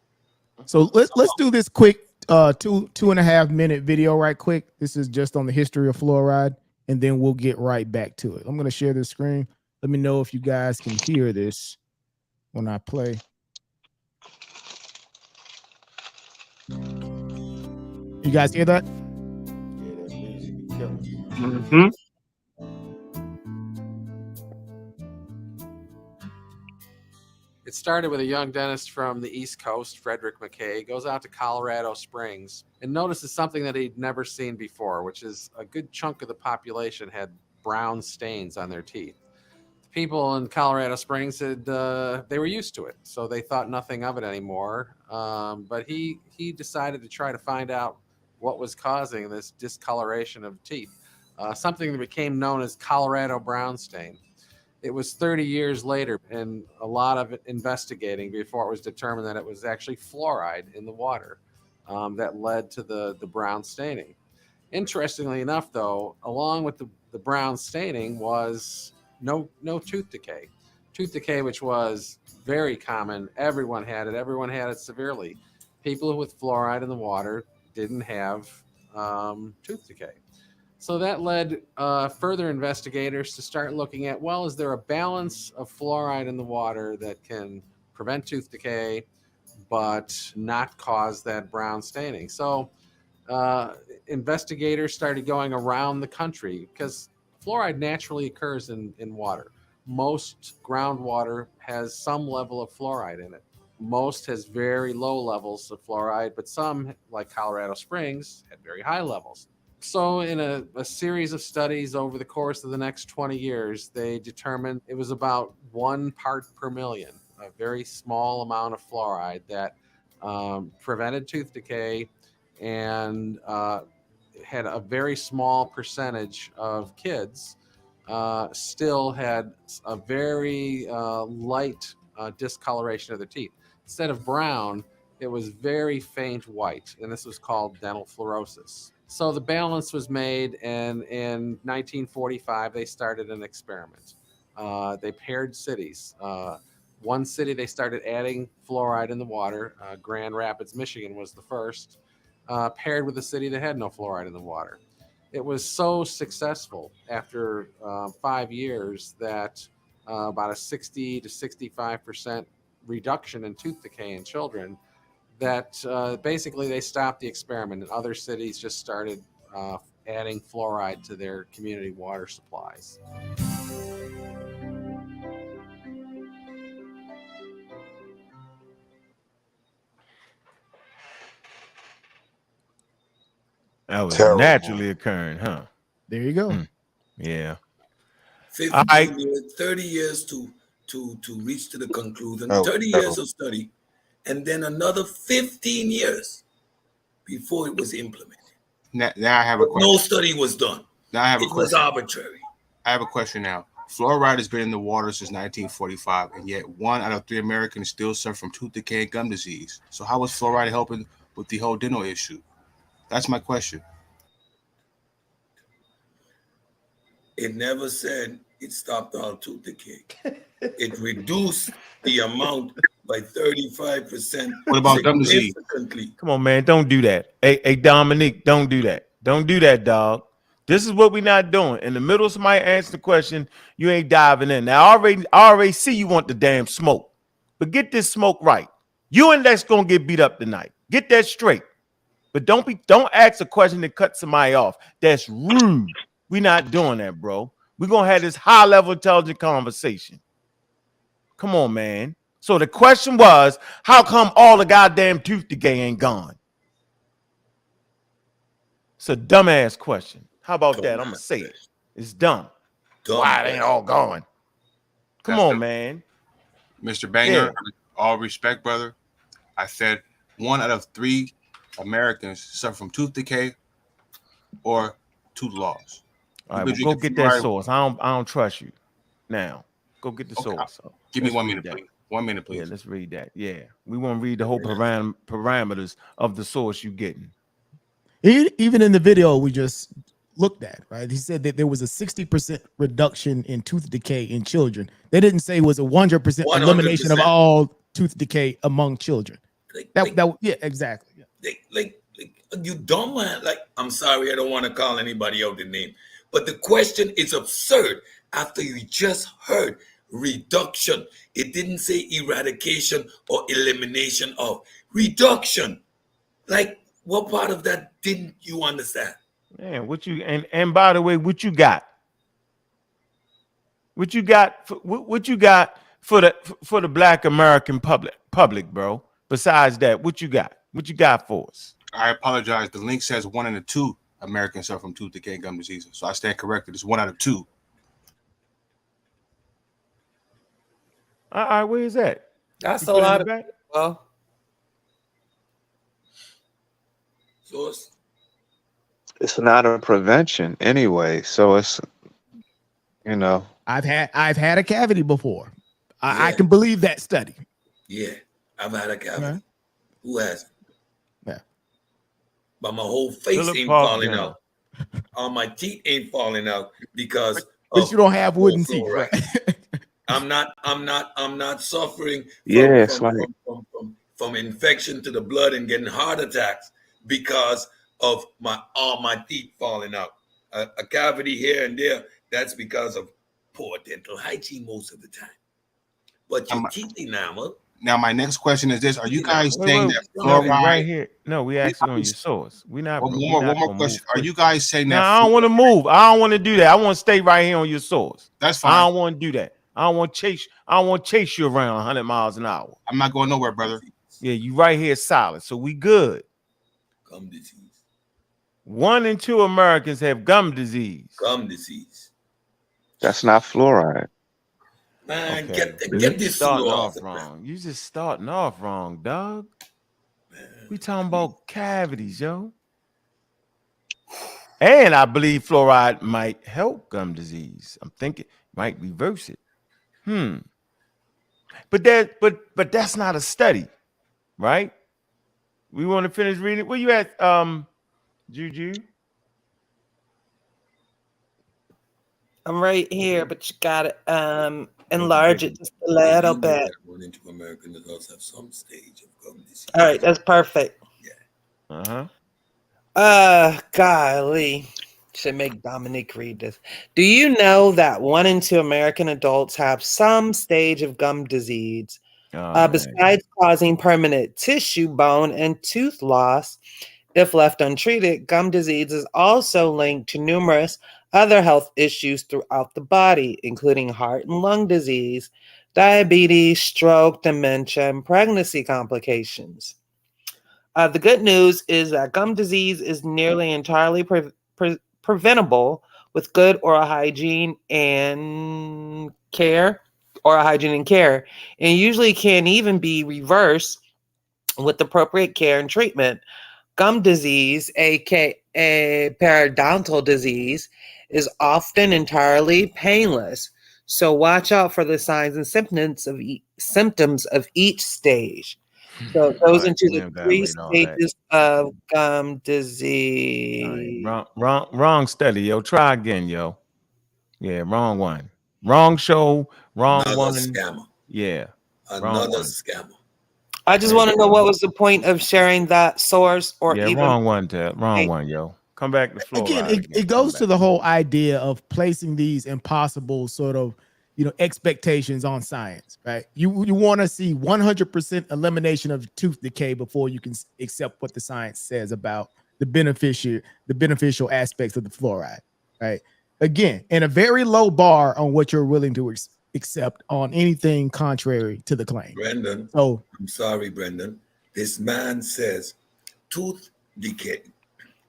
So let's do this quick 2.5 minute video right quick. This is just on the history of fluoride, and then we'll get right back to it. I'm going to share this screen. Let me know if you guys can hear this when I play. You guys hear that? Mm-hmm. It started with a young dentist from the East Coast, Frederick McKay, goes out to Colorado Springs and notices something that he'd never seen before, which is a good chunk of the population had brown stains on their teeth. People in Colorado Springs said they were used to it, so they thought nothing of it anymore. But he decided to try to find out what was causing this discoloration of teeth, something that became known as Colorado brown stain. It was 30 years later and a lot of investigating before it was determined that it was actually fluoride in the water that led to the brown staining. Interestingly enough, though, along with the brown staining was no tooth decay. Tooth decay, which was very common. Everyone had it severely. People with fluoride in the water didn't have tooth decay. So that led further investigators to start looking at, well, is there a balance of fluoride in the water that can prevent tooth decay but not cause that brown staining? So investigators started going around the country because fluoride naturally occurs in water. Most groundwater has some level of fluoride in it. Most has very low levels of fluoride, but some, like Colorado Springs, had very high levels. So in a series of studies over the course of the next 20 years, they determined it was about 1 part per million, a very small amount of fluoride that prevented tooth decay and had a very small percentage of kids still had a very light discoloration of their teeth. Instead of brown, it was very faint white, and this was called dental fluorosis. So the balance was made, and in 1945, they started an experiment. They paired cities. One city, they started adding fluoride in the water. Grand Rapids, Michigan was the first, paired with a city that had no fluoride in the water. It was so successful after 5 years that about a 60 to 65% reduction in tooth decay in children that basically they stopped the experiment, and other cities just started adding fluoride to their community water supplies. That was Terrible. naturally occurring, huh? There you go. Yeah. 15 years, 30 years to reach to the conclusion, 30 years of study, and then another 15 years before it was implemented. Now I have a question. No study was done. Now I have a It question. was arbitrary. I have a question now. Fluoride has been in the water since 1945, and yet 1 out of 3 Americans still suffer from tooth decay and gum disease. So how is fluoride helping with the whole dental issue? That's my question. It never said it stopped all tooth decay. It reduced the amount by 35%. What about gum disease? Come on, man. Don't do that. Hey, Dominique, don't do that. Don't do that, dog. This is what we're not doing. In the middle of somebody answer the question, you ain't diving in. Now, I already see you want the damn smoke. But get this smoke right. You and Lex gonna get beat up tonight. Get that straight. But don't ask a question that cut somebody off. That's rude. We're not doing that, bro. We're gonna have this high-level intelligent conversation. Come on, man. So the question was, how come all the goddamn tooth decay ain't gone? It's a dumbass question. How about that? I'm gonna say it. It's dumb. Why it ain't all gone? Come on, man. Mr. Banger, all respect, brother. I said 1 out of 3 Americans suffer from tooth decay or tooth loss. All right, well, go get that source. I don't trust you. Now, go get the source. Give me 1 minute, please. 1 minute, please. Yeah, let's read that. Yeah, we want to read the whole parameters of the source you're getting. Even in the video we just looked at, right? He said that there was a 60% reduction in tooth decay in children. They didn't say it was a 100% elimination of all tooth decay among children. Yeah, exactly. Yeah. Like you dumb man. Like, I'm sorry, I don't want to call anybody out the name, but the question is absurd. After you just heard reduction, it didn't say eradication or elimination of reduction. Like, what part of that didn't you understand? Man, what you and by the way, what you got? What you got for the Black American public, bro. Besides that, what you got? What you got for us? I apologize. The link says 1 out of 2 Americans suffer from tooth decay and gum disease. So I stand corrected. It's 1 out of 2. All right, where is that? That's a lot of well. Source. It's not a prevention anyway, so it's, you know. I've had a cavity before. I can believe that study. Yeah, I've had a cavity. Right. Who hasn't? Yeah. But my whole face ain't falling out. All my teeth ain't falling out because. But you don't have wooden teeth, right? I'm not suffering from infection to the blood and getting heart attacks because of all my teeth falling out. A cavity here and there, that's because of poor dental hygiene most of the time. But your teeth enamel. Now, my next question is this: are you guys saying that fluoride right here? No, we actually on your source. We're not. One more question: are you guys saying that? No, I don't want to move. I don't want to do that. I want to stay right here on your source. That's fine. I don't want to do that. I don't want to chase you around 100 miles an hour. I'm not going nowhere, brother. Yeah, you right here solid. So we good. Gum disease. 1 in 2 Americans have gum disease. Gum disease. That's not fluoride. Man, okay. get this starting off wrong. You just starting off wrong, dog. We talking about cavities, yo. And I believe fluoride might help gum disease. I'm thinking might reverse it. But that's not a study, right? We want to finish reading. Where you at, Juju? I'm right here, but you gotta enlarge it just a little bit. 1 in 2 Americans adults have some stage of gum disease. All right, that's perfect. Yeah. Golly. Should make Dominique read this. Do you know that 1 in 2 American adults have some stage of gum disease? Besides causing permanent tissue, bone, and tooth loss, if left untreated, gum disease is also linked to numerous other health issues throughout the body, including heart and lung disease, diabetes, stroke, dementia, and pregnancy complications. The good news is that gum disease is nearly entirely preventable with good oral hygiene and care, and usually can even be reversed with appropriate care and treatment. Gum disease, aka periodontal disease, is often entirely painless. So watch out for the signs and symptoms of each stage. So it goes into the 3 stages of gum disease. Wrong study, yo. Try again, yo. Yeah, wrong one. Wrong show. Wrong one. Scammer. Yeah. Another scammer. I just want to know what was the point of sharing that source wrong one, Ted. Wrong one, yo. Come back to Florida. Again, it goes to the whole idea of placing these impossible sort of, expectations on science, right? You want to see 100% elimination of tooth decay before you can accept what the science says about the beneficial aspects of the fluoride, right? Again, and a very low bar on what you're willing to accept on anything contrary to the claim. Brendan, I'm sorry, Brendan. This man says tooth decay,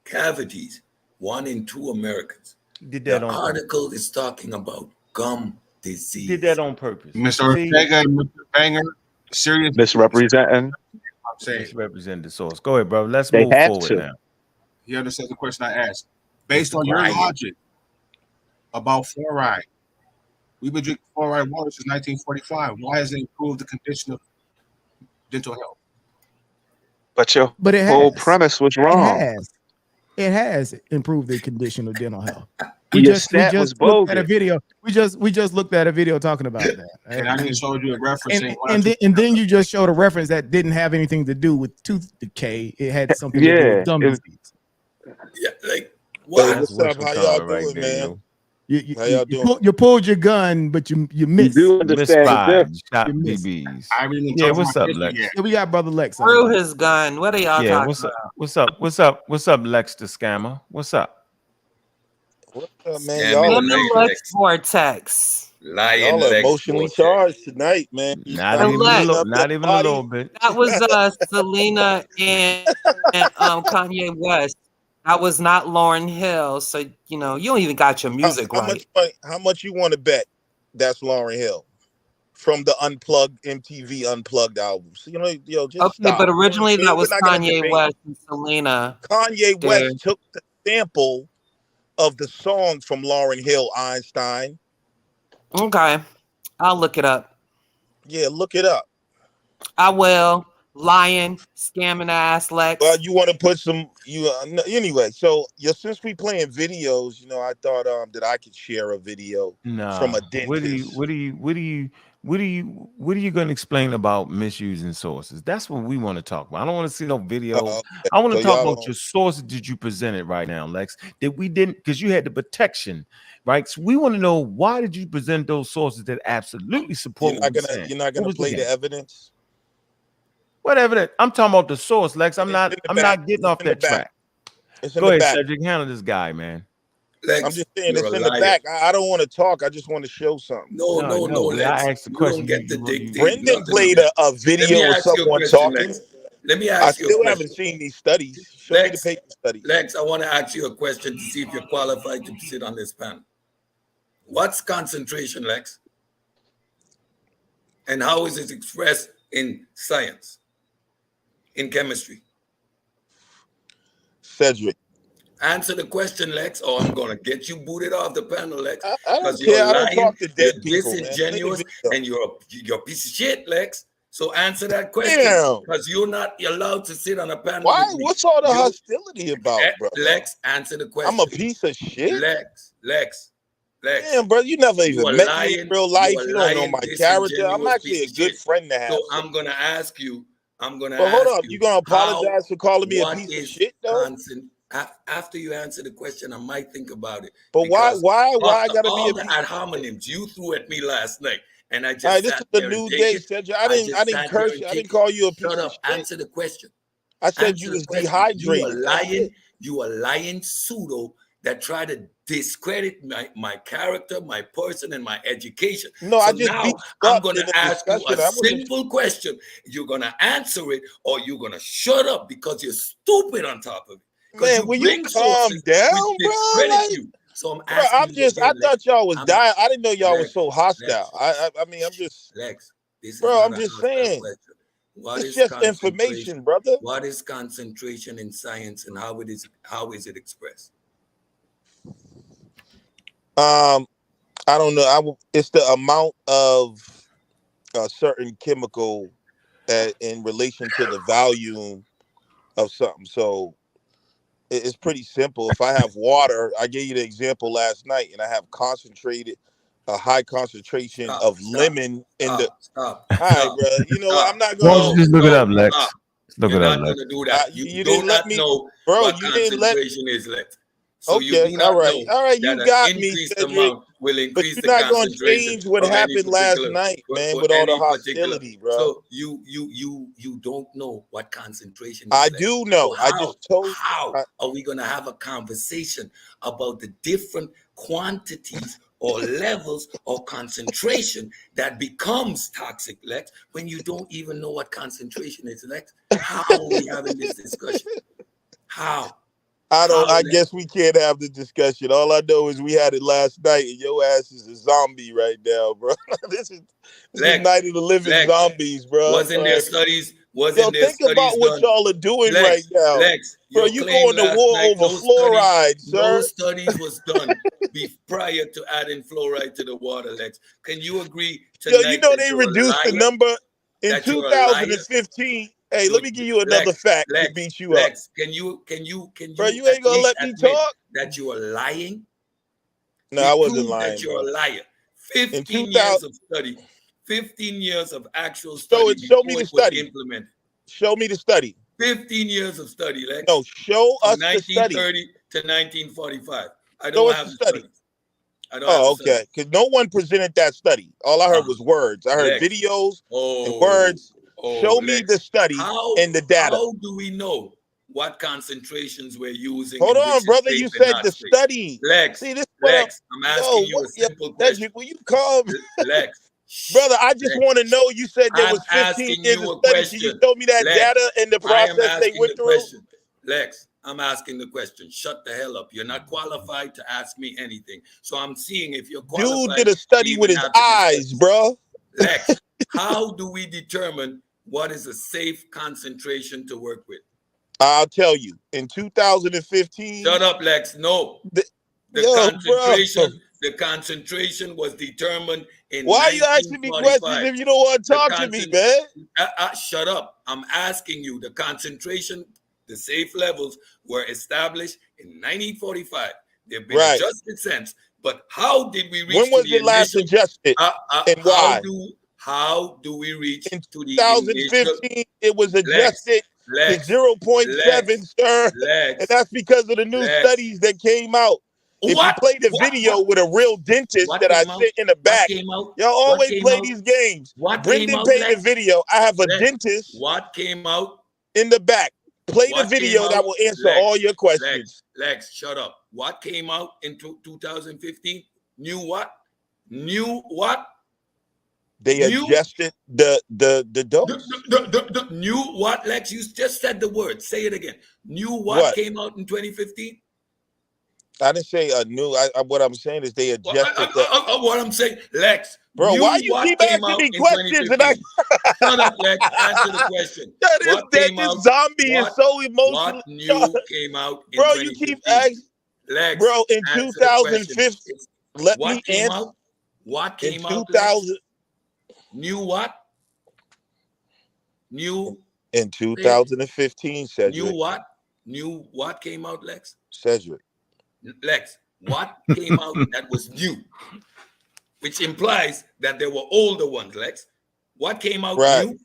cavities, 1 in 2 Americans. Did that the on article is talking about gum disease. Did that on purpose. Mr. Ortega and Mr. Banger, serious misrepresenting. I'm saying misrepresent the source. Go ahead, bro. Let's move forward now. You understand the question I asked? Based on your logic about fluoride, we've been drinking fluoride water since 1945. Why has it improved the condition of dental health? But your whole premise was wrong. It has improved the condition of dental health. We just looked at a video. We just looked at a video talking about that. Right? And I just showed you a reference. And then you just showed a reference that didn't have anything to do with tooth decay. It had something to do with gum disease. Yeah, like what's up? How y'all doing, man? How y'all doing? You pulled your gun, but you missed. You do understand shot BBs. Yeah, what's up, Lex? Yeah, we got brother Lex. Through his gun. What are y'all talking about? What's up, Lex the scammer? What's up? What's up, man? Y'all Lex Vortex. Lion Y'all are Lex emotionally Forte. charged tonight, man. Not even a little bit. That was Selena and Kanye West. That was not Lauryn Hill. So you don't even got your music right. How much you want to bet that's Lauryn Hill from the MTV Unplugged album? So just Okay, stop. but originally that was We're not gonna Kanye debate. West and Selena. Kanye West took the sample of the song from Lauryn Hill, Einstein. Okay, I'll look it up. Yeah, look it up. I will. Lying, scamming ass Lex. Well, you want to put some anyway. So since we playing videos, I thought that I could share a video from a dentist. What are you going to explain about misusing sources? That's what we want to talk about. I don't want to see no video. Okay. I want to talk about your sources that you presented right now, Lex. That we didn't, because you had the protection, right? So we want to know, why did you present those sources that absolutely support what we're saying? You're not gonna play the evidence. Whatever. I'm talking about the source, Lex. I'm not getting off that track. Go ahead, Cedric. Handle this guy, man. Lex, I'm just saying it's in the back. I don't want to talk. I just want to show something. No, Lex. I asked the question. Brendan played a video of someone talking. Let me ask you a question. I still haven't seen these studies. Show me the paper studies. Lex, I want to ask you a question to see if you're qualified to sit on this panel. What's concentration, Lex? And how is it expressed in science? In chemistry? Cedric. Answer the question, Lex, or I'm going to get you booted off the panel, Lex. Because you're lying, I don't talk to dead people, disingenuous, and you're a piece of shit, Lex. So answer that question. Because you're not allowed to sit on a panel. Why? What's all the hostility about, bro? Lex, answer the question. I'm a piece of shit? Lex. Damn, bro, you never even met me in real life. You don't know my character. I'm actually a good friend to have. So I'm going to ask you. But hold on, you gonna apologize for calling me a piece of shit, though? After you answer the question, I might think about it. But why I gotta be the ad hominems you threw at me last night, and I just this is the new day, Cedric. I didn't curse you. I didn't call you a piece of shit. Answer the question. I said you was dehydrated. You a lying pseudo that try to discredit my character, my person, and my education. No, so now I'm going to ask you a simple question. You're going to answer it, or you're going to shut up because you're stupid on top of it. Man, will you calm down, bro? You. So I'm asking I thought y'all was dying. I didn't know y'all was so hostile. I mean, I'm just Lex. I'm just saying. It's just information, brother. What is concentration in science, and how is it expressed? I don't know. It's the amount of a certain chemical in relation to the volume of something. So it's pretty simple. If I have water, I gave you the example last night, and I have a high concentration of lemon in the. All right, bro. I'm not going to just look it up, Lex. Look it up, Lex. Do that. You didn't let me know, bro. What you didn't let is, Lex. So okay, all right, you got me, Cedric. But you're not going to change what happened last night, man, with all the hostility, bro. So you don't know what concentration is. I do know. So I just told you. How are we going to have a conversation about the different quantities or levels or concentration that becomes toxic, Lex, when you don't even know what concentration is, Lex? How are we having this discussion? How? I guess we can't have the discussion. All I know is we had it last night, and your ass is a zombie right now, bro. This is Night of the Living Zombies, bro. Wasn't there studies? Think about what y'all are doing right now. Lex, bro, you going to war over fluoride, sir. Those studies was done prior to adding fluoride to the water, Lex. Can you agree tonight? They reduced the number in 2015. Hey, so let me give you another fact to beat you up. Can you? Bro, you ain't gonna let me talk? That you are lying? No, I wasn't lying. That you're a liar. 15 years of study. 15 years of actual study. Show me the study. Implemented. Show me the study. 15 years of study, Lex. No, show us the study. 1930 to 1945. I don't have the study. Okay. Because no one presented that study. All I heard was words. I heard videos and words. Show me the study and the data. How do we know what concentrations we're using. Hold in on, which brother. safe You and said not the safe. study. Lex, See, this Lex, I'm asking you a simple question. Cedric, will you come? Lex. Brother, I just Lex. want to know. You said there I'm was 15 asking years you of a study. Can you question. show me that Lex, data and the I am process they asking went the through? question. Lex, I'm asking the question. Shut the hell up. You're not qualified to ask me anything. So I'm seeing if you're qualified. Dude did a study with his eyes, bro. Lex, how do we determine what is a safe concentration to work with? I'll tell you. In 2015. Shut up, Lex. No. The concentration was determined in Why are you asking me questions if you don't want to talk to me, man? Shut up. I'm asking you. The concentration, the safe levels were established in 1945. They've been adjusted since. But how did we reach when was it last adjusted? And why? How do we reach in to the 2015? It was adjusted to 0.7, sir. And that's because of the new studies that came out. If you play the video with a real dentist that I sit in the back, y'all always play these games. Brendan paid the video. I have a dentist. What came out in the back? Play the video that will answer all your questions. Lex, shut up. What came out in 2015? New what? New what? They adjusted the dose. The new what, Lex? You just said the word. Say it again. New what came out in 2015? I didn't say a new. What I'm saying is they adjusted. What I'm saying, Lex. Bro, why you keep asking me questions? And shut up, Lex. Answer the question. This zombie is so emotional. What new came out in bro, 2015? You keep asking. Lex, bro, in 2015. Let me answer. What came in out? 2000. New what? New. In 2015, Cedric. New what? New what came out, Lex? Cedric. Lex, what came out that was new? Which implies that there were older ones, Lex. What came out new?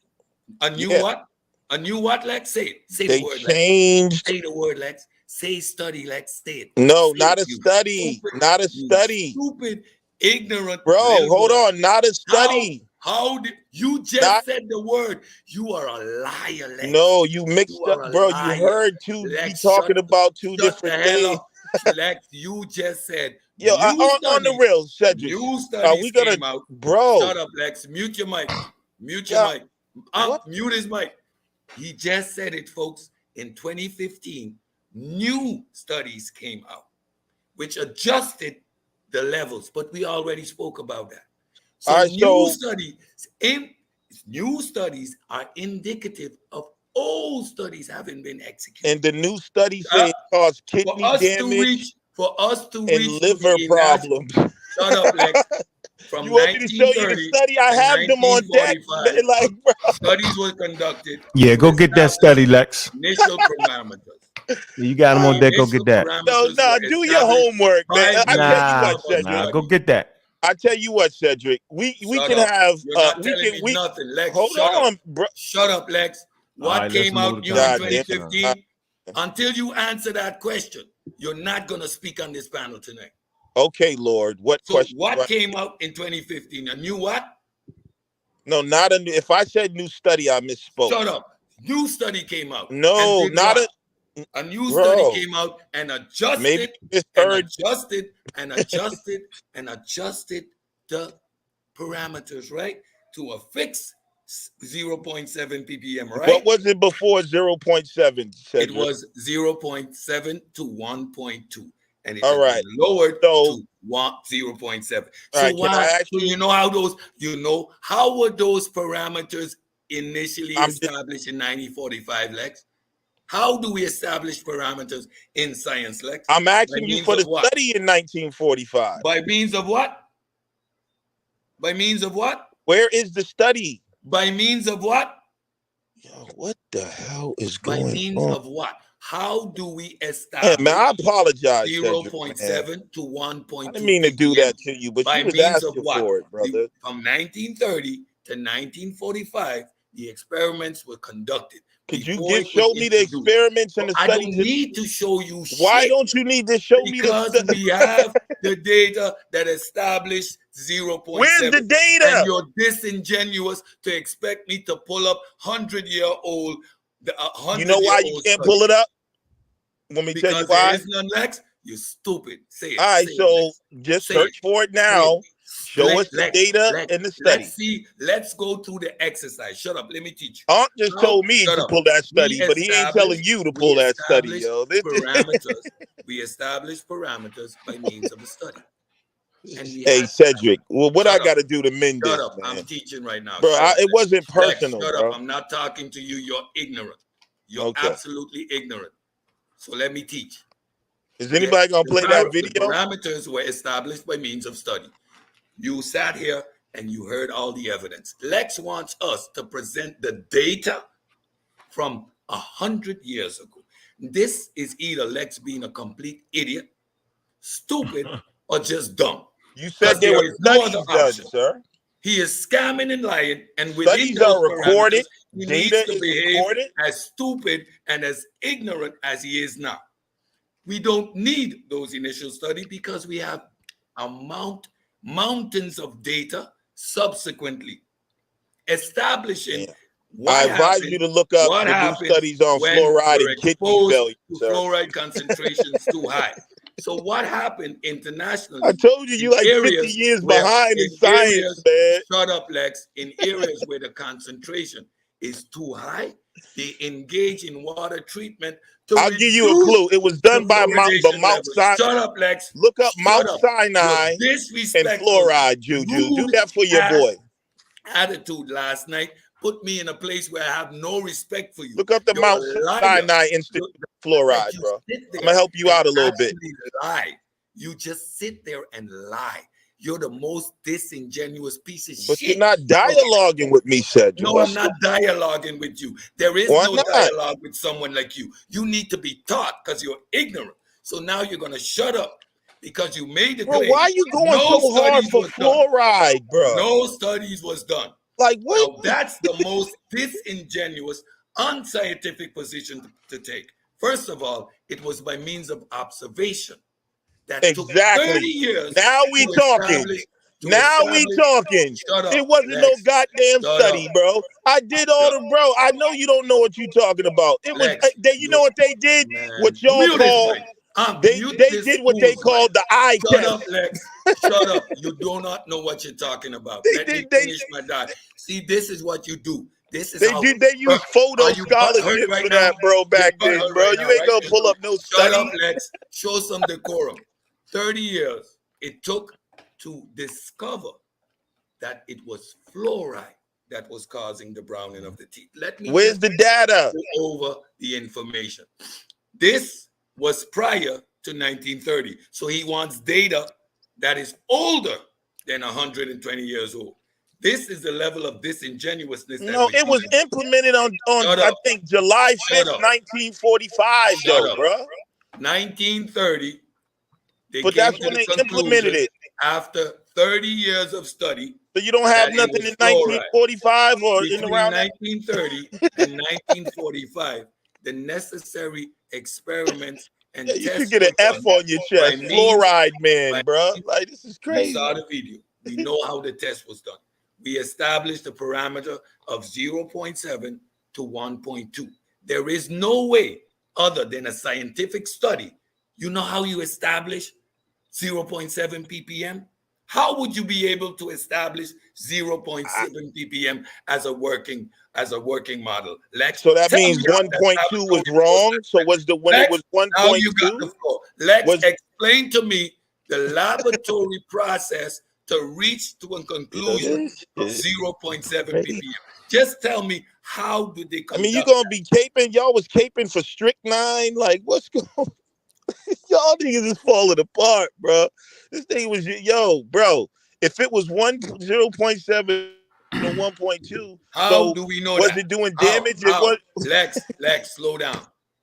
A new what? A new what, Lex? Say it. Say the word, changed. Lex. Say the word, Lex. Say study, Lex. Say it. No, say not it, a study. Stupid, not a study. Stupid, ignorant. Bro, hold on. Not a study. How did you just said the word? You are a liar, Lex. No, you mixed up, bro. You heard Lex, talking about two different things. Lex, you just said. Yo, on the real, Cedric. New studies came out. Bro. Shut up, Lex. Mute your mic. Mute your mic. Mute his mic. He just said it, folks. In 2015, new studies came out, which adjusted the levels. But we already spoke about that. So new studies are indicative of old studies having been executed. And the new studies say it causes kidney damage. For us to and reach liver problems. Shut up, Lex. From you want me to show you the study? I have them on deck. Like, bro. Studies were conducted. Yeah, go get that study, Lex. Initial parameters. You got them on deck. Go get that. No, do your homework, man. I tell you what, Cedric. Go get that. I tell you what, Cedric. We can have. You're not telling me nothing, Lex. Hold on, bro. Shut up, Lex. What came out new in 2015? Until you answer that question, you're not going to speak on this panel tonight. Okay, Lord. What question? What came out in 2015? A new what? No, not a new. If I said new study, I misspoke. Shut up. New study came out. No, not a new study came out and adjusted. Maybe adjusted the parameters, right? To a fixed 0.7 ppm, right? What was it before 0.7? It was 0.7 to 1.2, and it's lowered to 0.7. So you know how those? How were those parameters initially established in 1945, Lex? How do we establish parameters in science, Lex? I'm asking you for the study in 1945. By means of what? By means of what? Where is the study? By means of what? Yo, what the hell is going on? By means of what? How do we establish? Hey, man, I apologize. 0.7 to 1.2. I didn't mean to do that to you, but you was asking for it, brother. From 1930 to 1945, the experiments were conducted. Could you show me the experiments and the studies? I don't need to show you shit. Why don't you need to show me the studies? Because we have the data that established 0.7. Where's the data? And you're disingenuous to expect me to pull up 100-year-old You know why you can't pull it up? Let me tell you why. There is none, Lex. You stupid. Say it. All right, say so it, just search for it now. Show us the data and the study. Let's see. Let's go through the exercise. Shut up. Let me teach you. Aunt just told me to pull that study, but he ain't telling you to pull that study, yo. We establish parameters by means of the study. And hey, Cedric, well, what I got to do to mend this, up. man? I'm teaching right now. Bro, it wasn't personal, Lex, shut bro. up. I'm not talking to you. You're ignorant. You're absolutely ignorant. So let me teach. Is anybody going to play that video? The parameters were established by means of study. You sat here and you heard all the evidence. Lex wants us to present the data from 100 years ago. This is either Lex being a complete idiot, stupid, or just dumb. You said there were studies done, sir. He is scamming and lying, and studies are recorded. He Data needs to is behave recorded. as stupid and as ignorant as he is now. We don't need those initial studies because we have mountains of data subsequently establishing. I advise you to look up the new studies on fluoride and kidney failure. Fluoride concentrations too high. So what happened internationally? I told you, like 50 years behind in science, man. Shut up, Lex. In areas where the concentration is too high, they engage in water treatment. I'll give you a clue. It was done by Mount Sinai. Shut up, Lex. Look up Mount Sinai and fluoride, Juju. Do that for your boy. Attitude last night put me in a place where I have no respect for you. Look up the Mount Sinai Institute fluoride, bro. I'm gonna help you out a little bit. Lie. You just sit there and lie. You're the most disingenuous piece of shit. But you're not dialoguing with me, Cedric. No, I'm not dialoguing with you. There is no dialogue with someone like you. You need to be taught because you're ignorant. So now you're gonna shut up because you made the claim. Bro, why are you going so hard for fluoride, bro? No studies was done. Like what? Now, that's the most disingenuous, unscientific position to take. First of all, it was by means of observation. That took 30 years. Now we talking. Now we talking. It wasn't no goddamn study, bro. I did all the bro. I know you don't know what you're talking about. It was you know what they did? What y'all call they did what they called the eye test. Shut up, Lex. Shut up. You do not know what you're talking about. Let me finish my diet. See, this is what you do. This is they use photo scholarships for that, bro, back then, bro. You ain't gonna pull up no study. Shut up, Lex. Show some decorum. 30 years it took to discover that it was fluoride that was causing the browning of the teeth. Where's the data? Go over the information. This was prior to 1930. So he wants data that is older than 120 years old. This is the level of disingenuousness. No, it was implemented on I think July 5th, 1945, though, bro. 1930. But that's when they implemented it. After 30 years of study. So you don't have nothing in 1945 or between around 1930 and 1945. The necessary experiments and you could get an F on your chest. Fluoride man, bro. Like, this is crazy. We saw the video. We know how the test was done. We established the parameter of 0.7 to 1.2. There is no way other than a scientific study. You know how you establish 0.7 ppm? How would you be able to establish 0.7 ppm as a working model? Lex, so that means 1.2 was wrong. So was the when Lex, it was 1.2? Lex, explain to me the laboratory process to reach to a conclusion of 0.7 ppm. Just tell me, how did they conduct? I mean, you're gonna be caping. Y'all was caping for strychnine. Like, what's going on? Y'all niggas is falling apart, bro. This thing was, bro. If it was 0.7 to 1.2, how do we know was that? it doing damage? Lex, slow down.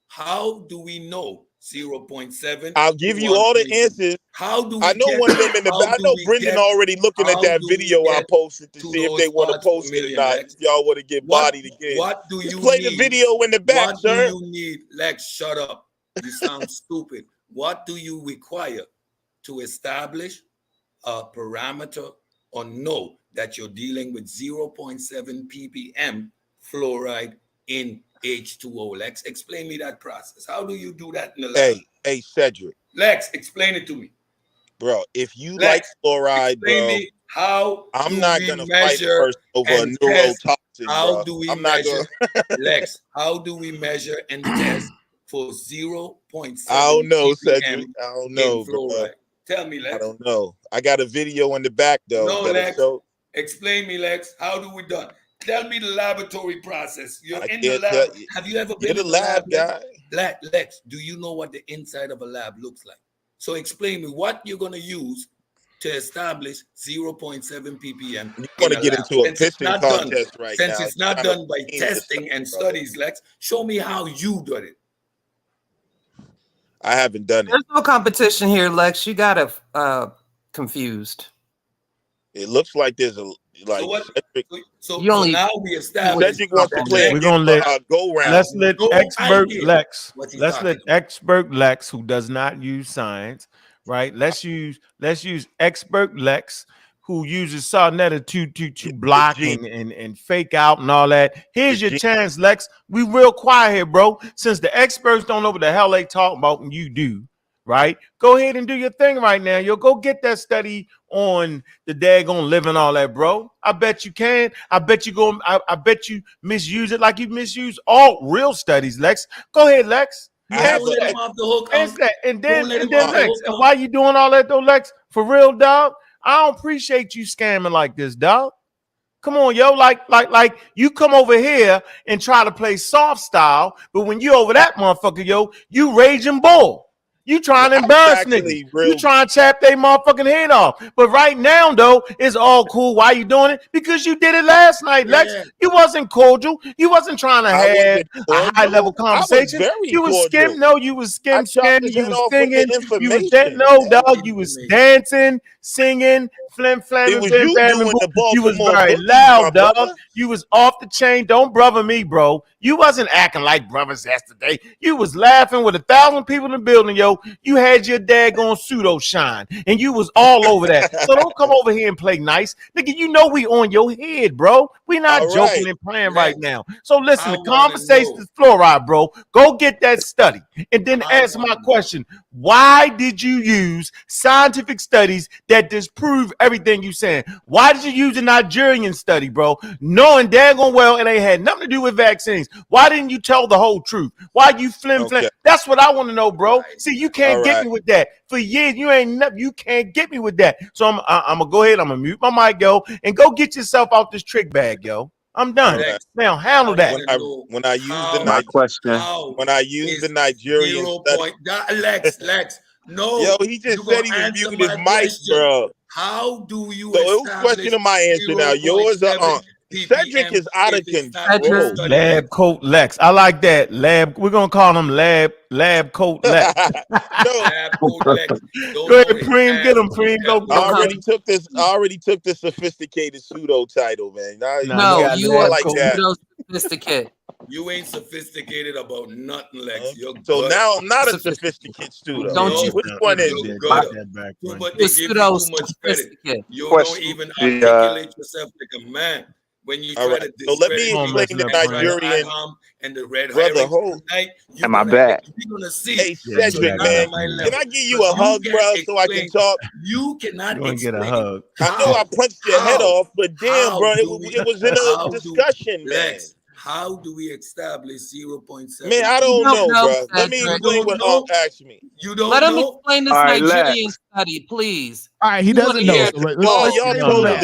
How do we know 0.7? I'll give you all the answers. How do we I know one of them in the back. I know Brendan already looking at that video I posted to see if they want to post it or not. If y'all want to get bodied again. What do you play the video in the back, sir? What do you need? Lex, shut up. You sound stupid. What do you require to establish a parameter or know that you're dealing with 0.7 ppm fluoride in H2O. Lex, explain me that process. How do you do that in the lab? Hey, Cedric. Lex, explain it to me. Bro, if you Lex, like fluoride, explain bro, me how I'm do not we gonna fight a measure person over a and test? neurotoxin, How bro. do we I'm not measure, gonna. Lex? How do we measure and test for 0.7 I don't know, Cedric. ppm I don't in know, bro. fluoride? Tell me, Lex. I don't know. I got a video in the back though. No, that'll Lex. show. Explain me, Lex. How do we done? Tell me the laboratory process. You're I in the can't lab. tell you. Have you ever You're been the in the lab, lab guy. Lex, do you know what the inside of a lab looks like? So explain me what you're going to use to establish 0.7 ppm. You want to get into a pissing contest right now? Since it's not done by testing and studies, Lex, show me how you done it. I haven't done it. There's no competition here, Lex. You got it confused. It looks like there's a like. So now we established. Cedric wants to play. We're gonna let go round. Let's let expert Lex. What he's Let's talking let expert Lex, who does not use science, right? Let's use expert Lex, who uses Sarnetta to block and fake out and all that. Here's your chance, Lex. We real quiet here, bro. Since the experts don't know what the hell they talk about and you do, right? Go ahead and do your thing right now. You'll go get that study on the daggone live and all that, bro. I bet you can. I bet you go. I bet you misuse it like you misuse all real studies, Lex. Go ahead, Lex. Don't let him off the hook. And then Lex. And why you doing all that though, Lex? For real, dog. I don't appreciate you scamming like this, dog. Come on, yo, like you come over here and try to play soft style, but when you over that motherfucker, yo, you raging bull. You trying to embarrass niggas. You trying to chap their motherfucking head off. But right now, though, it's all cool. Why you doing it? Because you did it last night, Lex. You wasn't cordial. You wasn't trying to have a high-level conversation. You was skim. No, you was skim. You was singing. You was dog. You was dancing, singing, flim, flam, it was you doing the Baltimore. You was very loud, dog. You was off the chain. Don't brother me, bro. You wasn't acting like brothers yesterday. You was laughing with 1,000 people in the building, yo. You had your daggone pseudo shine, and you was all over that. So don't come over here and play nice, nigga. You know we on your head, bro. We not joking and playing right now. So listen, the conversation is fluoride, bro. Go get that study, and then answer my question. Why did you use scientific studies that disprove everything you saying? Why did you use a Nigerian study, bro? Knowing daggone well it ain't had nothing to do with vaccines. Why didn't you tell the whole truth? Why you flim? That's what I want to know, bro. See, you can't get me with that. For years, you can't get me with that. So I'm gonna go ahead. I'm gonna mute my mic, yo, and go get yourself out this trick bag, yo. I'm done. Now handle that. When I use the Nigerian study, Lex. No, yo, he just said he was muting his mic, bro. How do you? So it was questioning my answer now. Yours are Cedric is out of control. Lab coat Lex. I like that. Lab. We're gonna call him lab coat Lex. Lab coat Lex. Go ahead, Preem. Get him, Preem. Go. I already took the sophisticated pseudo title, man. No, you are like pseudo sophisticated. You ain't sophisticated about nothing, Lex. So now I'm not a sophisticated pseudo. Which one is it? But they give you too much credit. You don't even articulate yourself like a man. When you try to so let me explain the Nigerian and the red brother. Am I back? You're gonna see. Hey, Cedric, man, can I give you a hug, bro, so I can talk? You cannot get a hug. I know I punched your head off, but damn, bro, it was in a discussion, man. How do we establish 0.7? Man, I don't know, bro. Let me explain what Unc asked me. You don't Let him know? explain this Nigerian study, please. All right, he doesn't know.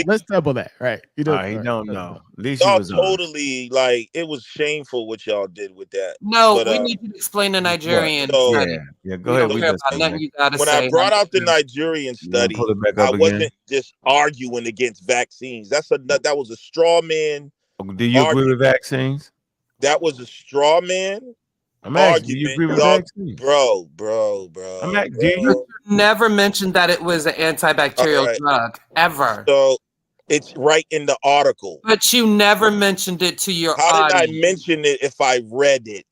Let's double that. Right. He don't know. At least y'all he was totally like it was shameful what y'all did with that. No, we need you to explain the Nigerian study. Yeah, go ahead. When I brought out the Nigerian study, I wasn't just arguing against vaccines. That was a straw man. Do you agree with vaccines? That was a straw man. I'm asking, do you agree with vaccines? Bro. Do you never mentioned that it was an antibacterial drug ever? So it's right in the article. But you never mentioned it to your audience. How did I mention it if I read it?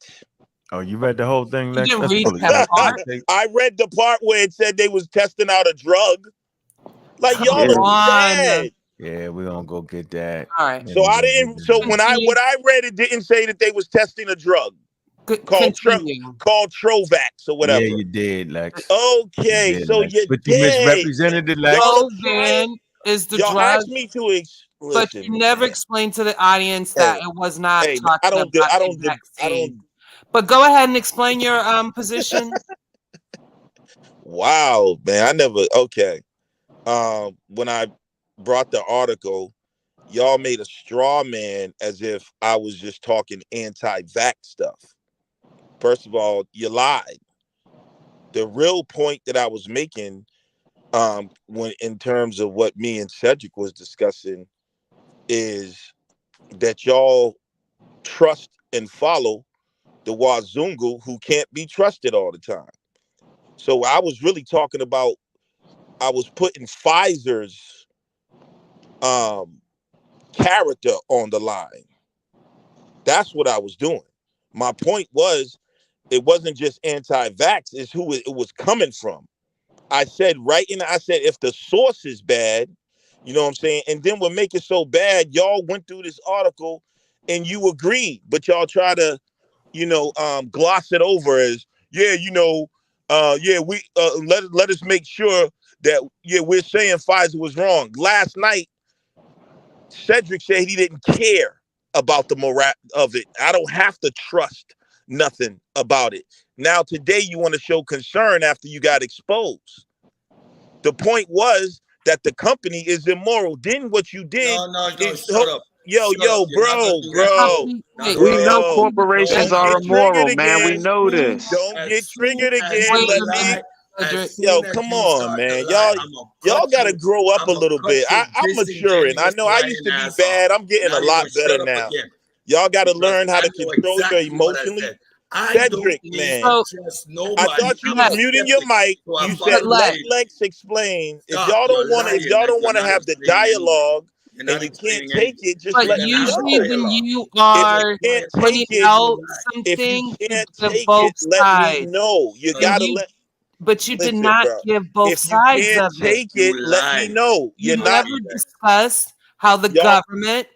Oh, you read the whole thing? You didn't read that part? I read the part where it said they was testing out a drug. Like y'all are bad. Yeah, we're gonna go get that. All right. So I didn't. So when what I read, it didn't say that they was testing a drug called Trovax or whatever. Yeah, you did, Lex. Okay, you did, so Lex. you But you did. misrepresented it, Lex. Trovan is the y'all drug. asked me to but you never explained to the audience that it was not talking about a vaccine. But go ahead and explain your position. Wow, man, I never. Okay, when I brought the article, y'all made a straw man as if I was just talking anti-vax stuff. First of all, you lied. The real point that I was making, when in terms of what me and Cedric was discussing, is that y'all trust and follow the Wazungu who can't be trusted all the time. So I was really talking about, I was putting Pfizer's character on the line. That's what I was doing. My point was, it wasn't just anti-vax, it's who it was coming from. I said if the source is bad, you know what I'm saying? And then what make it so bad, y'all went through this article and you agreed, but y'all try to, gloss it over as, we let us make sure that, we're saying Pfizer was wrong. Last night, Cedric said he didn't care about the morale of it. I don't have to trust nothing about it. Now, today you want to show concern after you got exposed. The point was that the company is immoral. Then what you did? No, shut up. Bro. We know corporations are immoral, man. We know this. Don't get triggered again. Come on, man. Y'all got to grow up a little bit. I'm maturing. I know I used to be bad. I'm getting a lot better now. Y'all got to learn how to control your emotionally. Cedric, man. I thought you was muting your mic. You said let Lex explain. If y'all don't want to have the dialogue and you can't take it, just let me know. When you are putting out something, let me know. You gotta let. But you did not give both sides of it. Take it, let me know. You never discussed how the government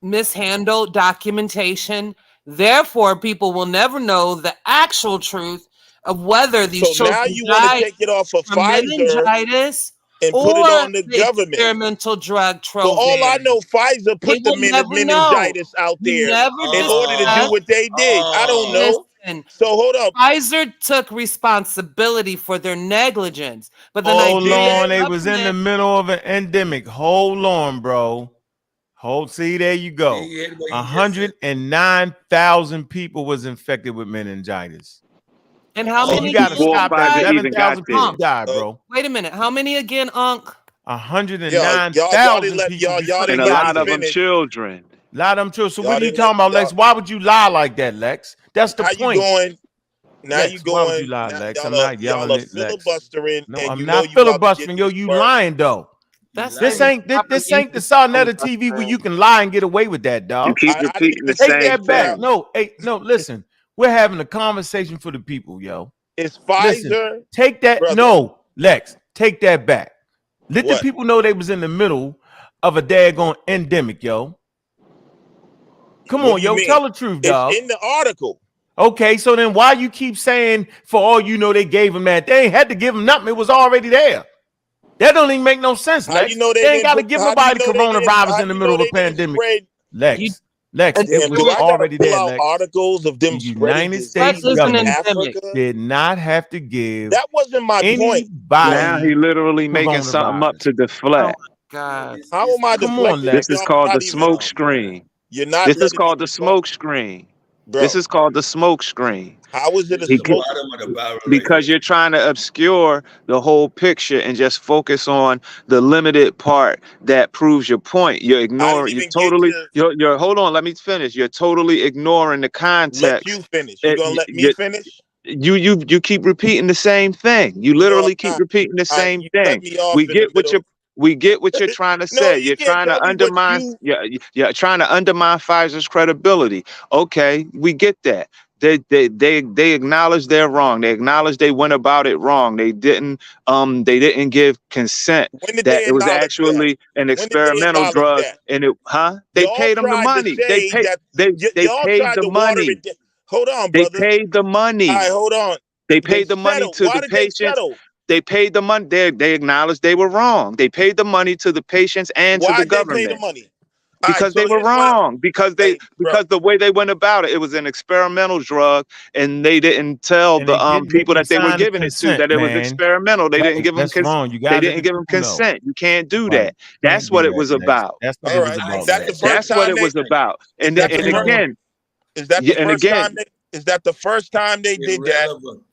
mishandled documentation. Therefore, people will never know the actual truth of whether these children now you want to take it off of Pfizer meningitis and put it on the government. Experimental drug Trovan. For all I know, Pfizer put the meningitis out there in order to do what they did. I don't know. So hold up. Pfizer took responsibility for their negligence, but the Hold on, they was in the middle of an endemic. Hold on, bro. See, there you go. 109,000 people was infected with meningitis. And how many? You got to stop that. 11,000 people died, bro. Wait a minute. How many again, Unc? 109,000 people. And a lot of them children. A lot of them children. So what are you talking about, Lex? Why would you lie like that, Lex? That's the point. You going? Now Lex, you going? Why would you lie, Lex? I'm not yelling at Lex. No, I'm not filibustering. Yo, you lying though. This ain't the Sarnetta TV where you can lie and get away with that, dog. You keep repeating the Take same that back. thing. No, listen. We're having a conversation for the people, yo. It's Pfizer. Listen, take that. Brother. No, Lex, take that back. Let the people know they was in the middle of a daggone endemic, yo. Come on, yo, tell the truth, dog. It's in the article. Okay, so then why you keep saying, for all you know, they gave them that? They ain't had to give them nothing. It was already there. That don't even make no sense, Lex. You know they ain't got to give nobody coronavirus in the middle of a pandemic. Lex, it was already there, Lex. Articles of them the United States government did not have to give. That wasn't my point. Now he literally making something up to deflect. Oh God! How am I deflecting? This is called the smoke screen. You're not. This is called the smoke screen. This is called the smoke screen. How is it a smoke? Because you're trying to obscure the whole picture and just focus on the limited part that proves your point. You're ignoring. You're totally. You're. Hold on. Let me finish. You're totally ignoring the context. Let you finish. You gonna let me finish? You keep repeating the same thing. You literally keep repeting the same thing. We get what you're trying to say. You're trying to undermine. You're trying to undermine Pfizer's credibility. Okay, we get that. They acknowledge they're wrong. They acknowledge they went about it wrong. They didn't give consent When did that they it was acknowledge that? actually an When did they experimental acknowledge drug, that? and they Y'all paid them the tried to money. They say that y'all paid tried the to water money. it down. Hold on, They brother. paid the money. All right, hold on. They They paid the money settled. to Why the did they patients. settle? They paid the money. They acknowledged they were wrong. They paid the money to the patients and to Why the did they pay the government. money? All right, Because so they were here's what wrong. Because bro. the way they went about it was an experimental drug, and they didn't tell And they the people didn't that they were sign the giving it to consent, that it was man. experimental. They didn't Right. give them That's wrong. You they gotta let didn't the give them people know. consent. You can't do Right. that. You That's can't what do it that, was Lex. about. That's what All it was right. about, Is that the Lex. first That's what time it they was about. is And that the and first again, is that the and first time again, they is that the first time they did that? Irrelevant.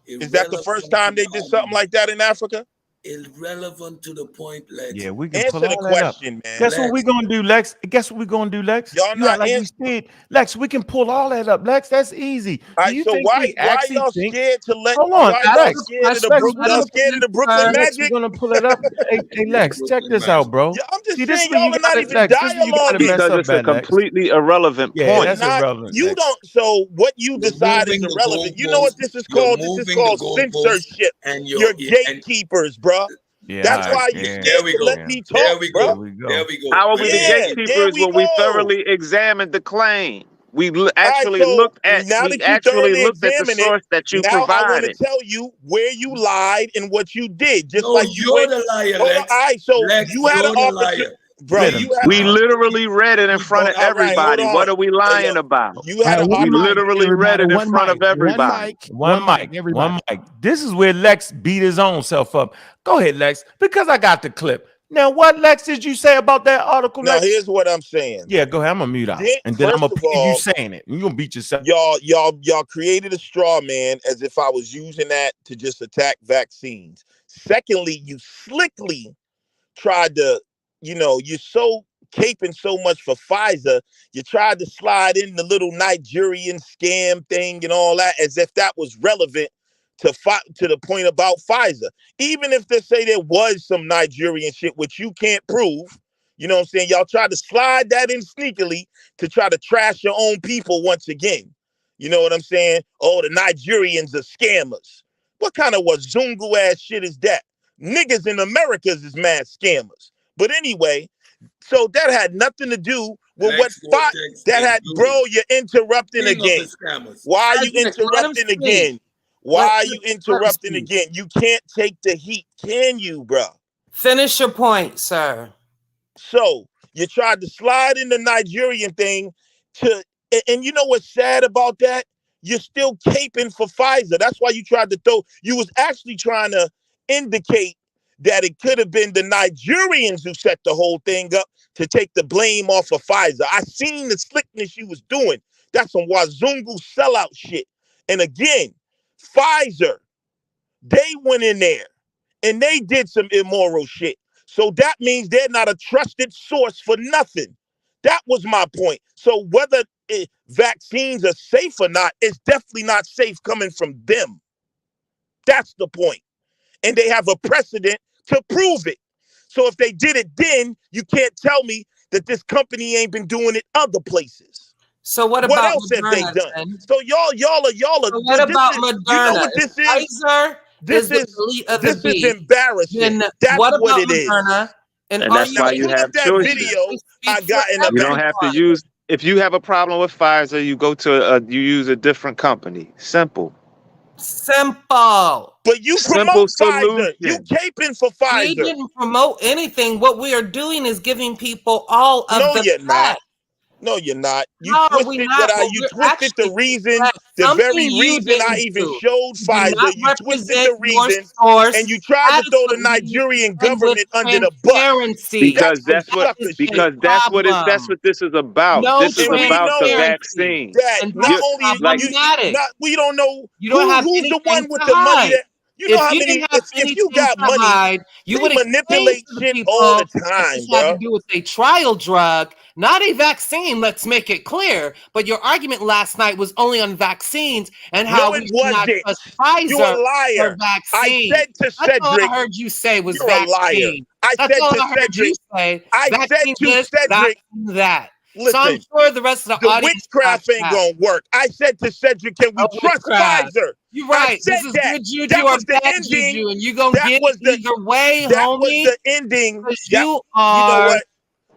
Is that the first time they did something like that in Africa? Irrelevant to the point, Lex. Yeah, we can pull Answer the all that up. question, man. Guess what we're gonna do, Lex? Guess what we're gonna do, Lex? Y'all You act not like we answering. scared. Lex, we can pull all that up. Lex, that's easy. All Do right, you so think we why actually y'all think? scared to let? Hold on, Why y'all Lex. scared of the Lex, we're Y'all gonna scared of the Brooklyn Lex, we're Magic? gonna pull it up. Hey, Lex, check this out, bro. Yeah, I'm just See, this saying is where you y'all are got not it, even Lex. This is where you got to dialoguing. mess because up, it's a bad Lex. completely irrelevant Yeah, point. that's Not irrelevant. you Lex. don't. So what you You're decide is moving the irrelevant. You know what goalposts. this is You're called? This is moving the called goalposts, censorship. and You're and gatekeepers, bruh. Yeah, That's all right. why you Yeah, there scared we to go. let me There talk, we bruh. go. there we go. There we go. How are we the Yeah, there gatekeepers we when we go. thoroughly examined the claim? We All right, actually so looked at now that you thoroughly the examine it, source that you now I want to provided. tell you where you lied and what you did. Just No, like you you're went. the liar, Hold on. Lex. All right, so Lex, you had an you're the opportunity, liar. bro. Split him. You had. We literally read it in front of All right, hold everybody. What on. are we Hey, lying yo, about? you All had right, an one We mic, opportunity. literally read everybody. it in One front mic. of everybody. One mic. Everybody. One mic. This is where Lex beat his own self up. Go ahead, Lex, because I got the clip. Now, what, Lex, did you say about that article, Now, Lex? here's what I'm saying. Yeah, go ahead. I'm gonna mute out, and then I'm First gonna of play you all, saying it. You're gonna beat yourself. y'all created a straw man as if I was using that to just attack vaccines. Secondly, you slickly tried to, you're so caping so much for Pfizer, you tried to slide in the little Nigerian scam thing and all that as if that was relevant to the point about Pfizer. Even if they say there was some Nigerian shit, which you can't prove, you know what I'm saying? Y'all tried to slide that in sneakily to try to trash your own people once again. You know what I'm saying? Oh, the Nigerians are scammers. What kind of wazungu ass shit is that? Niggas in Americas is mad scammers. But anyway, so that had nothing to do with Lex Vortex that is had, bro, doing. you're interrupting King of the again. scammers. Why are you Cedric, let him interrupting speak. again? Why are you Let interrupting speak. again? You can't take the heat, can you, bro? Finish your point, sir. So you tried to slide in the Nigerian thing and you know what's sad about that? You're still caping for Pfizer. That's why you tried to you was actually trying to indicate that it could have been the Nigerians who set the whole thing up to take the blame off of Pfizer. I seen the slickness you was doing. That's some Wazungu sellout shit. And again, Pfizer, they went in there and they did some immoral shit. So that means they're not a trusted source for nothing. That was my point. So whether vaccines are safe or not, it's definitely not safe coming from them. That's the point. And they have a precedent to prove it. So if they did it then, you can't tell me that this company ain't been doing it other places. So what else Moderna, have they done? then? So y'all are. So what about Moderna? You know what this is? Pfizer This is the elite of the beast. embarrassing. Then That's what what about it is. Moderna? And And are that's you why you Pull up have that choices. video I got in the You back. don't have to use. If you have a problem with Pfizer, you go to you use a different company. Simple. But you Simple promote Pfizer. solution. You caping for We Pfizer. didn't promote anything. What we are doing is giving people all of No, the you're not. facts. No, you're not. You How are we twisted not? you twisted the reason, the something very you reason I didn't even do. showed You did Pfizer. not You twisted represent the your reason, source and you tried to throw the adequately Nigerian and with government under the bus. transparency. Because That's that's some what sucker because shit. that's what this is about. No This is And we about the know vaccine. that And not that's only like we don't know You don't have who's the anything one with to the money hide. that you know If how you many didn't have if you anything got to money, hide, you they would explain manipulate to the shit all people the that time, this had bro. to do with a trial drug, not a vaccine. Let's make it clear. But your argument last night was only on vaccines and how No, we it should not wasn't. trust You a Pfizer for liar. I vaccine. said to That's all I Cedric, heard you say was you're a liar. vaccine. I That's said all to I heard you Cedric, say. I said Vaccine to this, Cedric, vaccine that. Listen, so I'm sure the rest of the audience witchcraft ain't gonna work. I said to Cedric, can we trust Pfizer? You're right. This is good juju or bad juju, and you gonna get it either way, homie. That was the ending. You know what?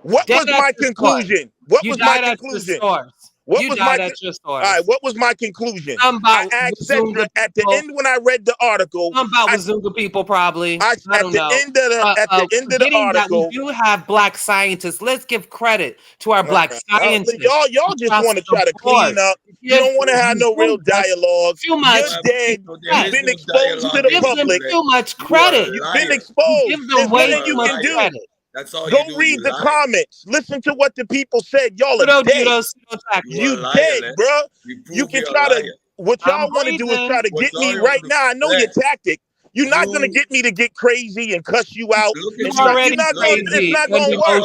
What dead was at my your conclusion? What You was my died at conclusion? your source. What You was died my at your all source. right? What was my conclusion? Something I about asked Wazunga Cedric at the people. end when I read the article. Something about Wazunga people, probably. I don't know. End of the Forgetting article, that we do have black scientists. Let's give credit to our black scientists. y'all just want to try to clean up. You don't want to have no real dialogue. Too much. You're dead. You've been exposed to the give public. them too much credit. You've been exposed. You give them There's way nothing you too can much do. credit. That's all Go you do. read the comments. Listen to what the people said. Y'all are dead. You dead, bro. You can try to. What y'all want to do is try to get me right now. I know your tactic. You're not gonna get me to get crazy and cuss you out. It's not going to work.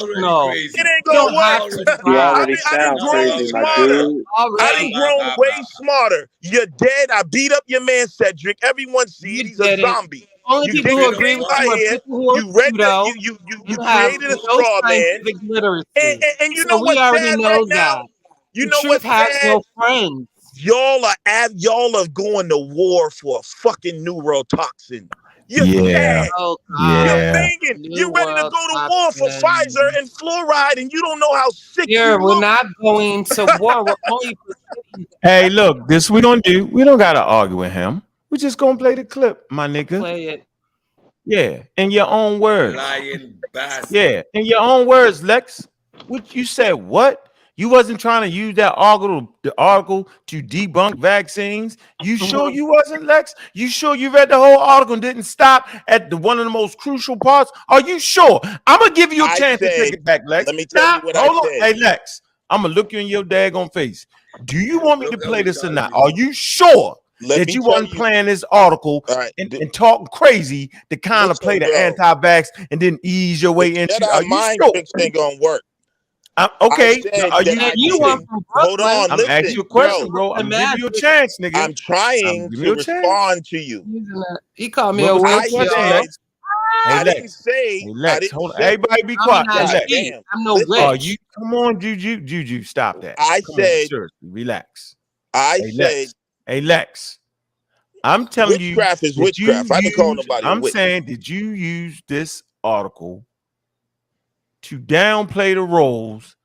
It ain't gonna work. I done grown smarter. I done grown way smarter. You're dead. I beat up your man Cedric. Everyone sees he's a zombie. Only people who agree with you are people who are pseudo. You created a straw man. And you know what's sad right now? You know what's sad? No friends. Y'all are going to war for a fucking neurotoxin. You're sad. You're thinking you're ready to go to war for Pfizer and fluoride, and you don't know how sick you look. We're not going to war. We're only. Hey, look, this we gonna do. We don't gotta argue with him. We just gonna play the clip, my nigga. Play it. Yeah, in your own words. Lying bastard. Yeah, in your own words, Lex. What you said? What? You wasn't trying to use that article to debunk vaccines. You sure you wasn't, Lex? You sure you read the whole article and didn't stop at one of the most crucial parts? Are you sure? I'm gonna give you a chance to take it back, Lex. Let me tell you what I said. Hey, Lex, I'm gonna look you in your daggone face. Do you want me to play this or not? Are you sure that you wasn't playing this article and talking crazy to kind of play the anti-vax and then ease your way into? Are you sure? Ain't gonna work. Okay. Hold on. I'm asking you a question, bro. I'm giving you a chance, nigga. I'm trying to respond to you. He called me a witch. I didn't say. Lex, hold on. Everybody be quiet. I'm no witch. Come on, Juju. Stop that. I said. Relax. I said. Hey, Lex. I'm telling you. Witchcraft is witchcraft. I didn't call nobody. I'm saying, did you use this article to downplay the roles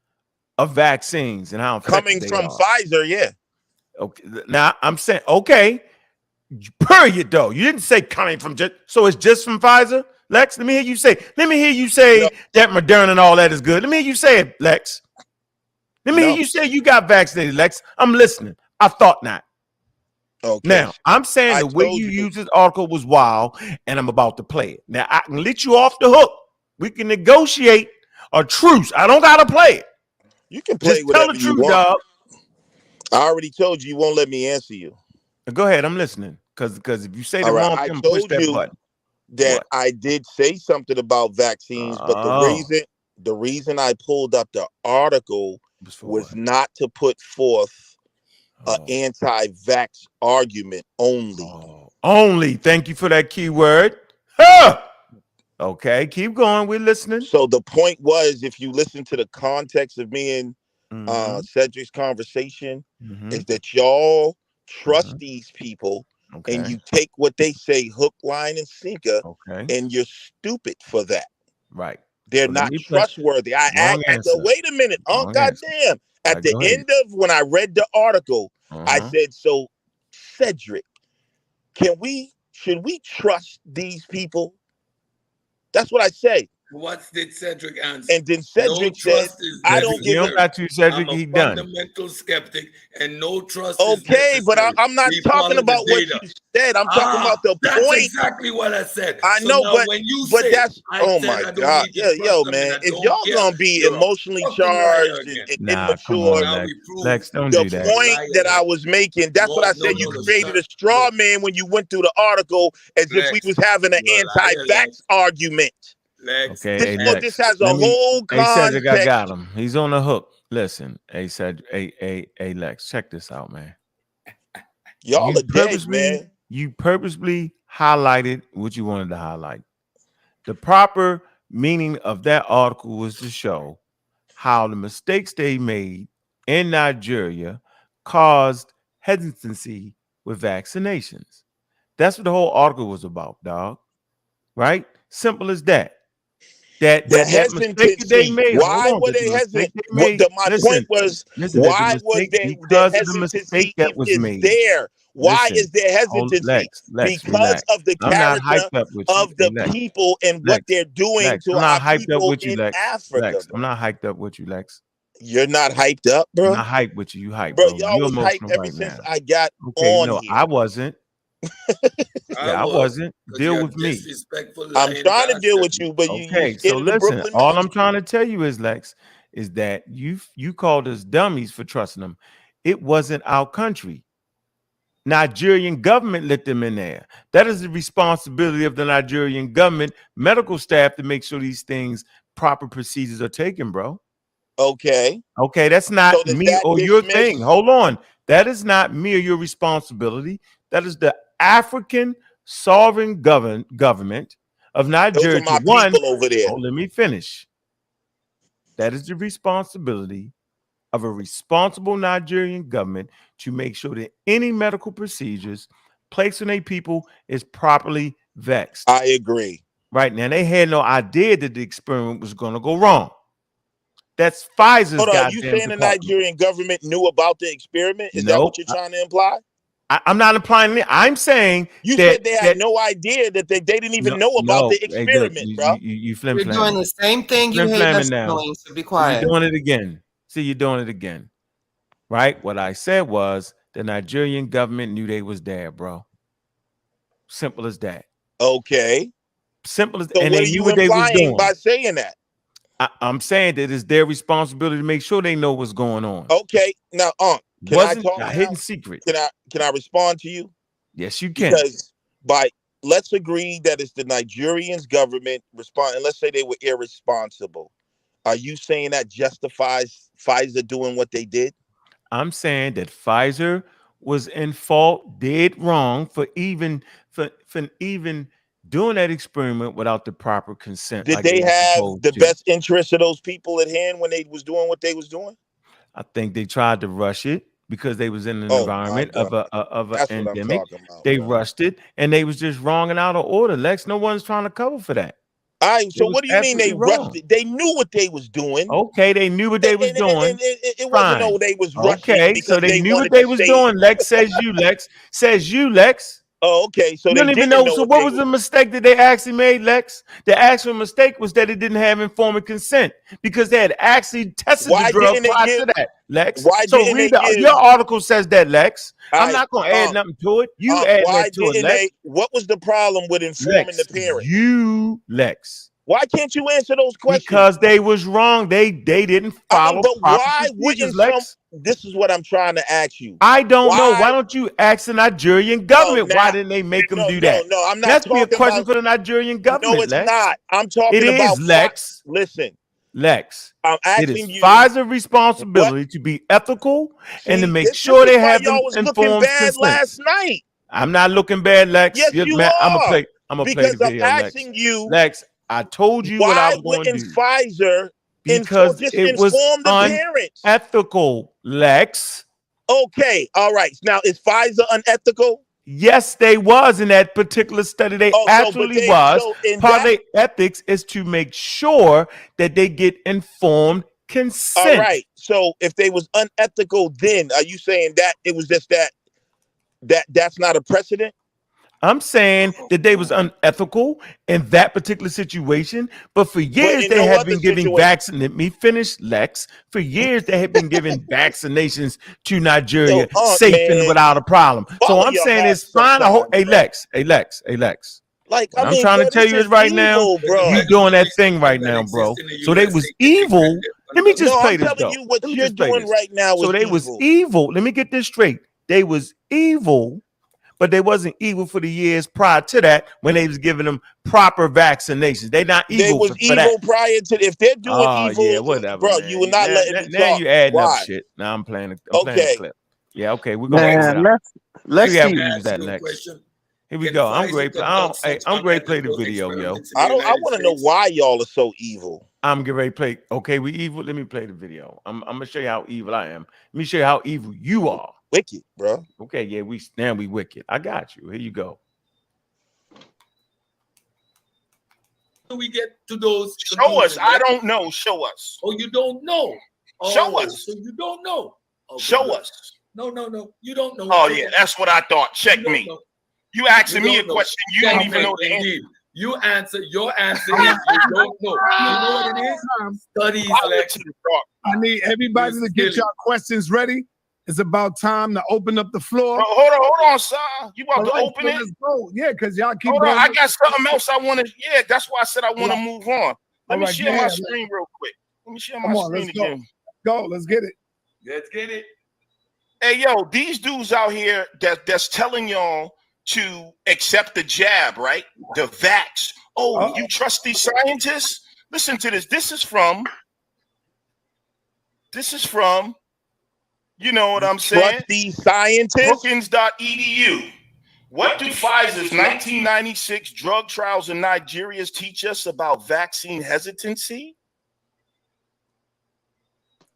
of vaccines and how coming from Pfizer? Yeah. Okay. Now I'm saying, okay. Period. Though you didn't say coming from so it's just from Pfizer, Lex. Let me hear you say. That Moderna and all that is good. Let me hear you say it, Lex. Let me hear you say you got vaccinated, Lex. I'm listening. I thought not. Okay. Now I'm saying the way you used this article was wild, and I'm about to play it. Now I can let you off the hook. We can negotiate a truce. I don't gotta play it. You can play whatever you want. Dog. I already told you won't let me answer you. Go ahead, I'm listening. Because if you say the wrong thing, push that button. That I did say something about vaccines, but the reason I pulled up the article was not to put forth an anti-vax argument only. Only. Thank you for that keyword. Huh! Okay, keep going. We're listening. So the point was, if you listen to the context of me and Cedric's conversation, is that y'all trust these people and you take what they say hook, line, and sinker, and you're stupid for that. Right. They're not trustworthy. Wait a minute. Oh, goddamn. At the end of when I read the article, I said, so Cedric, should we trust these people? That's what I say. What did Cedric answer? And then Cedric said, I don't give a Cedric. I'm a fundamental skeptic and no trust. Okay, but I'm not talking about what you said. I'm talking about the that's point. Exactly what I said. I know, but when you say that's my God. Yo, man, if y'all gonna be emotionally charged and immature, Lex, don't the do that. point that I was making, that's what I said. You created a straw man when you went through the article as if we was having an anti-vax argument. Lex. Okay, this has a whole context. Cedric, I got him. He's on the hook. Listen, Cedric, Lex, check this out, man. Y'all are dead, man. You purposely highlighted what you wanted to highlight. The proper meaning of that article was to show how the mistakes they made in Nigeria caused hesitancy with vaccinations. That's what the whole article was about, dog. Right? Simple as that. That mistake that they made. Why were they hesitant? My point was, why was the hesitancy that was is made. there? Why is there hesitancy? Lex, because relax. of the I'm not character hyped up with of you. the people and what they're doing to I'm not our hyped up people with you, in Lex. Africa. Lex, I'm not hyped up with you, Lex. You're not hyped up, bro? I'm not hyped with you. You hyped, bro. bro. Y'all You're was hyped emotional ever right since now. I got Okay, on no, here. I wasn't. I wasn't. Deal with me. I'm trying to deal with you, but you so in the listen. Brooklyn All Nets. I'm trying to tell you is, Lex, is that you called us dummies for trusting them. It wasn't our country. Nigerian government let them in there. That is the responsibility of the Nigerian government medical staff to make sure these things, proper procedures are taken, bro. Okay, that's not so me or your thing. Hold on. That is not me or your responsibility. That is the African sovereign government of Nigeria. Those are my people over there. Oh, let me finish. That is the responsibility of a responsible Nigerian government to make sure that any medical procedures placed on a people is properly vexed. I agree. Right now, they had no idea that the experiment was going to go wrong. That's Pfizer's Hold on, goddamn you saying the department. Nigerian government knew about the experiment? Is that what you're trying to imply? I'm not implying it. I'm saying you said they had no idea that they didn't even know about the experiment, bro. You You're doing the same thing you hate us doing, so be quiet. You're doing it again. See, you're doing it again. Right? What I said was the Nigerian government knew they was there, bro. Simple as that. Okay. Simple as so and what they are knew you what they was implying doing. by saying that? I'm saying that it's their responsibility to make sure they know what's going on. Okay, now, can I talk a now? hidden secret. Can I respond to you? Yes, you can. Because let's agree that it's the Nigerian government respond, and let's say they were irresponsible. Are you saying that justifies Pfizer doing what they did? I'm saying that Pfizer was in fault, did wrong for even doing that experiment without the proper consent. Did they have the best interest of those people at hand when they was doing what they was doing? I think they tried to rush it because they was in an environment of a endemic. They rushed it, and they was just wrong and out of order. Lex, no one's trying to cover for that. So what do you mean they rushed it? They knew what they was doing. Okay, they knew what they was doing. It wasn't no they was rushing. Okay, so they knew what they was doing. Lex says you, Lex. Says you, Lex. Oh, okay. So you they don't even didn't know. So what was the mistake that they actually made, Lex? The actual mistake was that it didn't have informed consent because they had actually tested the drug prior to that, Lex. Why so didn't read they give, your article says that, Lex. I'm right, not going to add nothing to it. You add why that to it, didn't Lex. they? What was the problem with informing Lex, the parents? Lex. Why can't you answer those questions? Because they was wrong. They didn't follow. But why wouldn't Lex? This is what I'm trying to ask you. I don't know. Why don't you ask the Nigerian government? Why didn't they make them do that? No, I'm not. That's be a talking question about, for the Nigerian government. No, it's Lex. not. I'm talking it about is, Lex. Listen, Lex. I'm asking it is you. Pfizer's responsibility to be ethical and to make sure this they is why have y'all them was informed looking bad consent. last night. I'm not looking bad, Lex. Yes, you man, are. I'm gonna play because the video, I'm asking you, Lex. I told you what I was going to do. Why wouldn't Pfizer because it was inform the parents? Unethical, Lex. Okay, all right. Now, is Pfizer unethical? Yes, they was in that particular study. They actually was. Part of their ethics is to make sure that they get informed consent. All right. So if they was unethical, then are you saying that it was just that's not a precedent? I'm saying that they was unethical in that particular situation, but for years they had been giving vaccinations. Let me finish, Lex. For years they had been giving vaccinations to Nigeria safe and without a problem. So I'm saying it's fine. Hey, Lex. Like, what I'm trying to tell you is right now, you doing that thing right now, bro. So they was evil. Let me just play this, though. I'm telling you what you're doing right now. So they was evil. Let me get this straight. They was evil. But they wasn't evil for the years prior to that when they was giving them proper vaccinations. They not evil. They was evil prior to. If they're doing evil, yeah, whatever, bro, man. you were not letting me now talk. you adding up shit. Now I'm playing. Playing a clip. Yeah, okay. We're gonna let's see. That next. Here we go. I'm great. I'm great. Play the video, yo. I want to know why y'all are so evil. I'm getting ready to play. Okay, we evil. Let me play the video. I'm gonna show you how evil I am. Let me show you how evil you are. Wicked, bro. Okay, yeah, we wicked. I got you. Here you go. We get to those. Show us. I don't know. Show us. Oh, you don't know. Show us. So you don't know. Okay, show us. No. You don't know. Oh yeah, that's what I thought. Check me. You asking me a question. You don't even know the answer. You answer. Your answer is you don't know. You know what it is? Studies, Lex. I need everybody to get your questions ready. It's about time to open up the floor. Bro, hold on, son. You about to open it? Let's go. Yeah, because y'all keep Hold going. on, I got something else I want to. Yeah, that's why I said I want to move on. Let me share my screen real quick. Let me share my screen again. Go. Let's get it. Let's get it. Hey, yo, these dudes out here that's telling y'all to accept the jab, right? The vax. Oh, you trust these scientists? Listen to this. This is from, you know what I'm saying? Trust these scientists? Brookings.edu. What do Pfizer's 1996 drug trials in Nigeria teach us about vaccine hesitancy?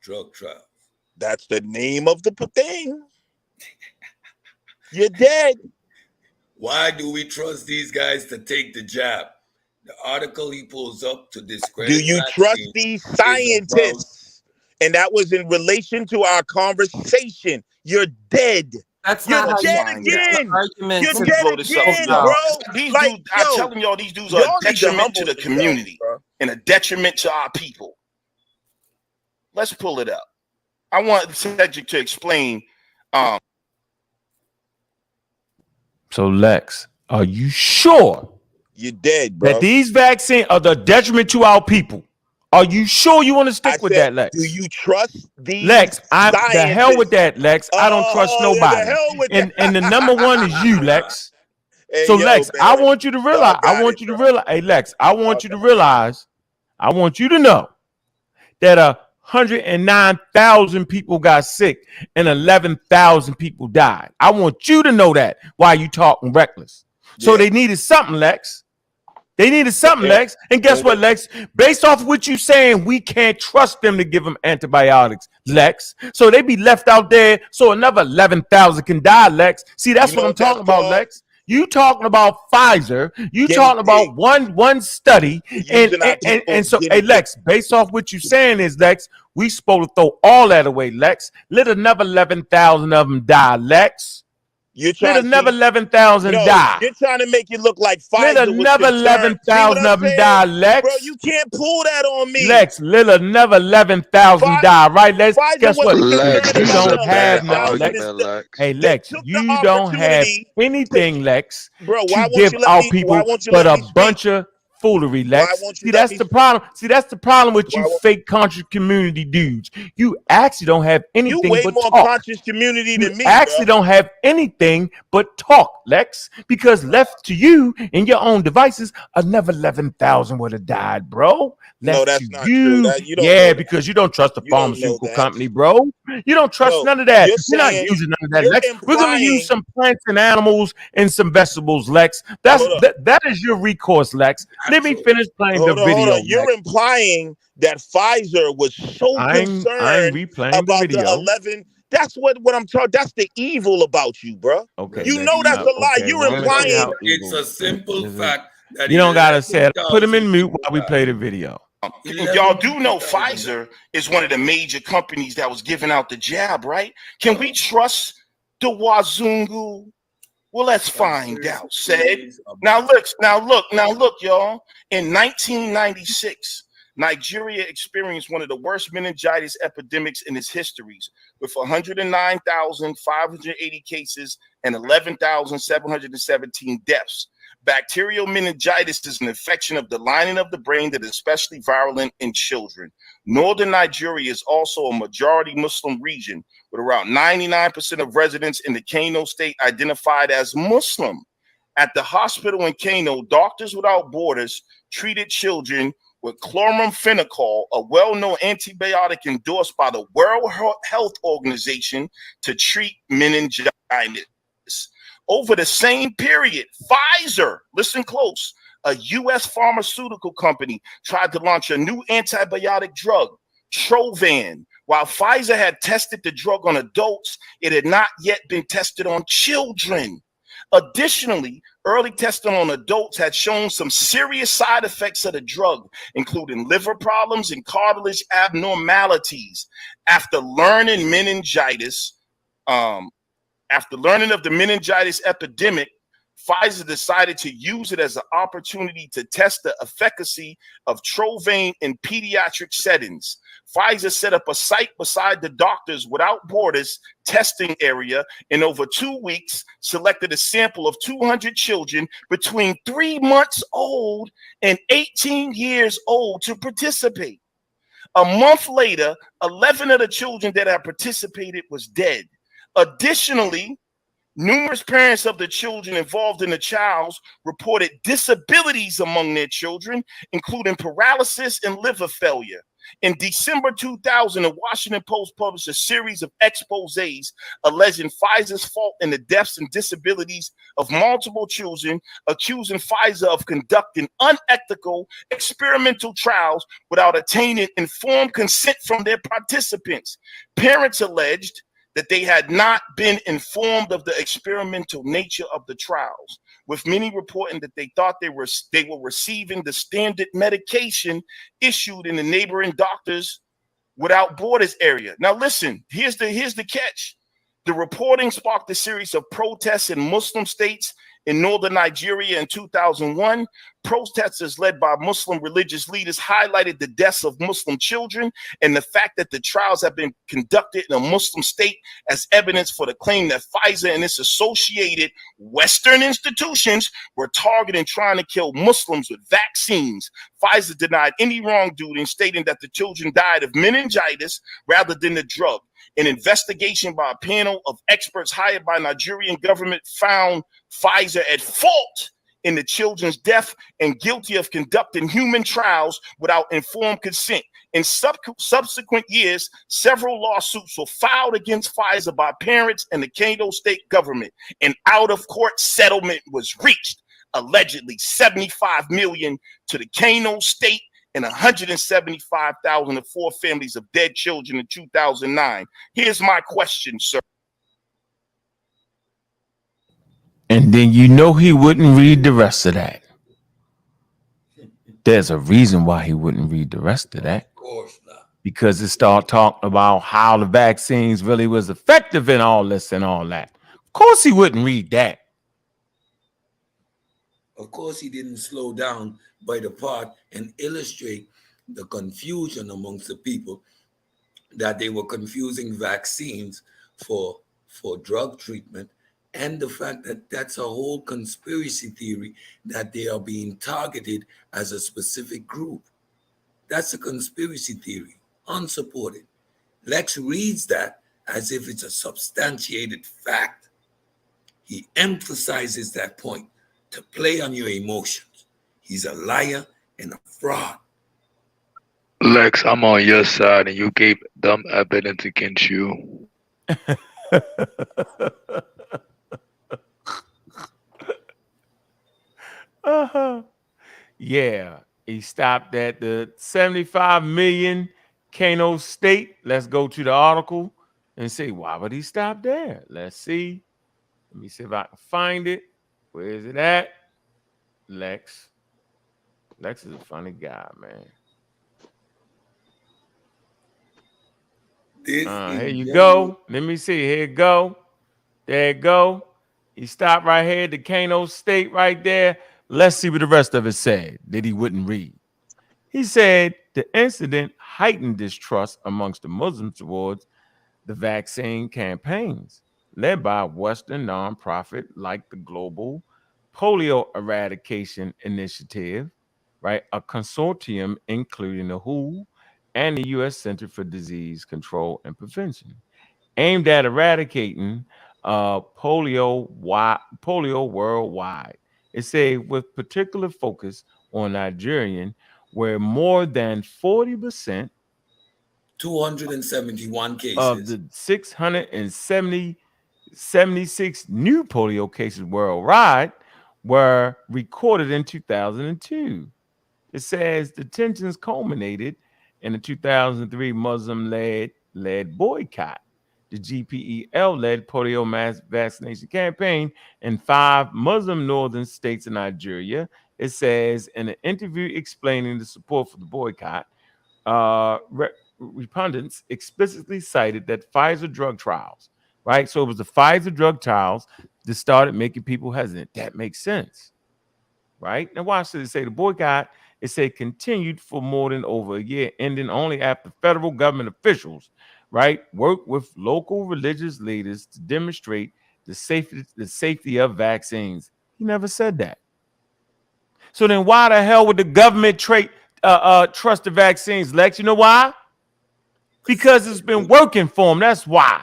Drug trials. That's the name of the thing. You're dead. Why do we trust these guys to take the jab? The article he pulls up to discredit. Do you trust these scientists? And that was in relation to our conversation. You're dead. That's You're not dead how again. Arguments You're dead again, bro. These dudes, I'm telling y'all, these dudes are a detriment to the community and a detriment to our people. Let's pull it up. I want Cedric to explain. So Lex, are you sure you're dead, bro? That these vaccines are the detriment to our people? Are you sure you want to stick with that, Lex? Do you trust these Lex? I'm the hell scientists? with that, Lex. I don't trust nobody. The hell with and the number one is you, Lex. Hey, so yo, Lex, man. I want you to realize. I want you to realize. Hey, Lex, I want you to realize. I want you to know that 109,000 people got sick and 11,000 people died. I want you to know that while you talking reckless. So they needed something, Lex. They needed something, Lex. And guess what, Lex? Based off of what you saying, we can't trust them to give them antibiotics, Lex. So they be left out there so another 11,000 can die, Lex. See, that's what I'm talking about, Lex. You talking about Pfizer. You talking about one study. And so, hey, Lex, based off what you saying is, Lex, we supposed to throw all that away, Lex. Let another 11,000 of them die, Lex. Let another 11,000 die. You're trying to make it look like Pfizer. Let another 11,000 of them die, Lex. Bro, you can't pull that on me. Lex, let another 11,000 die, right, Lex? Guess what? Lex, You don't a have bad nothing, Lex. argument, Hey, Lex, you don't have anything, Lex, bro, to give our people but a bunch of foolery, Lex. See, that's the problem. See, that's the problem with you fake conscious community dudes. You actually don't have anything you way but more talk. conscious community than me. You actually don't have anything but talk, Lex, because left to you and your own devices, another 11,000 would have died, bro. Left No, that's to not you. true. You don't Yeah, know because you don't trust the You don't know pharmaceutical that. company, bro. You don't trust No, none of that. you're You're not saying- using none of that, you're Lex. We're going to implying- use some plants and animals and some vegetables, Lex. That is your recourse, Lex. Let me finish playing the video. Hold on. You're implying that Pfizer was so I'm concerned replaying about the video. 11. That's what I'm talking. That's the evil about you, bro. Okay, you Lex, know that's a lie. okay, You're well, I'm gonna see implying. how It's a simple fact that you don't gotta say it. Put him in 11,000 mute while we play the video. Y'all do know Pfizer is one of the major companies that was giving out the jab, right? Can we trust the Wazungu? Well, let's find out. Said. Now look, y'all. In 1996, Nigeria experienced one of the worst meningitis epidemics in its histories, with 109,580 cases and 11,717 deaths. Bacterial meningitis is an infection of the lining of the brain that is especially virulent in children. Northern Nigeria is also a majority Muslim region, with around 99% of residents in the Kano state identified as Muslim. At the hospital in Kano, Doctors Without Borders treated children with chloramphenicol, a well-known antibiotic endorsed by the World Health Organization to treat meningitis. Over the same period, Pfizer, listen close, a U.S. pharmaceutical company tried to launch a new antibiotic drug, Trovan. While Pfizer had tested the drug on adults, it had not yet been tested on children. Additionally, early testing on adults had shown some serious side effects of the drug, including liver problems and cartilage abnormalities. After learning of the meningitis epidemic, Pfizer decided to use it as an opportunity to test the efficacy of Trovan in pediatric settings. Pfizer set up a site beside the Doctors Without Borders testing area and over 2 weeks selected a sample of 200 children between 3 months old and 18 years old to participate. A month later, 11 of the children that had participated was dead. Additionally, numerous parents of the children involved in the trials reported disabilities among their children, including paralysis and liver failure. In December 2000, the Washington Post published a series of exposés alleging Pfizer's fault in the deaths and disabilities of multiple children, accusing Pfizer of conducting unethical experimental trials without attaining informed consent from their participants. Parents alleged that they had not been informed of the experimental nature of the trials, with many reporting that they thought they were receiving the standard medication issued in the neighboring Doctors Without Borders area. Now listen, here's the catch. The reporting sparked a series of protests in Muslim states in northern Nigeria in 2001. Protesters led by Muslim religious leaders highlighted the deaths of Muslim children and the fact that the trials have been conducted in a Muslim state as evidence for the claim that Pfizer and its associated Western institutions were targeting trying to kill Muslims with vaccines. Pfizer denied any wrongdoing, stating that the children died of meningitis rather than the drug. An investigation by a panel of experts hired by Nigerian government found Pfizer at fault in the children's death and guilty of conducting human trials without informed consent. In subsequent years, several lawsuits were filed against Pfizer by parents and the Kano state government. An out-of-court settlement was reached, allegedly $75 million to the Kano state and $175,000 to 4 families of dead children in 2009. Here's my question, sir. And then you know he wouldn't read the rest of that. There's a reason why he wouldn't read the rest of that. Of course not. Because it started talking about how the vaccines really was effective in all this and all that. Of course he wouldn't read that. Of course he didn't slow down by the part and illustrate the confusion amongst the people that they were confusing vaccines for drug treatment, and the fact that that's a whole conspiracy theory that they are being targeted as a specific group. That's a conspiracy theory, unsupported. Lex reads that as if it's a substantiated fact. He emphasizes that point to play on your emotions. He's a liar and a fraud. Lex, I'm on your side and you gave dumb evidence against you. Yeah, he stopped at the 75 million Kano state. Let's go to the article and see why would he stop there. Let's see. Let me see if I can find it. Where is it at? Lex. Lex is a funny guy, man. Here you go. Let me see. Here you go. There you go. He stopped right here, the Kano state right there. Let's see what the rest of it said that he wouldn't read. He said the incident heightened distrust amongst the Muslims towards the vaccine campaigns led by a Western nonprofit like the Global Polio Eradication Initiative, right? A consortium including the WHO and the U.S. Center for Disease Control and Prevention, aimed at eradicating polio worldwide. It said with particular focus on Nigerian, where more than 40%, 271 cases of the 676 new polio cases worldwide were recorded in 2002. It says the tensions culminated in the 2003 Muslim-led boycott, the GPEL-led polio mass vaccination campaign in 5 Muslim northern states of Nigeria. It says in an interview explaining the support for the boycott, respondents explicitly cited that Pfizer drug trials, right? So it was the Pfizer drug trials that started making people hesitant. That makes sense, right? Now watch this. It say the boycott, it said continued for more than over a year, ending only after federal government officials, right, worked with local religious leaders to demonstrate the safety of vaccines. He never said that. So then why the hell would the government trust the vaccines, Lex? You know why? Because it's been working for them. That's why.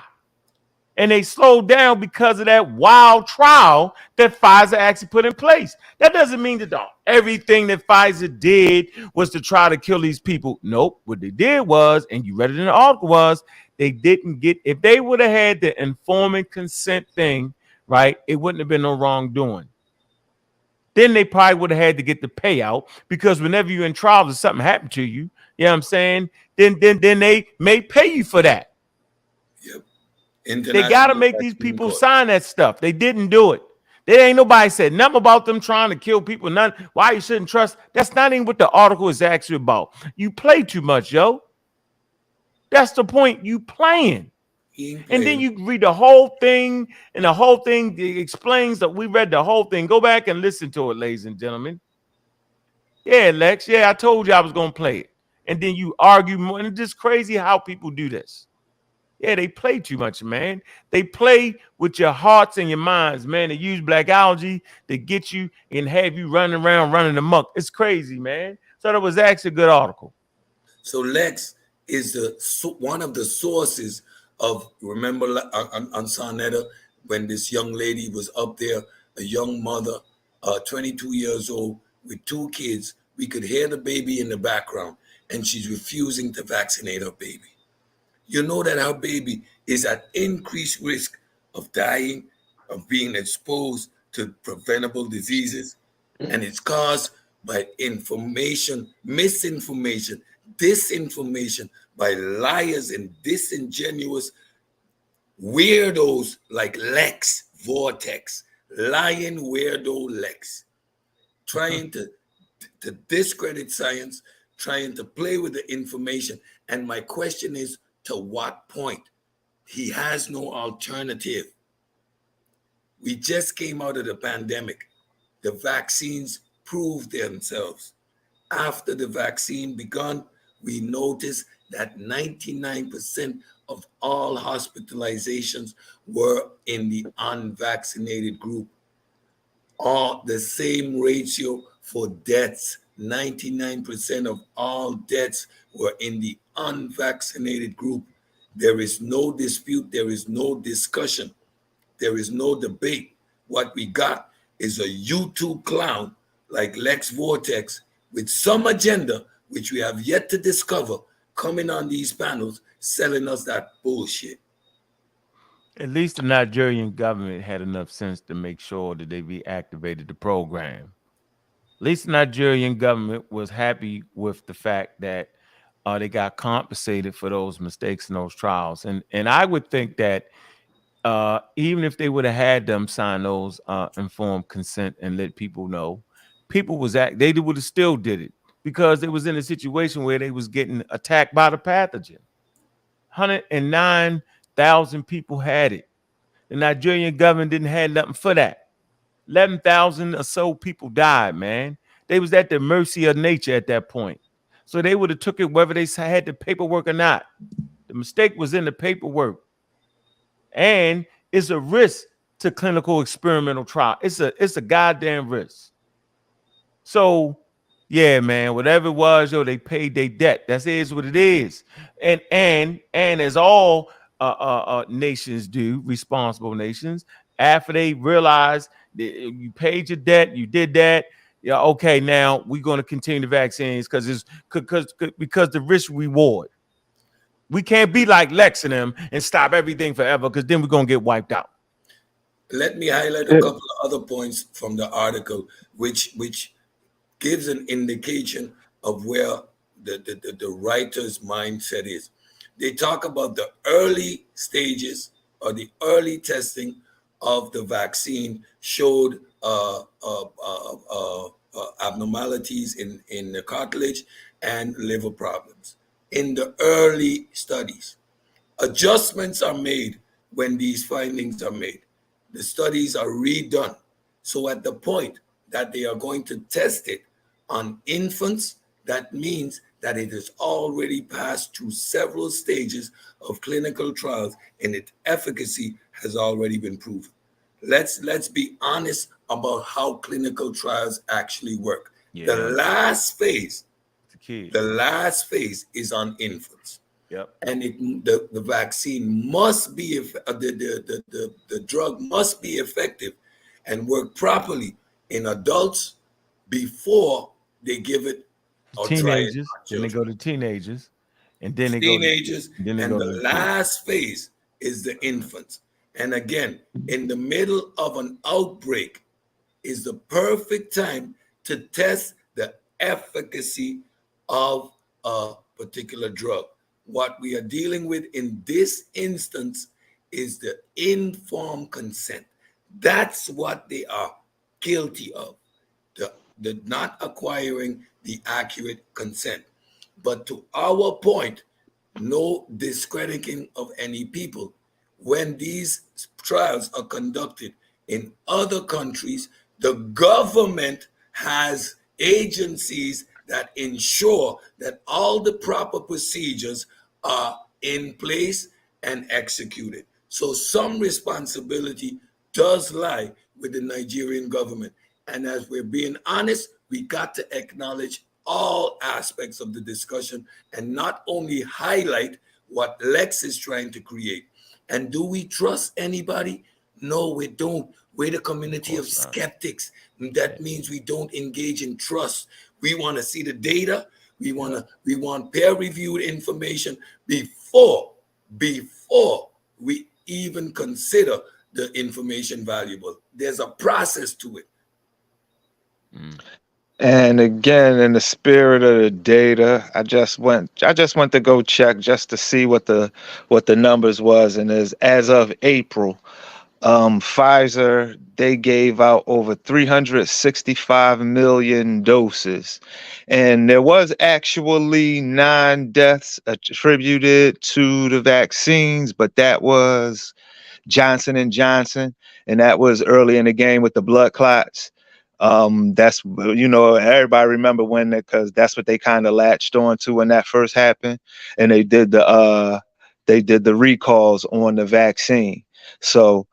And they slowed down because of that wild trial that Pfizer actually put in place. That doesn't mean that everything that Pfizer did was to try to kill these people. Nope. What they did was, and you read it in the article, was they didn't get, if they would have had the informant consent thing, right, it wouldn't have been no wrongdoing. Then they probably would have had to get the payout, because whenever you're in trial and something happened to you, you know what I'm saying, then they may pay you for that. They got to make these people sign that stuff. They didn't do it. There ain't nobody said nothing about them trying to kill people. None. Why you shouldn't trust. That's not even what the article is actually about. You play too much, yo. That's the point. You playing. And then you read the whole thing, and the whole thing explains that we read the whole thing. Go back and listen to it, ladies and gentlemen. Yeah, Lex. Yeah, I told you I was going to play it. And then you argue more. And it's just crazy how people do this. Yeah, they play too much, man. They play with your hearts and your minds, man. They use black algae to get you and have you running around, running amok. It's crazy, man. So that was actually a good article. So Lex is one of the sources of, remember on Sonetta, when this young lady was up there, a young mother, 22 years old with 2 kids. We could hear the baby in the background, and she's refusing to vaccinate her baby. You know that her baby is at increased risk of dying, of being exposed to preventable diseases, and it's caused by misinformation, disinformation by liars and disingenuous weirdos like Lex Vortex, lying weirdo Lex, trying to discredit science, trying to play with the information. And my question is, to what point? He has no alternative. We just came out of the pandemic. The vaccines proved themselves. After the vaccine begun, we noticed that 99% of all hospitalizations were in the unvaccinated group. All the same ratio for deaths. 99% of all deaths were in the unvaccinated group. There is no dispute. There is no discussion. There is no debate. What we got is a YouTube clown like Lex Vortex with some agenda, which we have yet to discover, coming on these panels, selling us that bullshit. At least the Nigerian government had enough sense to make sure that they reactivated the program. At least the Nigerian government was happy with the fact that they got compensated for those mistakes in those trials. And I would think that even if they would have had them sign those informed consent and let people know, people they would have still did it, because they was in a situation where they was getting attacked by the pathogen. 109,000 people had it. The Nigerian government didn't have nothing for that. 11,000 or so people died, man. They was at the mercy of nature at that point. So they would have took it whether they had the paperwork or not. The mistake was in the paperwork. And it's a risk to clinical experimental trial. It's a goddamn risk. So yeah, man, whatever it was, they paid their debt. That is what it is. And as all nations do, responsible nations, after they realize that you paid your debt, you did that. Yeah, okay, now we're going to continue the vaccines because the risk reward. We can't be like Lex and them and stop everything forever, because then we're going to get wiped out. Let me highlight a couple of other points from the article, which gives an indication of where the writer's mindset is. They talk about the early stages or the early testing of the vaccine showed abnormalities in the cartilage and liver problems. In the early studies, adjustments are made when these findings are made. The studies are redone. So at the point that they are going to test it on infants, that means that it has already passed through several stages of clinical trials and its efficacy has already been proven. Let's be honest about how clinical trials actually work. The last phase is on infants. Yep. And the vaccine must be the drug must be effective and work properly in adults before they give it or Teenagers, try it on then they children. go to teenagers, and then they Teenagers, go to, then they and go the to last phase is the infants. And again, in the middle of an outbreak is the perfect time to test the efficacy of a particular drug. What we are dealing with in this instance is the informed consent. That's what they are guilty of, the not acquiring the accurate consent. But to our point, no discrediting of any people. When these trials are conducted in other countries, the government has agencies that ensure that all the proper procedures are in place and executed. So some responsibility does lie with the Nigerian government. And as we're being honest, we got to acknowledge all aspects of the discussion and not only highlight what Lex is trying to create. And do we trust anybody? No, we don't. We're the community of skeptics. That means we don't engage in trust. We want to see the data. We want peer-reviewed information before we even consider the information valuable. There's a process to it. And again, in the spirit of the data, I just went to go check just to see what the numbers was, and as of April, Pfizer, they gave out over 365 million doses, and there was actually 9 deaths attributed to the vaccines, but that was Johnson & Johnson, and that was early in the game with the blood clots. That's, everybody remember when, because that's what they kind of latched on to when that first happened, and they did the recalls on the vaccine. So,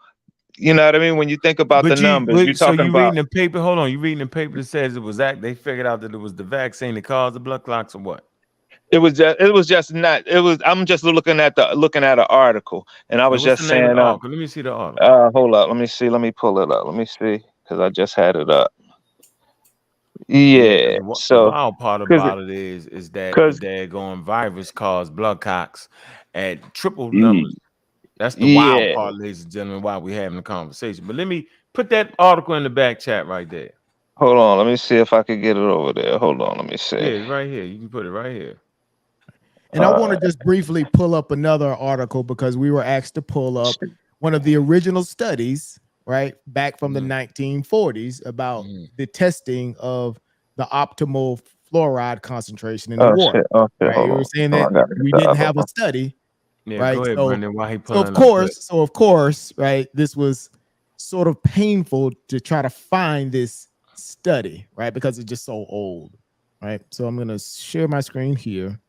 you know what I mean? When you think about the numbers, you're talking about. Reading the paper. Hold on, you reading the paper that says it was that they figured out that it was the vaccine that caused the blood clots, or what? I'm just looking at an article, and I was just saying. Let me see the article. Hold up, let me see. Let me pull it up. Let me see, because I just had it up. Yeah. The wild part about it is that the daggone virus caused blood clots at triple numbers. That's the wild part, ladies and gentlemen, why we're having a conversation. But let me put that article in the back chat right there. Hold on, let me see if I can get it over there. Hold on, let me see. Yeah, it's right here. You can put it right here. And I want to just briefly pull up another article because we were asked to pull up one of the original studies, right, back from the 1940s about the testing of the optimal fluoride concentration in the water. Right? You were saying that we didn't have a study. Yeah, right. Go ahead, Brendan. Why he pulling so of course, right, this was sort of painful to try to find this study, right, because it's just so old, right? So I'm going to share my screen here.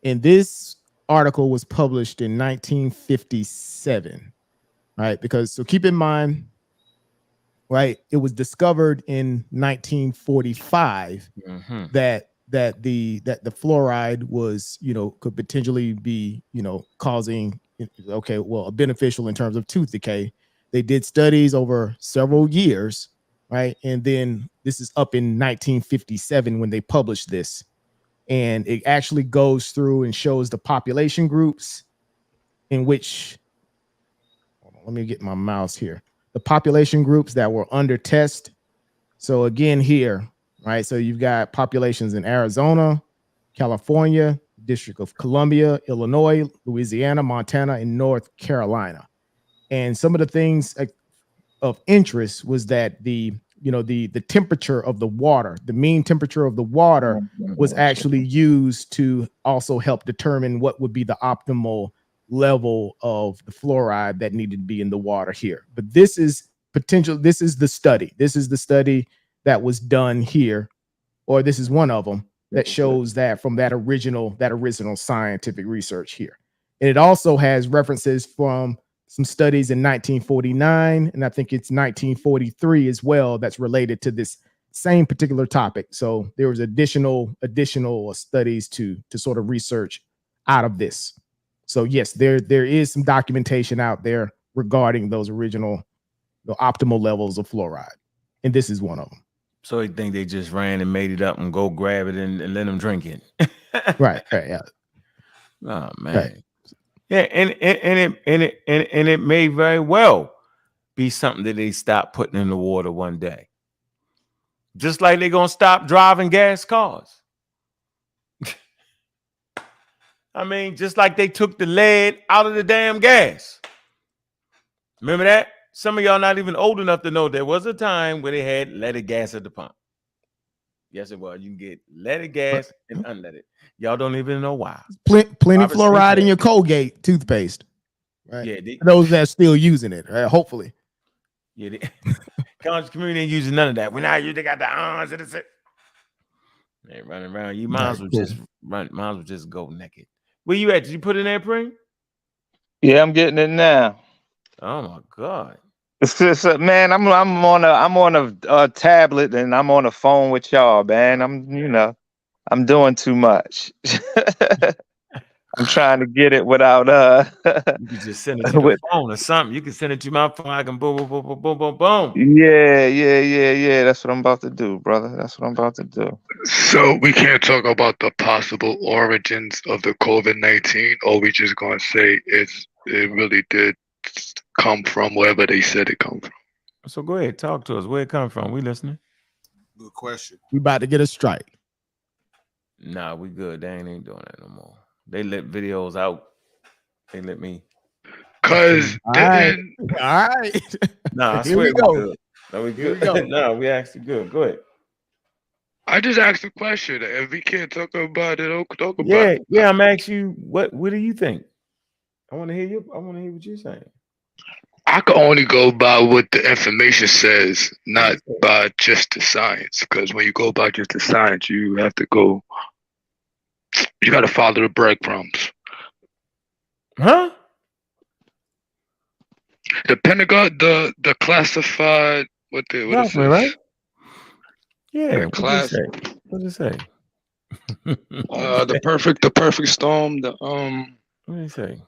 And this article was published in 1957, right? So keep in mind, right, it was discovered in 1945 that the fluoride was, could potentially be, causing, beneficial in terms of tooth decay. They did studies over several years, right? And then this is up in 1957 when they published this. And it actually goes through and shows the population groups in which, hold on, let me get my mouse here. the population groups that were under test. So again here, right? So you've got populations in Arizona, California, District of Columbia, Illinois, Louisiana, Montana, and North Carolina. And some of the things of interest was that the temperature of the water, the mean temperature of the water was actually used to also help determine what would be the optimal level of the fluoride that needed to be in the water here. But this is the study. This is the study that was done here, or this is one of them that shows that from that original scientific research here. And it also has references from some studies in 1949, and I think it's 1943 as well, that's related to this same particular topic. So there was additional studies to sort of research out of this. So yes, there is some documentation out there regarding those original, the optimal levels of fluoride, and this is one of them. So you think they just ran and made it up and go grab it and let them drink it? Right. Yeah. Oh man. Right. Yeah, and it may very well be something that they stop putting in the water one day. Just like they're gonna stop driving gas cars. I mean, just like they took the lead out of the damn gas. Remember that? Some of y'all not even old enough to know there was a time where they had leaded gas at the pump. Yes, it was. You can get leaded gas and unleaded. Y'all don't even know why. Plenty fluoride in your Colgate toothpaste. Right. Yeah, those that are still using it, right? Hopefully. Yeah, the conscious community ain't using none of that. When they got the arms and it. They running around. You might as well just go naked. Where you at? Did you put in there, Pring? Yeah, I'm getting it now. Oh my God. It's just, man, I'm on a tablet and I'm on a phone with y'all, man. I'm doing too much. I'm trying to get it without You can just send it to the phone or something. You can send it to my phone. I can boom, boom, boom, boom, boom, boom, boom. Yeah. That's what I'm about to do, brother. That's what I'm about to do. So we can't talk about the possible origins of the COVID-19, or we just gonna say it really did come from wherever they said it come from. So go ahead, talk to us. Where it come from? We listening. Good question. We about to get a strike. Nah, we good. They ain't doing that no more. They let videos out. They let me. Cause all right. Nah, I Here swear we go. good. No, we good. Here we go. No, we actually good. Go ahead. I just asked a question. If we can't talk about it, don't talk about it. Yeah. I'm asking you, what do you think? I want to hear you. I want to hear what you're saying. I can only go by what the information says, not by just the science. Because when you go by just the science, you have to go. You got to follow the breadcrumbs. Huh? The Pentagon, the classified, what it says? Right? Yeah. The class. What does it say? The perfect storm. What did it say?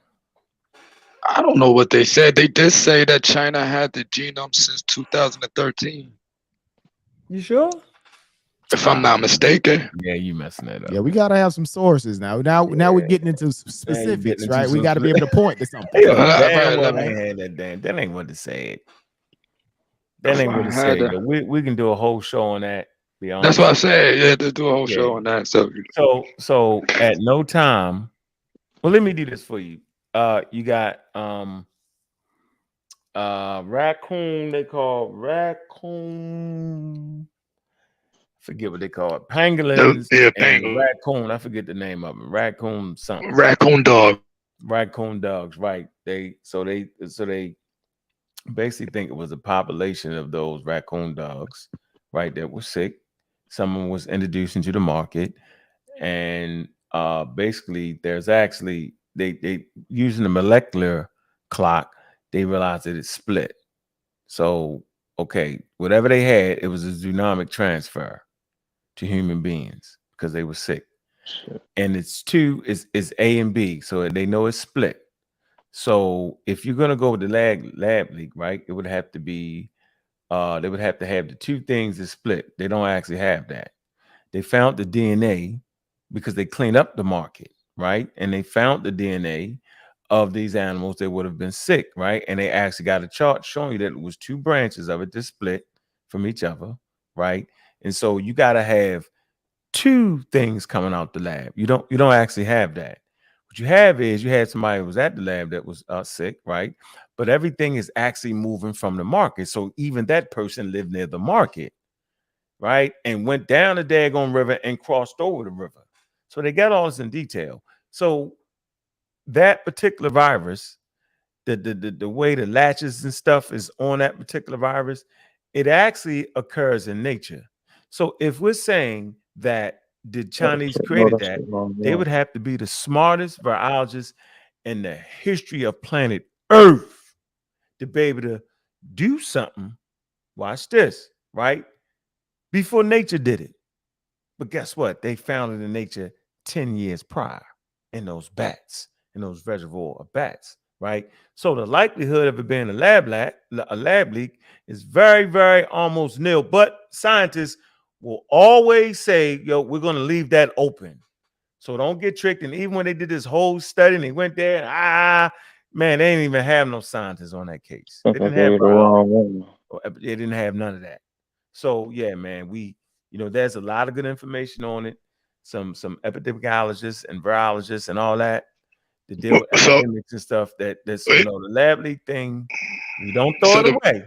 I don't know what they said. They did say that China had the genome since 2013. You sure? If I'm not mistaken. Yeah, you messing that up. Yeah, we gotta have some sources now. Now we're getting into specifics, right? We got to be able to point to something. That ain't what it said. That ain't what it said. We can do a whole show on that. That's what I said. Yeah, to do a whole show on that. So at no time. Well, let me do this for you. You got raccoon. They call raccoon. Forget what they call it. Pangolins. Pangolin. Raccoon. I forget the name of it. Raccoon something. Raccoon dog. Raccoon dogs. Right. They basically think it was a population of those raccoon dogs, right, that were sick. Someone was introduced into the market, and basically there's actually they using the molecular clock, they realized that it split. So okay, whatever they had, it was a zoonotic transfer to human beings because they were sick. And it's is A and B, so they know it's split. So if you're gonna go with the lab leak, right, it would have to be they would have to have the two things that split. They don't actually have that. They found the DNA because they cleaned up the market, right? And they found the DNA of these animals, they would have been sick, right? And they actually got a chart showing you that it was 2 branches of it that split from each other, right? And so you got to have 2 things coming out the lab. You don't actually have that. What you have is you had somebody who was at the lab that was sick, right? But everything is actually moving from the market. So even that person lived near the market, right? And went down the daggone river and crossed over the river. So they got all this in detail. So that particular virus, the way the latches and stuff is on that particular virus, it actually occurs in nature. So if we're saying that the Chinese created that, they would have to be the smartest virologists in the history of planet Earth to be able to do something. Watch this, right? Before nature did it. But guess what? They found it in nature 10 years prior in those bats, in those reservoir of bats, right? So the likelihood of it being a lab leak is very, very almost nil. But scientists will always say, yo, we're going to leave that open. So don't get tricked. And even when they did this whole study and they went there, man, they didn't even have no scientists on that case. They didn't have they didn't have none of that. So yeah, man, there's a lot of good information on it. Some epidemiologists and virologists and all that to deal with epidemics and stuff. That's the lab leak thing. You don't throw it away,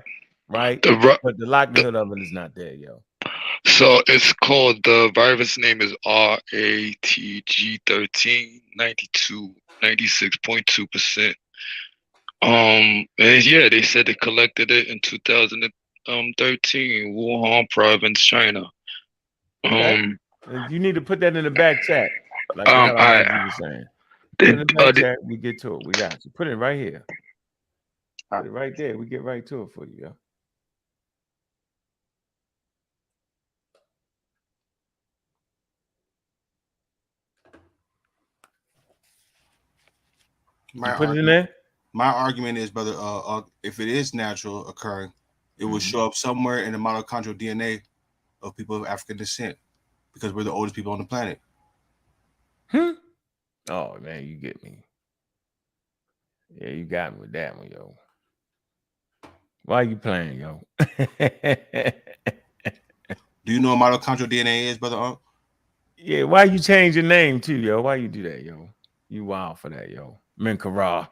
right? But the likelihood of it is not there, yo. So it's called, the virus name is RATG13 96.2%. And yeah, they said they collected it in 2013, Wuhan province, China. Okay. You need to put that in the back chat. Like you were saying. Put it in the back chat, we get to it. We got you. Put it right here. Put it right there. We get right to it for you, yo. Put it in there. My argument is, brother, if it is natural occurring, it will show up somewhere in the mitochondrial DNA of people of African descent, because we're the oldest people on the planet. Oh man, you get me. Yeah, you got me with that one, yo. Why are you playing, yo? Do you know what mitochondrial DNA is, brother? Yeah, why you change your name too, yo? Why you do that, yo? You wild for that, yo. Minkara.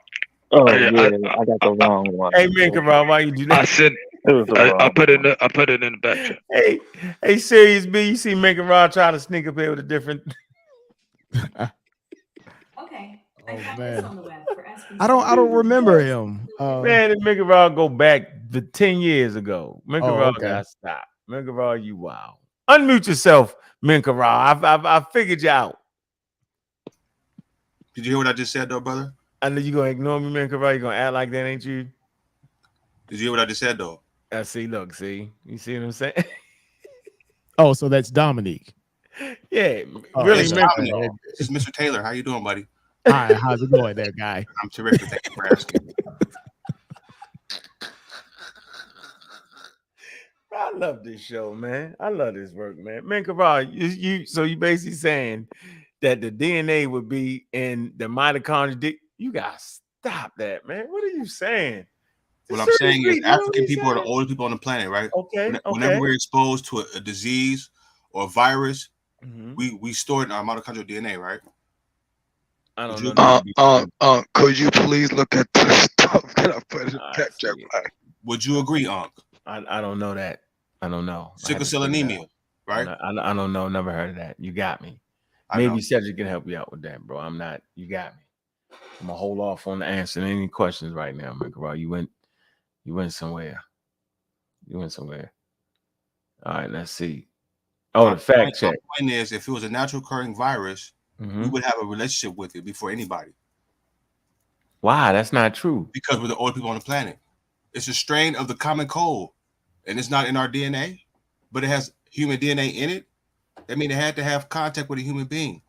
Oh yeah, I got the wrong one. Hey Minkara, why you do that? I said I put it in the back chat. Hey, serious B, you see Minkara try to sneak up here with a different. Okay. Oh, man. I don't remember him. Man, this Minkara go back to 10 years ago. Minkara okay. got stopped. Minkara, you wild. Unmute yourself, Minkara. I figured you out. Did you hear what I just said, though, brother? I know you gonna ignore me, Minkara. You gonna act like that, ain't you? Did you hear what I just said, though? I see. Look, see. You see what I'm saying? Oh, so that's Dominique. Yeah, really, Minkara. This is Mr. Taylor. How you doing, buddy? Hi, how's it going there, guy? I'm terrific. Thank you for asking. I love this show, man. I love this work, man. Minkara, so you basically saying that the DNA would be in the mitochondria. You gotta stop that, man. What are you saying? What I'm saying is African people are the oldest people on the planet, right? Okay. Whenever we're exposed to a disease or a virus, we store it in our mitochondrial DNA, right? I don't know. Could you please look at the stuff that I put in the back chat? Would you agree, Unc? I don't know that. I don't know. Sickle cell anemia, right? I don't know. Never heard of that. You got me. Maybe Cedric can help you out with that, bro. I'm not. You got me. I'm gonna hold off on answering any questions right now, Minkara. You went somewhere. You went somewhere. All right, let's see. Oh, the fact check. My point is, if it was a natural occurring virus, we would have a relationship with it before anybody. Why? That's not true. Because we're the oldest people on the planet. It's a strain of the common cold, and it's not in our DNA, but it has human DNA in it. That means it had to have contact with a human being.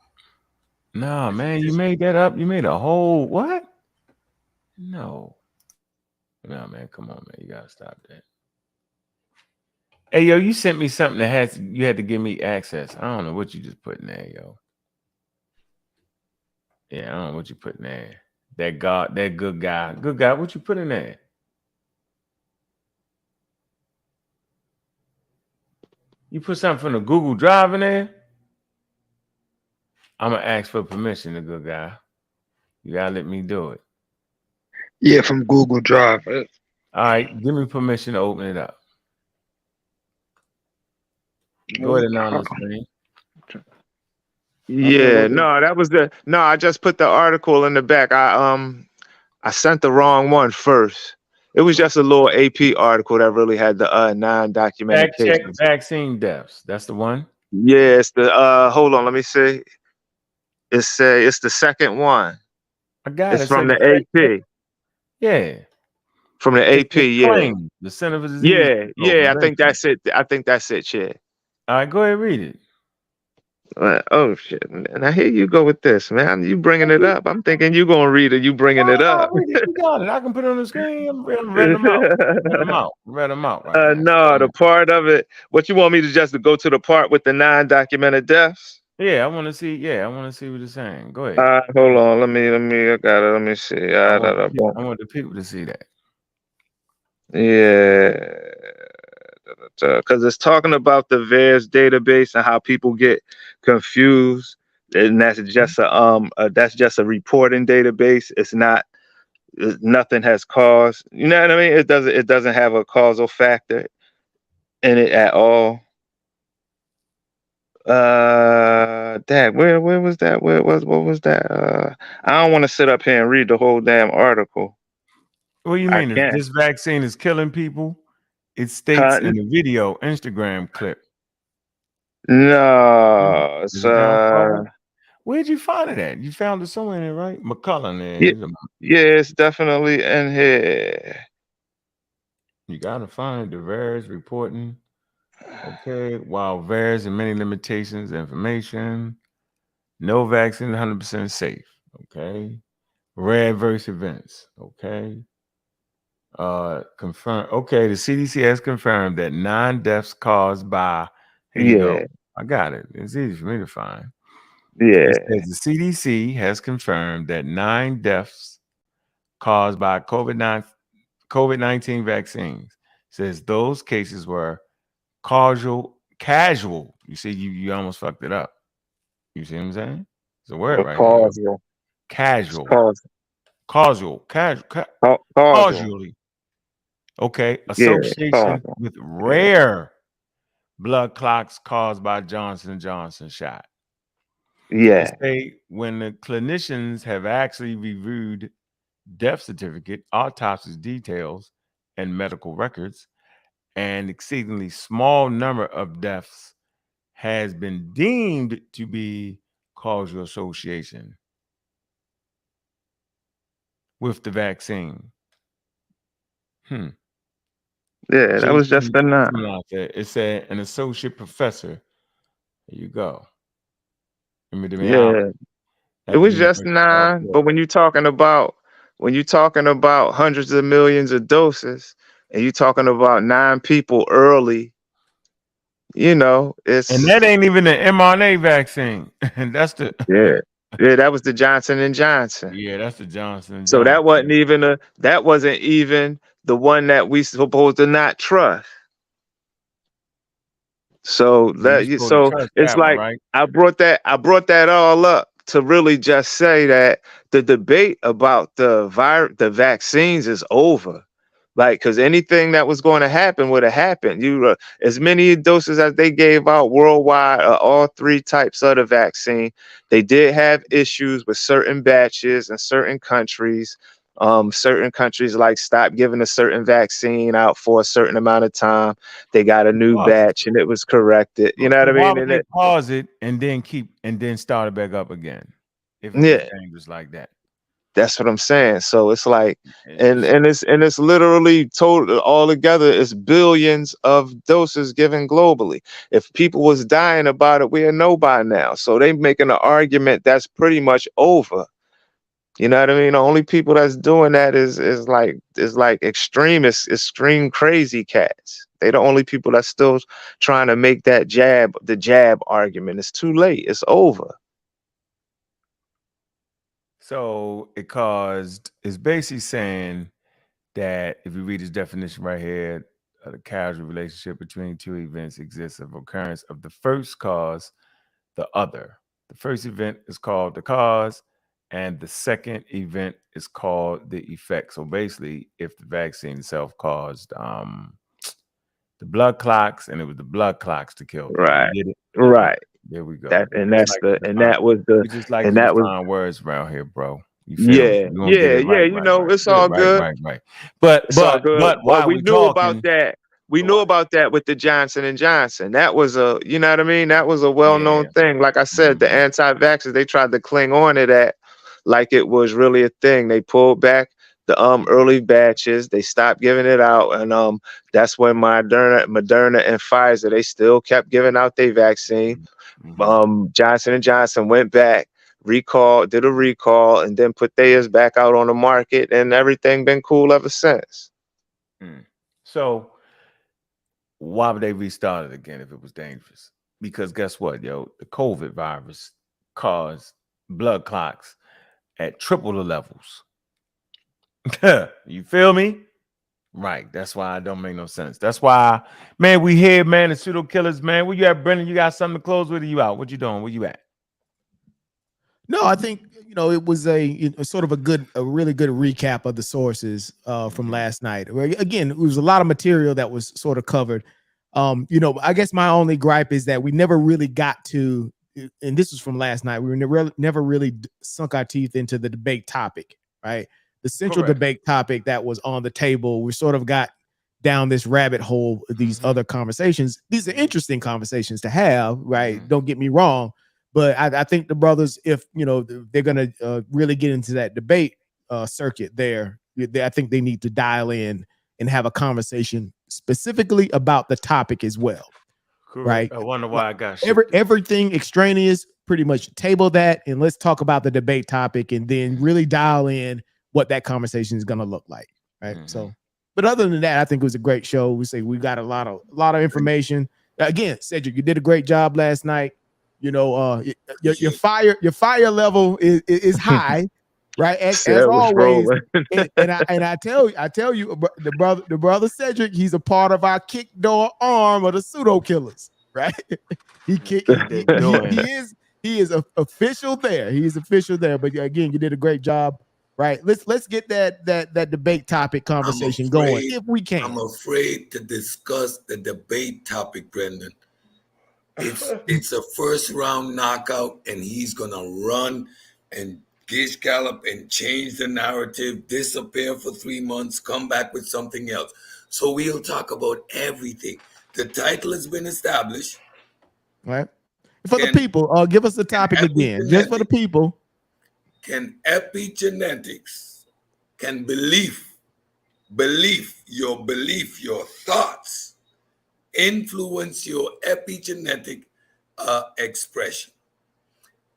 No, man, you made that up. You made a whole what? No, man, come on, man. You gotta stop that. Hey, yo, you sent me something that you had to give me access. I don't know what you just put in there, yo. Yeah, I don't know what you put in there. That good guy. Good guy, what you put in there? You put something from the Google Drive in there? I'm going to ask for permission, the good guy. You got to let me do it. Yeah, from Google Drive. All right, give me permission to open it up. Go ahead and on the screen. Yeah, no, I just put the article in the back. I sent the wrong one first. It was just a little AP article that really had the non-documented Fact check cases. vaccine deaths. That's the one. Yeah, it's the hold on, let me see. It's the second one. I got it's it. from the AP. Yeah. From the AP, yeah. Claim, the Center for Disease Yeah, I think that's it. Yeah. All right, go ahead, read it. Oh shit! Now here you go with this, man. You bringing it up? I'm thinking you gonna read it. You bringing it up? You got it. I can put it on the screen. I'm reading them out. Read them out right now. No, the part of it. What you want me to just go to the part with the non-documented deaths? Yeah, I want to see. Yeah, I want to see what it's saying. Go ahead. Hold on. Let me. I got it. Let me see. I want the people to see that. Yeah. Because it's talking about the VAERS database and how people get confused, and that's just a reporting database. It's not. Nothing has caused. You know what I mean? It doesn't have a causal factor in it at all. Dad, where was that? What was that? I don't want to sit up here and read the whole damn article. What do you mean? If this vaccine is killing people, it states in the video Instagram clip. No, it's where'd you find it at? You found it somewhere in there, right? McCullen. Yeah, it's definitely in here. You gotta find the VAERS reporting. Okay, while VAERS and many limitations, information. No vaccine 100% safe. Okay. Rare adverse events. Okay. Confirm. Okay, the CDC has confirmed that 9 deaths caused by. Here you go. I got it. It's easy for me to find. Yeah. It says the CDC has confirmed that 9 deaths caused by COVID-19 vaccines. It says those cases were casual. You see, you almost fucked it up. You see what I'm saying? It's a word right here. Casual. Causally. Okay. Association with rare blood clots caused by Johnson & Johnson shot. Yeah. They say when the clinicians have actually reviewed death certificate, autopsy details, and medical records, an exceedingly small number of deaths has been deemed to be causal association with the vaccine. Yeah, that was just a 9. It said an associate professor. There you go. Yeah, it was just 9. But when you're talking about hundreds of millions of doses, and you're talking about 9 people early, you know, it's and that ain't even the mRNA vaccine. And that's the yeah, that was the Johnson & Johnson. Yeah, that's the Johnson & Johnson. So that wasn't even the one that we supposed to not trust. So it's like right? I brought that all up to really just say that the debate about the vaccines is over. Like, because anything that was going to happen would have happened. As many doses as they gave out worldwide, all 3 types of the vaccine, they did have issues with certain batches in certain countries. Certain countries like stopped giving a certain vaccine out for a certain amount of time. They got a new batch and it was corrected. You know what I mean? Why would they pause it and then start it back up again? If it's dangerous like that. That's what I'm saying. So it's like, and it's literally total altogether, it's billions of doses given globally. If people was dying about it, we know by now. So they making an argument that's pretty much over. You know what I mean? The only people that's doing that is like extremists, extreme crazy cats. They the only people that's still trying to make the jab argument. It's too late. It's over. So it's basically saying that if you read his definition right here, the causal relationship between two events exists of occurrence of the first cause, the other. The first event is called the cause, and the second event is called the effect. So basically, if the vaccine itself caused the blood clots, and it was the blood clots to kill people. Right. You get it? Right. There we go. That and Just that's like the to and define- that was the we just like and to that was define words around here, bro. You feel me? yeah, We gonna get yeah, it yeah. right, You know, it's good, all good. right. But It's all good. But while we we knew about talking, that. We knew about that with the Johnson and Johnson. That was a, you know what I mean? That was a well-known thing. Like I said, the anti-vaxxers, they tried to cling on to that like it was really a thing. They pulled back the early batches. They stopped giving it out, and that's when Moderna and Pfizer, they still kept giving out their vaccine. Johnson and Johnson went back, did a recall, and then put theirs back out on the market, and everything been cool ever since. So why would they restart it again if it was dangerous? Because guess what, yo? The COVID virus caused blood clots at triple the levels. You feel me? Right. That's why it don't make no sense. That's why, man, we here, man, the Pseudokillas, man. Where you at, Brendan? You got something to close with, or you out? What you doing? Where you at? No, I think it was a sort of a really good recap of the sources from last night. Again, it was a lot of material that was sort of covered. I guess my only gripe is that we never really got to, and this was from last night. We never really sunk our teeth into the debate topic, right? The central debate topic that was on the table. We sort of got down this rabbit hole of these other conversations. These are interesting conversations to have, right? Don't get me wrong. But I think the brothers, if they're going to really get into that debate circuit there, I think they need to dial in and have a conversation specifically about the topic as well. Right? I wonder why I got everything extraneous. Pretty much table that, and let's talk about the debate topic, and then really dial in what that conversation is going to look like. Right? So, but other than that, I think it was a great show. We got a lot of information. Again, Cedric, you did a great job last night. Your fire level is high, right? As always. and I tell you, the brother Cedric, he's a part of our kick door arm of the Pseudokillas, right? He is official there. He is official there. But again, you did a great job, right? Let's get that debate topic conversation going if we can. I'm afraid to discuss the debate topic, Brendan. It's a first round knockout, and he's gonna run and Gish Gallop and change the narrative, disappear for 3 months, come back with something else. So we'll talk about everything. The title has been established. Right. For the people, give us the topic again, just for the people. Can epigenetics, can belief, your thoughts influence your epigenetic expression?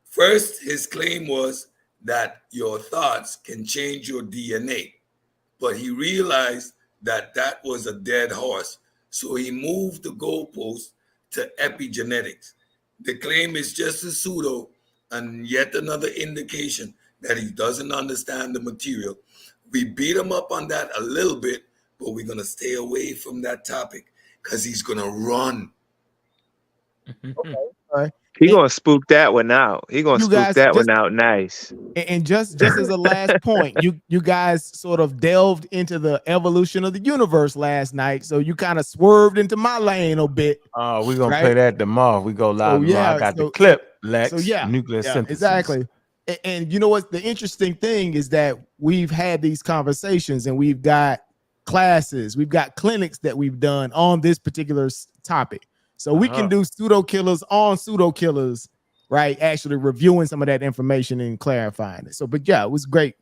First, his claim was that your thoughts can change your DNA, but he realized that that was a dead horse, so he moved the goalpost to epigenetics. The claim is just a pseudo and yet another indication that he doesn't understand the material. We beat him up on that a little bit, but we're going to stay away from that topic because he's going to run. Okay. All right. He gonna spook that one out. He gonna spook that one out nice. And just as a last point, you guys sort of delved into the evolution of the universe last night, so you kind of swerved into my lane a bit. Oh, we're gonna play that tomorrow. We go live tomorrow. I got the clip, Lex. Nuclear synthesis. Exactly. And you know what? The interesting thing is that we've had these conversations, and we've got classes, we've got clinics that we've done on this particular topic. So we can do Pseudokillas on Pseudokillas, right? Actually reviewing some of that information and clarifying it. So, but yeah, it was great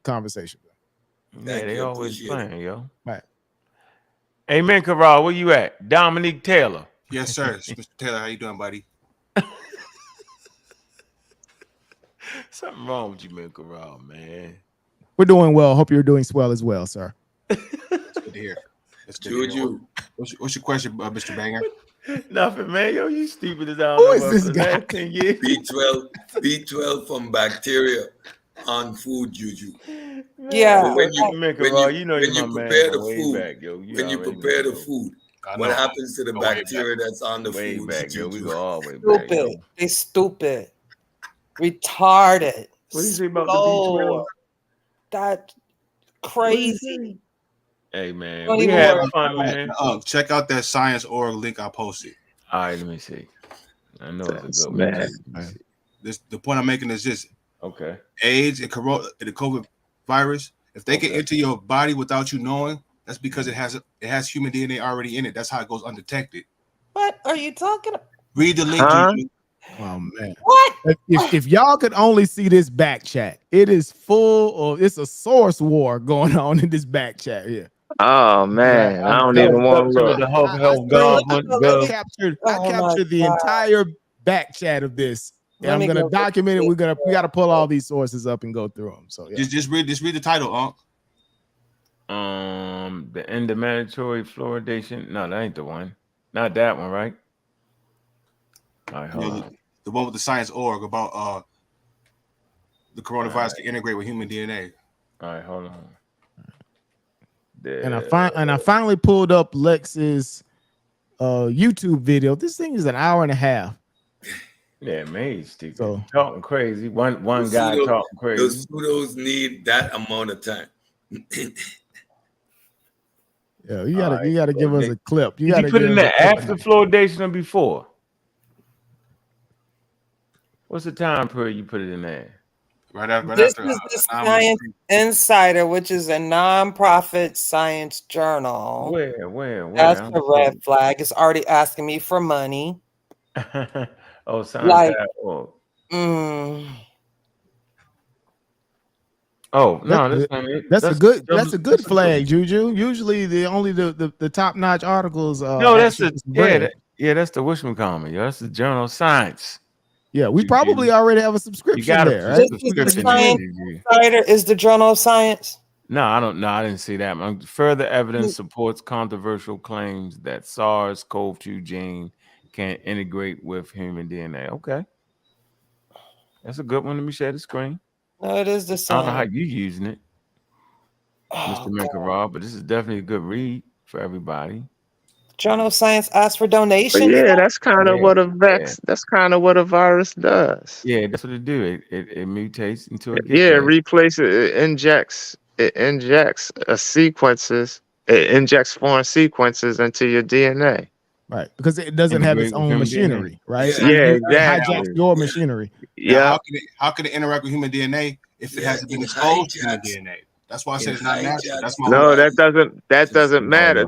conversation. Yeah, they always playing, yo. Right. Amen, Corral. Where you at? Dominique Taylor. Yes, sir. Mr. Taylor, how you doing, buddy? Something wrong with you, man, Corral, man. We're doing well. Hope you're doing swell as well, sir. That's good to hear. That's good to hear. What's your question, Mr. Banger? Nothing, man. Yo, you stupid as hell. Who is this guy? B12 from bacteria. on food, Juju. Yeah. So when you prepare the way food, back, yo. when you prepare the food, what happens to the bacteria that's on the way food? Back, yo. We go all the way back, Stupid. yo. They stupid. Retarded. What do you say about the slow. B12? That crazy. Hey man, Don't we even having worry fun, about it. man. Check out that science.org link I posted. All right, let me see. I know it's a good Man. one too. Let me see. The point I'm making is this: Okay. AIDS and the COVID virus, if they can enter your body without you knowing, that's because it has human DNA already in it. That's how it goes undetected. What are you talking about? Read the link. Juju. Oh man. What? If y'all could only see this back chat, it is full of, it's a source war going on in this back chat here. Oh man, I don't even want to look. I captured the entire back chat of this. And I'm gonna document it. We got to pull all these sources up and go through them. So yeah. Just read the title, The end of mandatory fluoridation. No, that ain't the one. Not that one, right? All right, hold on. The one with the science.org about the coronavirus to integrate with human DNA. All right, hold on. And I finally pulled up Lex's YouTube video. This thing is an hour and a half. Yeah, man, so talking crazy. One guy Pseudo, talking crazy. Those pseudos need that amount of time. Yeah, you gotta give us a clip. Did you put in there after fluoridation or before? What's the time period you put it in there? This is the Science Insider, which is a non-profit science journal. Where? That's a red flag. It's already asking me for money. Oh, science. Like, Oh no, that's not it. That's a good flag, Juju. Usually the top notch articles. No, that's that's the whatchamacallit. That's the Journal of Science. Yeah, we probably already have a subscription there. Right? Science Insider is the Journal of Science. No, I don't know. I didn't see that. Further evidence supports controversial claims that SARS-CoV-2 gene can integrate with human DNA. Okay, that's a good one. Let me share the screen. No, it is the same. I don't know how you using it, Mr. Menkarov, but this is definitely a good read for everybody. Journal of Science asks for donations. But yeah, that's kind of what a That's kind of what a virus does. Yeah, that's what it do. It mutates into a. It injects sequences. It injects foreign sequences into your DNA. Right, because it doesn't have its own machinery, right? Yeah, exactly. It hijacks your machinery. Yeah. How can it interact with human DNA if it hasn't been exposed to human DNA? That's why I said it's not natural. That's my that doesn't matter.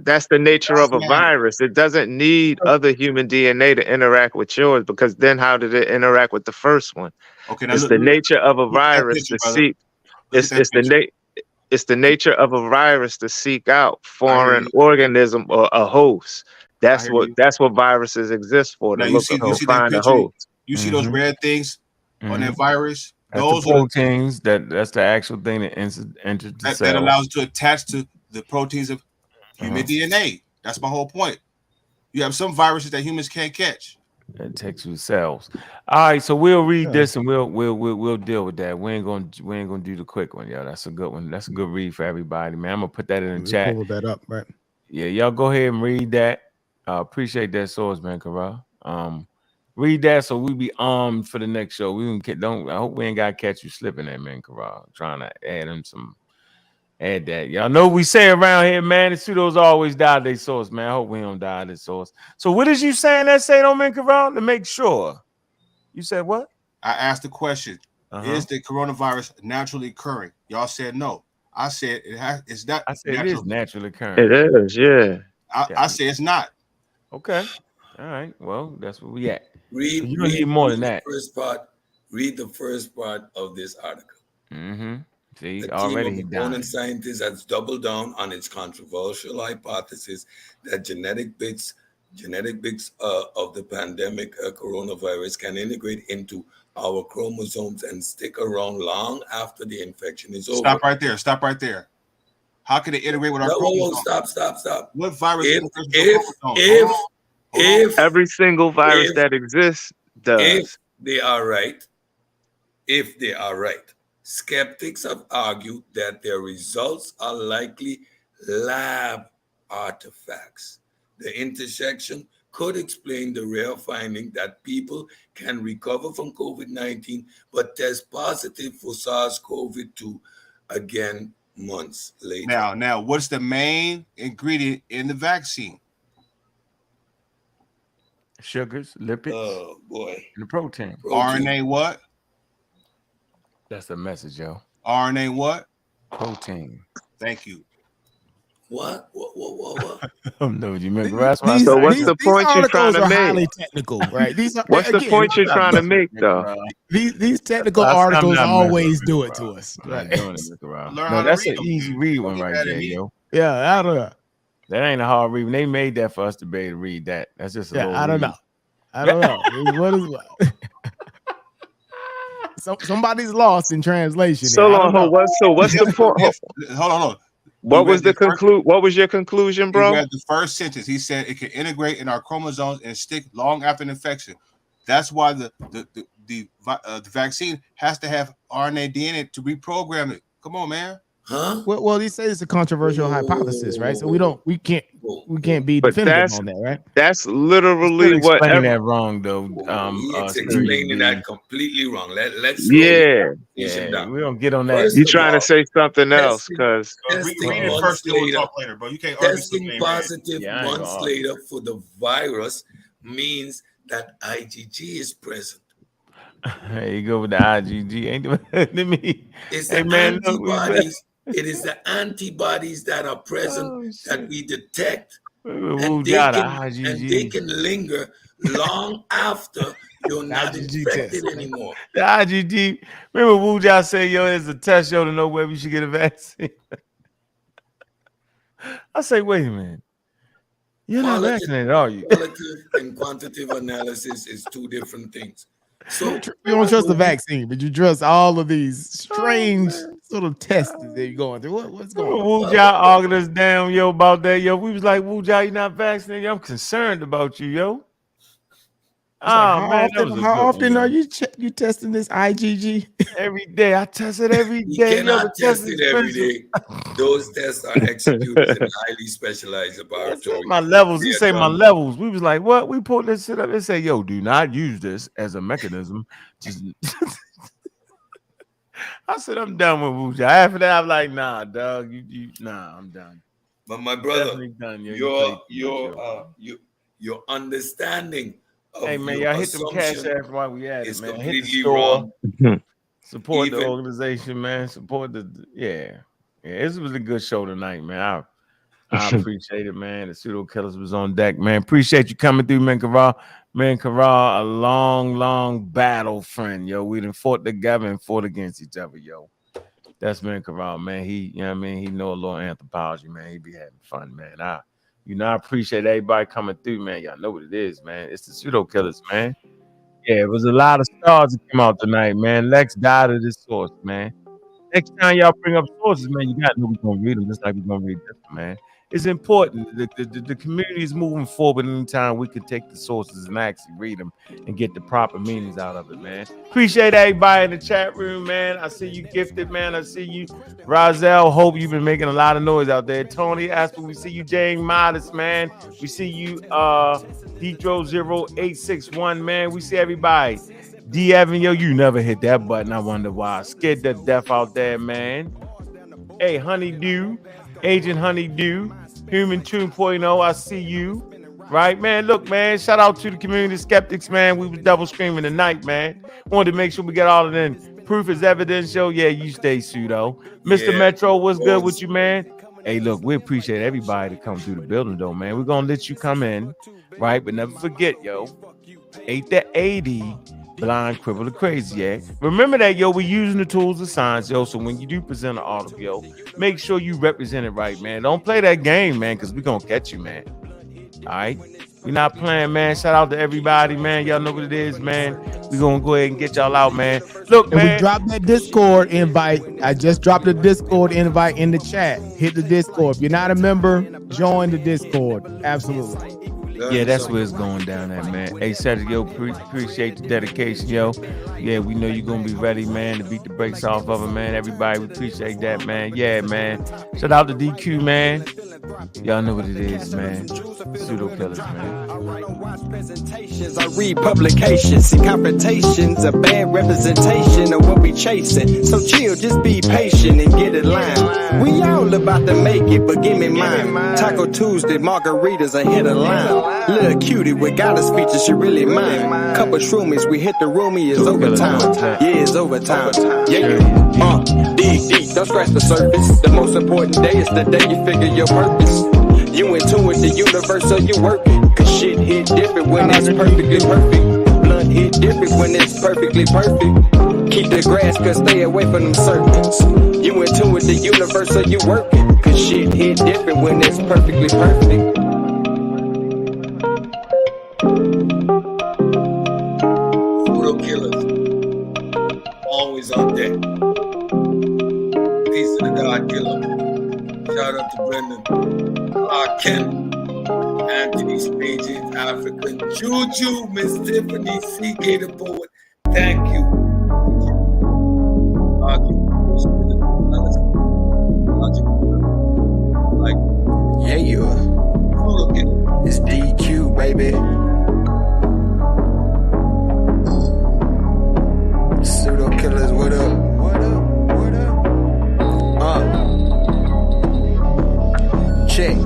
That's the nature of a virus. It doesn't need other human DNA to interact with yours, because then how did it interact with the first one? Okay, it's the nature of a virus to seek. It's the nature of a virus to seek out foreign organism or a host. That's what viruses exist for. To look to find a host. You see those red things on that virus? That's Those the proteins. That's the actual thing that enters the cell. That allows it to attach to the proteins of human DNA. That's my whole point. You have some viruses that humans can't catch. It takes you cells. All right, so we'll read this and we'll deal with that. We ain't gonna do the quick one, yo. That's a good one. That's a good read for everybody, man. I'm gonna put that in the chat. Pull that up, right? Yeah, y'all go ahead and read that. Appreciate that source, man, Karal. Read that so we be armed for the next show. I hope we ain't gotta catch you slipping there, man, Karal. Trying to add that. Y'all know we say around here, man, the pseudos always die their source, man. I hope we don't die their source. So what is you saying that say don't, man, Karal? To make sure. You said what? I asked the question, is the coronavirus naturally occurring? Y'all said no. I said it's not. I said it is naturally occurring. It is, yeah. I say it's not. Okay. All right. Well, that's where we at. Read need more than that. Read the first part of this article. Mm-hmm. See, the already team of opponent scientists has doubled down on its controversial hypothesis that genetic bits of the pandemic coronavirus can integrate into our chromosomes and stick around long after the infection is over. Stop right there. How can it integrate with our chromosomes? Stop. What virus? If every single virus that exists does. If they are right, Skeptics have argued that their results are likely lab artifacts. The intersection could explain the rare finding that people can recover from COVID-19 but test positive for SARS-CoV-2 again months later. Now, what's the main ingredient in the vaccine? Sugars, lipids. Oh boy. And the protein. RNA what? That's the message, yo. RNA what? Protein. Thank you. What? I don't know what you meant. That's why So what's the point you're trying to make? Highly technical, right? These are, What's the point you're trying to make, though? These technical articles always do it to us. Right. Right? No, that's an easy read one right there, yo. Yeah, I don't know. That ain't a hard read. They made that for us to be able to read that. That's just a little I don't read. know. I don't know. What is what? Somebody's lost in translation. So what's the point? Hold on. What was What was your conclusion, bro? He read the first sentence. He said it can integrate in our chromosomes and stick long after an infection. That's why the vaccine has to have RNA DNA to reprogram it. Come on, man. Huh? Well, he says it's a controversial hypothesis, right? So we can't be definitive on that, right? That's literally what. That wrong though. He's explaining that completely wrong. Let's yeah. We don't get on that. You trying to say something else? Because testing positive months later for the virus means that IgG is present. Hey, you go with the IgG. Ain't to me. It's the antibodies. It is the antibodies that are present that we detect, and they can linger long after you're not infected anymore. The IgG. Remember, Wu Jia said, "Yo, it's a test, yo, to know whether we should get a vaccine." I say, wait a minute. You're not vaccinated, are you? Qualitative and quantitative analysis is two different things. So you don't trust the vaccine, but you trust all of these strange sort of tests that you're going through. What's going on? Wu Jia argued us down, yo, about that, yo. We was like, Wu Jia, you not vaccinated? I'm concerned about you, yo. How often are you testing this IgG? Every day. I test it every you day. cannot test it every day. Those tests are executed in highly specialized laboratories. My levels. He say my levels. We was like, what? We pulled this shit up. They say, yo, do not use this as a mechanism. Just I said, I'm done with Wu Jia. After that, I'm like, nah, dog. Nah, I'm done. But my brother, done, your understanding. Hey man, y'all hit them cash app while we at it, man. Hit the completely store. wrong. Support the organization, man. Support yeah. This was a good show tonight, man. I appreciate it, man. The Pseudokillas was on deck, man. Appreciate you coming through, man. Karal, a long battle friend, yo. We done fought together and fought against each other, yo. That's man Karal, man. He, you know what I mean? He know a little anthropology, man. He be having fun, man. I appreciate everybody coming through, man. Y'all know what it is, man. It's the Pseudokillas, man. Yeah, it was a lot of stars that came out tonight, man. Lex died of this source, man. Next time y'all bring up sources, man, you got to know we're going to read them just like we're going to read this, man. It's important. The community is moving forward anytime we can take the sources and actually read them and get the proper meanings out of it, man. Appreciate everybody in the chat room, man. I see you, Gifted, man. I see you, Rozelle. Hope you've been making a lot of noise out there. Tony Aspen, we see you, Jane Modest, man. We see you, Detro0861, man. We see everybody. D. Evan, yo, you never hit that button. I wonder why. Scared to death out there, man. Hey, Honeydew, Agent Honeydew, Human 2.0, I see you. Right, man. Look, man, shout out to the community skeptics, man. We was double screaming tonight, man. Wanted to make sure we get all of them. Proof is evidence, yo. Yeah, you stay pseudo. Mr. Metro, what's good with you, man? Hey, look, we appreciate everybody to come through the building, though, man. We're going to let you come in, right? But never forget, yo, 8 to 80. Blind, crippled, or crazy, yeah. Remember that, yo, we're using the tools of science, yo. So when you do present an article, yo, make sure you represent it right, man. Don't play that game, man, because we're going to catch you, man. All right? We're not playing, man. Shout out to everybody, man. Y'all know what it is, man. We're going to go ahead and get y'all out, man. Look, and man. we dropped that Discord invite. I just dropped the Discord invite in the chat. Hit the Discord. If you're not a member, join the Discord. Absolutely. Yeah, that's where it's going down at, man. Hey, Cedric, yo, appreciate the dedication, yo. Yeah, we know you're going to be ready, man, to beat the brakes off of it, man. Everybody, we appreciate that, man. Yeah, man. Shout out to DQ, man. Y'all know what it is, man. Pseudokillas, man. I read publications, see confrontations, a bad representation of what we chasing. So chill, just be patient and get in line. We all about to make it, but give me mine. Taco Tuesday, margaritas, a hit a line. Little cutie with goddess features, she really mine. Couple shroomies, we hit the roomie, it's overtime. Yeah, it's overtime. Yeah, dig deep, don't scratch the surface. The most important day is the day you figure your purpose. You intuit the universe, so you working. Cause shit hit different when it's perfectly perfect. Blunt hit different when it's perfectly perfect. Keep the grass, cause stay away from them serpents. You intuit the universe, so you working. Cause shit hit different when it's perfectly perfect. Pseudokillas. Always on deck. Peace to the God Killer. Shout out to Brendan. Clark Kent, Anthony Spages, African Juju, Miss Tiffany C. Gator Poet. Thank you. Yeah, you are. It's DQ, baby. Pseudokillas, what up? What up? What up? Check.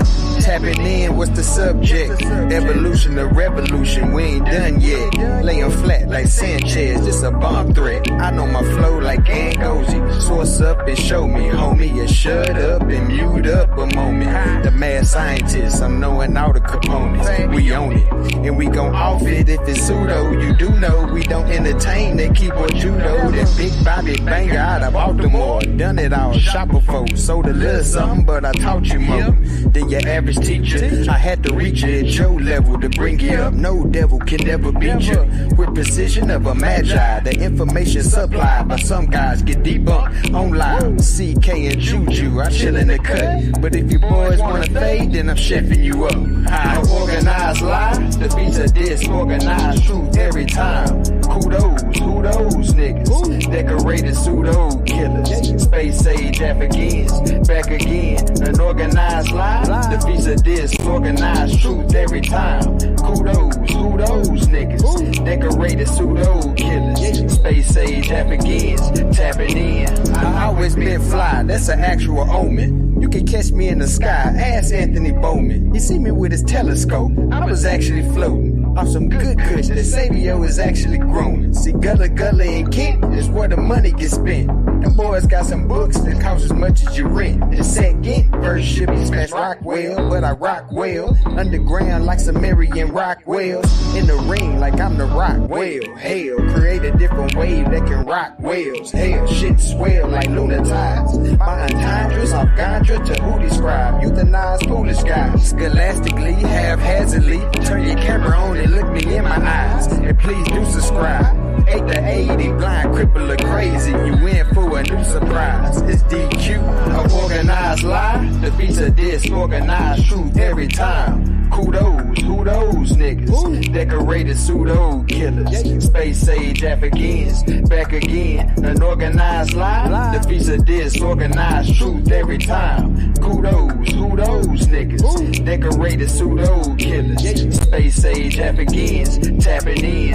Tapping in, what's the subject? Evolution or revolution, we ain't done yet. Laying flat like Sanchez, just a bomb threat. I know my flow like Angozi. Source up and show me, homie. You shut up and mute up a moment. The mad scientist, I'm knowing all the components. We own it, and we gon' off it if it's pseudo. You do know we don't entertain that keyboard judo. That big body banger out of Baltimore. Done it all, shopper folks. Sold a little something, but I taught you more than your average teacher. I had to reach you at your level to bring you up. No devil can never beat you. With precision of a magi, the information supplied by some guys get debunked online. CK and Juju, I chill in the cut. But if you boys wanna fade, then I'm chefing you up. I organized lie, defeats a disorganized truth every time. Kudos, who those niggas? Decorated pseudo killers. Space age Africans, back again. An organized lie, defeats a disorganized truth every time. Kudos, who those niggas? Decorated pseudo killers. Space age Africans, tapping in. I always been fly, that's an actual omen. You can catch me in the sky, ask Anthony Bowman. He see me with his telescope, I was actually floating off some good kush. The Sadio is actually grown. See, Gullah and Kent is where the money gets spent. Them boys got some books that cost as much as your rent. The second verse should be smash rock well, but I rock well. Underground like Sumerian rock wells. In the ring like I'm the rock whale. Hell, create a different wave that can rock whales. Hell, shit swell like lunar tides. My entendres off Gandra to who describe euthanized foolish guys. Scholastically, haphazardly, turn your camera on and look me in my eyes. And please do subscribe. 8 to 80, blind, cripple, or crazy. You in for a new surprise. It's DQ, a organized lie. Defeats a disorganized truth every time. Kudos, who those niggas? Decorated pseudo killers. Space age Africans, back again. An organized lie. Defeats a disorganized truth every time. Kudos, who those niggas? Decorated pseudo killers. Space age Africans, tapping in.